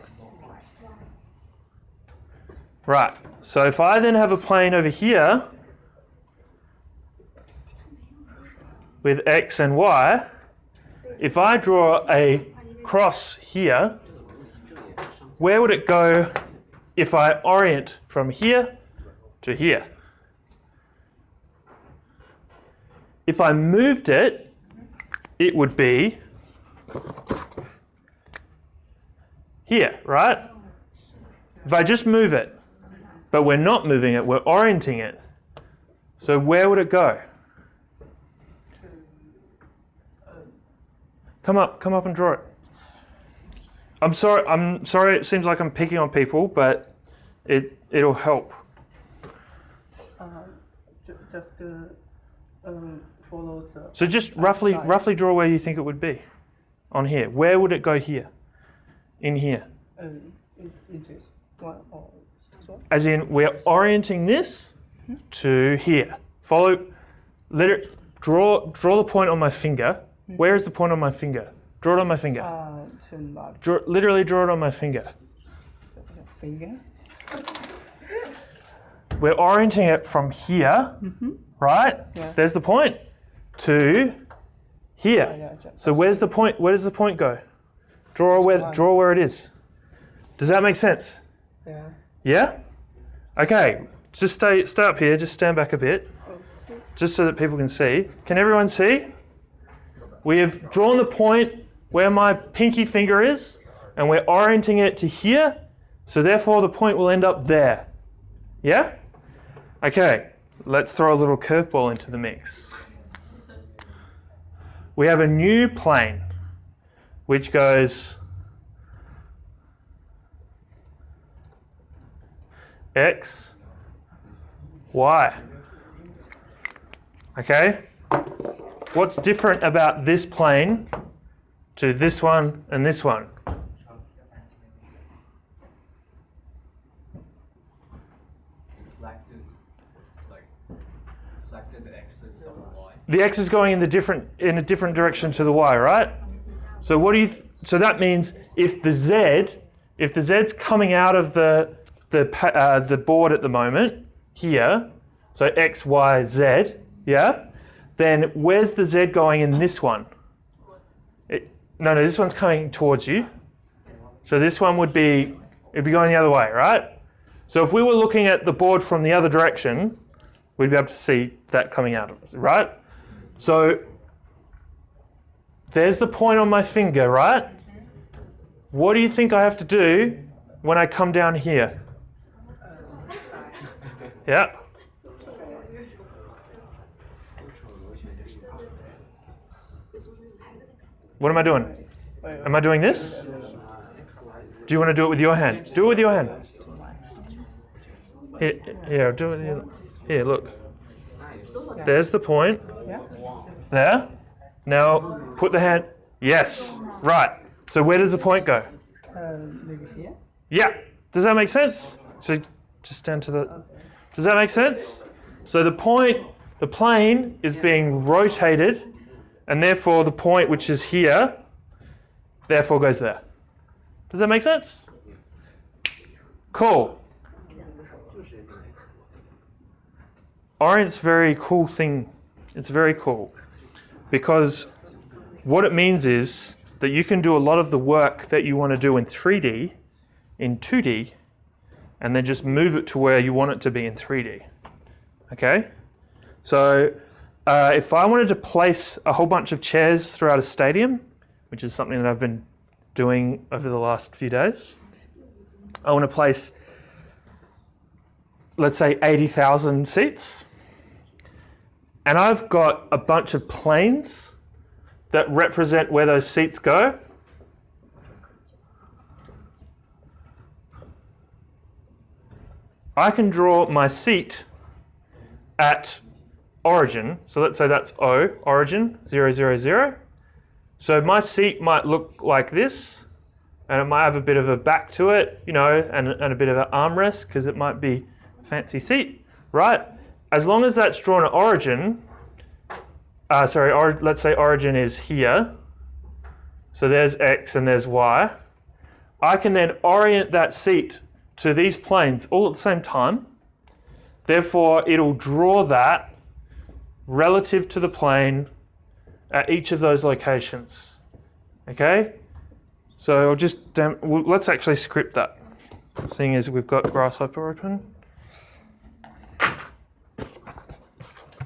A: Right, so if I then have a plane over here with X and Y, if I draw a cross here, where would it go if I orient from here to here? If I moved it, it would be here, right? If I just move it, but we're not moving it, we're orienting it. So where would it go? Come up and draw it. I'm sorry it seems like I'm picking on people, but it'll help.
G: Just follow the.
A: So just roughly draw where you think it would be. On here. Where would it go here? In here.
G: In this one or this one?
A: As in we're orienting this to here. Draw the point on my finger. Where is the point on my finger? Draw it on my finger. Literally draw it on my finger.
G: Finger?
A: We're orienting it from here, right?
G: Yeah.
A: There's the point, to here. So where's the point? Where does the point go? Draw where it is. Does that make sense?
G: Yeah.
A: Yeah? Okay, just stay up here, just stand back a bit, just so that people can see. Can everyone see? We have drawn the point where my pinky finger is, and we're orienting it to here, so therefore the point will end up there. Yeah? Okay, let's throw a little curveball into the mix. We have a new plane, which goes X, Y. Okay? What's different about this plane to this one and this one?
M: Reflected the axis of the y.
A: The x is going in a different direction to the y, right? So what do you? So that means if the z's coming out of the board at the moment here, so x, y, z, yeah. Then where's the z going in this one? No, this one's coming towards you. So this one it'd be going the other way, right? So if we were looking at the board from the other direction, we'd be able to see that coming out of it, right? So there's the point on my finger, right? What do you think I have to do when I come down here? Yeah. What am I doing? Am I doing this? Do you want to do it with your hand? Do it with your hand. Here, do it. Here, look. There's the point. There. Now, put the hand. Yes. Right. So where does the point go?
G: Maybe here.
A: Yeah. Does that make sense? So just down to the. Does that make sense? So the point, the plane is being rotated, and therefore the point which is here, therefore goes there. Does that make sense? Cool. Orient's very cool thing. It's very cool because what it means is that you can do a lot of the work that you want to do in 3D, in 2D, and then just move it to where you want it to be in 3D. Okay? So if I wanted to place a whole bunch of chairs throughout a stadium, which is something that I've been doing over the last few days, I want to place, let's say, 80,000 seats. And I've got a bunch of planes that represent where those seats go. I can draw my seat at origin. So let's say that's O, origin, 0, 0, 0. So my seat might look like this, and it might have a bit of a back to it, you know, and a bit of an armrest, because it might be a fancy seat, right? As long as that's drawn at origin, let's say origin is here. So there's X and there's Y. I can then orient that seat to these planes all at the same time. Therefore, it'll draw that relative to the plane at each of those locations. Okay? So I'll just, let's actually script that. Seeing as we've got Grasshopper open.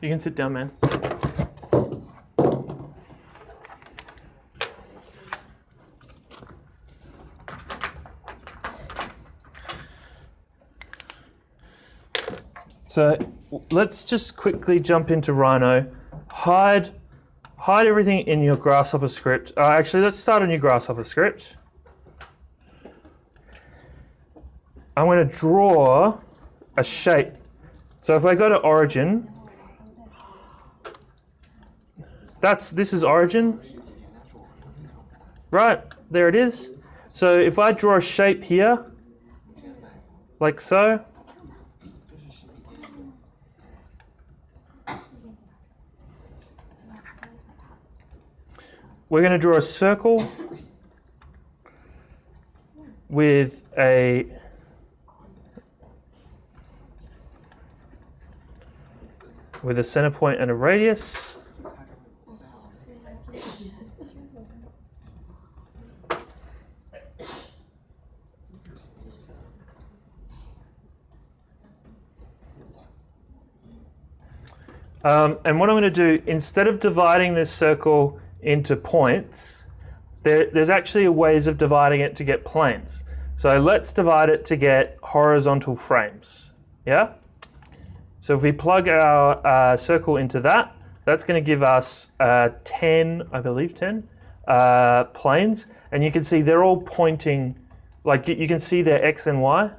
A: You can sit down, man. So let's just quickly jump into Rhino. Hide everything in your Grasshopper script. Actually, let's start a new Grasshopper script. I'm going to draw a shape. So if I go to origin, this is origin. Right, there it is. So if I draw a shape here, like so, we're going to draw a circle with a center point and a radius. And what I'm going to do, instead of dividing this circle into points, there's actually ways of dividing it to get planes. So let's divide it to get horizontal frames. Yeah? So if we plug our circle into that, that's going to give us 10, I believe 10, planes. And you can see they're all pointing, like you can see their X and Y.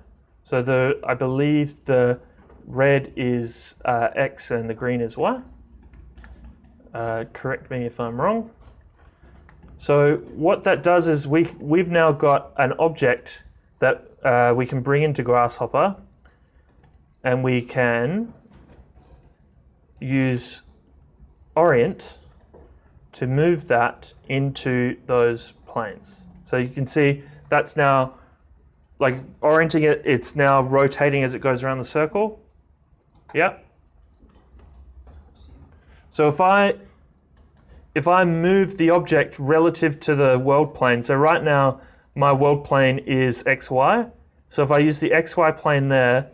A: So I believe the red is X and the green is Y. Correct me if I'm wrong. So what that does is we've now got an object that we can bring into Grasshopper, and we can use Orient to move that into those planes. So you can see that's now, like orienting it, it's now rotating as it goes around the circle. Yeah. So if I move the object relative to the world plane, so right now my world plane is XY. So if I use the XY plane there,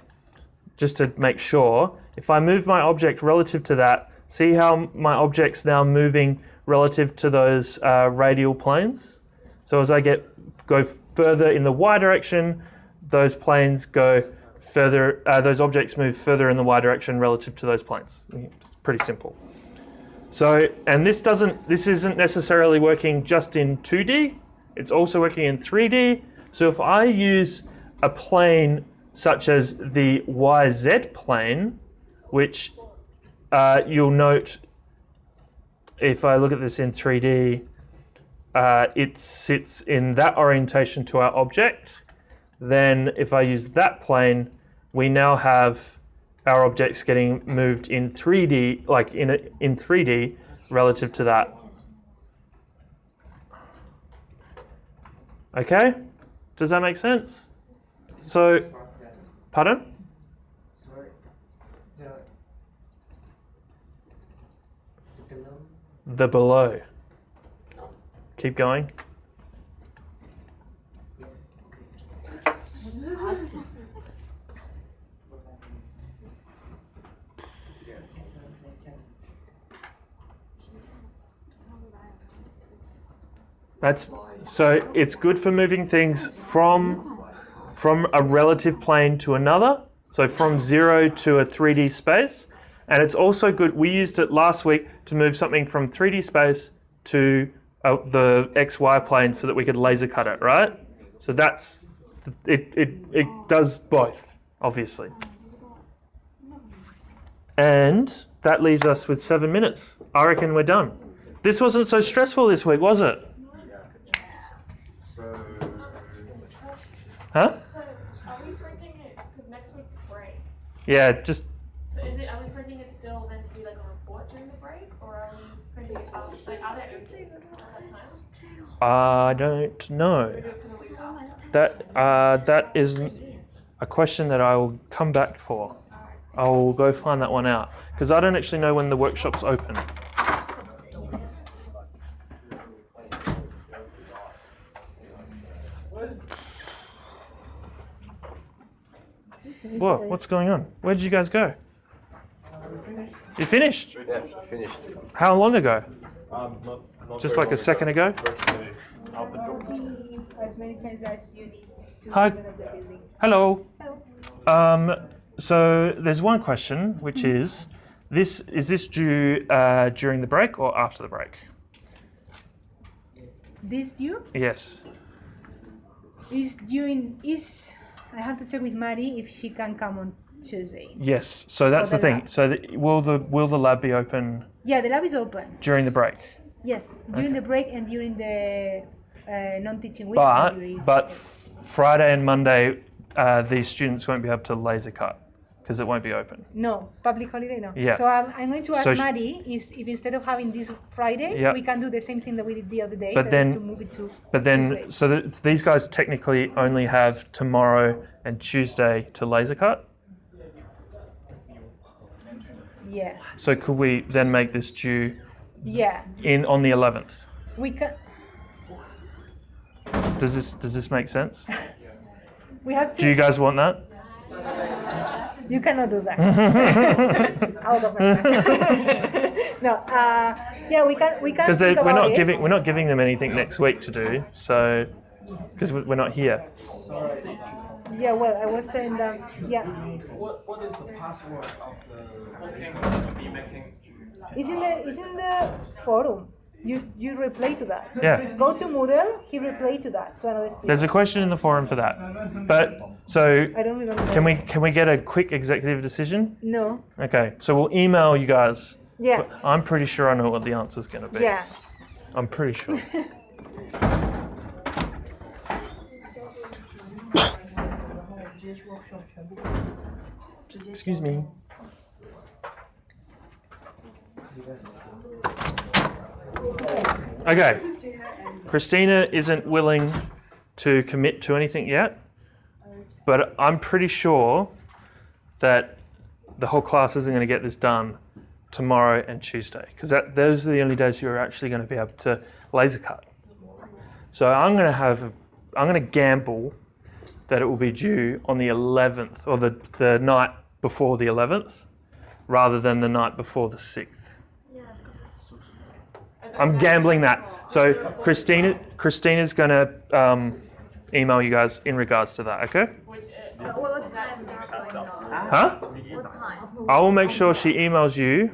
A: just to make sure, if I move my object relative to that, see how my object's now moving relative to those radial planes? So as I go further in the y direction, those planes go further, those objects move further in the y direction relative to those planes. It's pretty simple. So, and this isn't necessarily working just in 2D, it's also working in 3D. So if I use a plane such as the YZ plane, which you'll note if I look at this in 3D, it sits in that orientation to our object. Then if I use that plane, we now have our objects getting moved in 3D, like in 3D relative to that. Okay? Does that make sense? So, pardon? The below. Keep going. So it's good for moving things from a relative plane to another, so from 0 to a 3D space. And it's also good, we used it last week to move something from 3D space to the XY plane so that we could laser cut it, right? So that's, it does both, obviously. And that leaves us with 7 minutes. I reckon we're done. This wasn't so stressful this week, was it? Huh?
J: So are we printing it, because next week's break?
A: Yeah, just...
J: So are we printing it still then to do like a report during the break? Or are we printing it out? Like, are there empty at that time?
A: I don't know. That is a question that I will come back for. I will go find that one out. Because I don't actually know when the workshop's open. Whoa, what's going on? Where did you guys go? You finished?
I: Yeah, finished.
A: How long ago?
I: Not
A: Just
I: very
A: like a
I: long
A: second ago?
N: As many times as you need to
A: Hi.
N: open up the building.
A: Hello. So there's one question, which is this due during the break or after the break?
N: This due
A: Yes.
N: is during I have to check with Maddie if she can come on Tuesday.
A: Yes. So that's the thing.
N: lab.
A: So will the lab be open
N: Yeah, the lab is open.
A: during the break?
N: Yes, during the break and during the non-teaching week.
A: But Friday and Monday, these students won't be able to laser cut because it won't be open.
N: No, public holiday, no.
A: Yeah.
N: So I'm going to ask
A: So
N: Maddie if instead of having this Friday,
A: Yeah.
N: we can do the same thing that we did the other day,
A: But
N: that
A: then-
N: is to move it to
A: But then,
N: Tuesday.
A: so these guys technically only have tomorrow and Tuesday to laser cut.
N: Yeah,
A: So could we then make this due
N: yeah.
A: on the 11th?
N: We can.
A: Does this make sense?
N: We have to.
A: Do you guys want that?
N: You cannot do that. Out of my class. No. Yeah, we can.
A: Because
N: think
A: we're
N: about
A: not
N: it.
A: we're not giving them anything next week to do. So because we're not here.
N: Yeah. Well, I was saying that. Yeah.
D: What is the password of the
N: It's in the forum. You reply to that.
A: Yeah.
N: Go to Moodle. He replied to that to another student.
A: There's a question in the forum for that. But so
N: I don't remember.
A: can we get a quick executive decision?
N: No.
A: Okay. So we'll email you guys.
N: Yeah.
A: But I'm pretty sure I know what the answer's going to be.
N: Yeah.
A: I'm pretty sure. Excuse me. Okay. Christina isn't willing to commit to anything yet, but I'm pretty sure that the whole class isn't going to get this done tomorrow and Tuesday, because those are the only days you're actually going to be able to laser cut. So I'm going to gamble that it will be due on the 11th or the night before the 11th, rather than the night before the 6th. I'm gambling that. So Christina's going to email you guys in regards to that, okay?
L: What time is that going on?
A: Huh?
L: What time?
A: I will make sure she emails you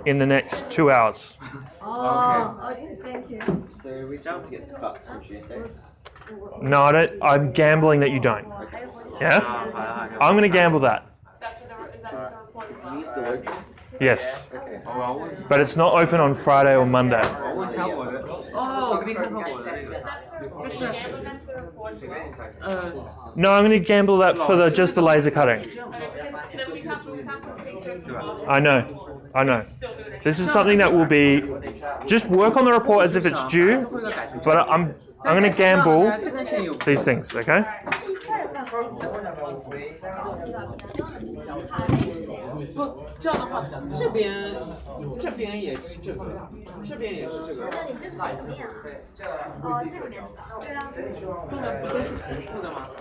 A: in the next 2 hours.
L: Oh, thank you.
K: So we don't get fucked on Tuesday.
A: No, I don't. I'm gambling that you don't. Yeah? I'm going to gamble that.
K: You still open?
A: Yes. But it's not open on Friday or Monday.
D: 哦，我给你看看我的那个，就是
A: No, I'm going to gamble that for just the laser cutting. I know. This is something that will be, just work on the report as if it's due, but I'm going to gamble these things, okay?
D: 不这样的话，这边也是这个，这边也是这个。
L: 那你这是哪面啊？哦，这个面子。对啊。
D: 不都是重复的吗？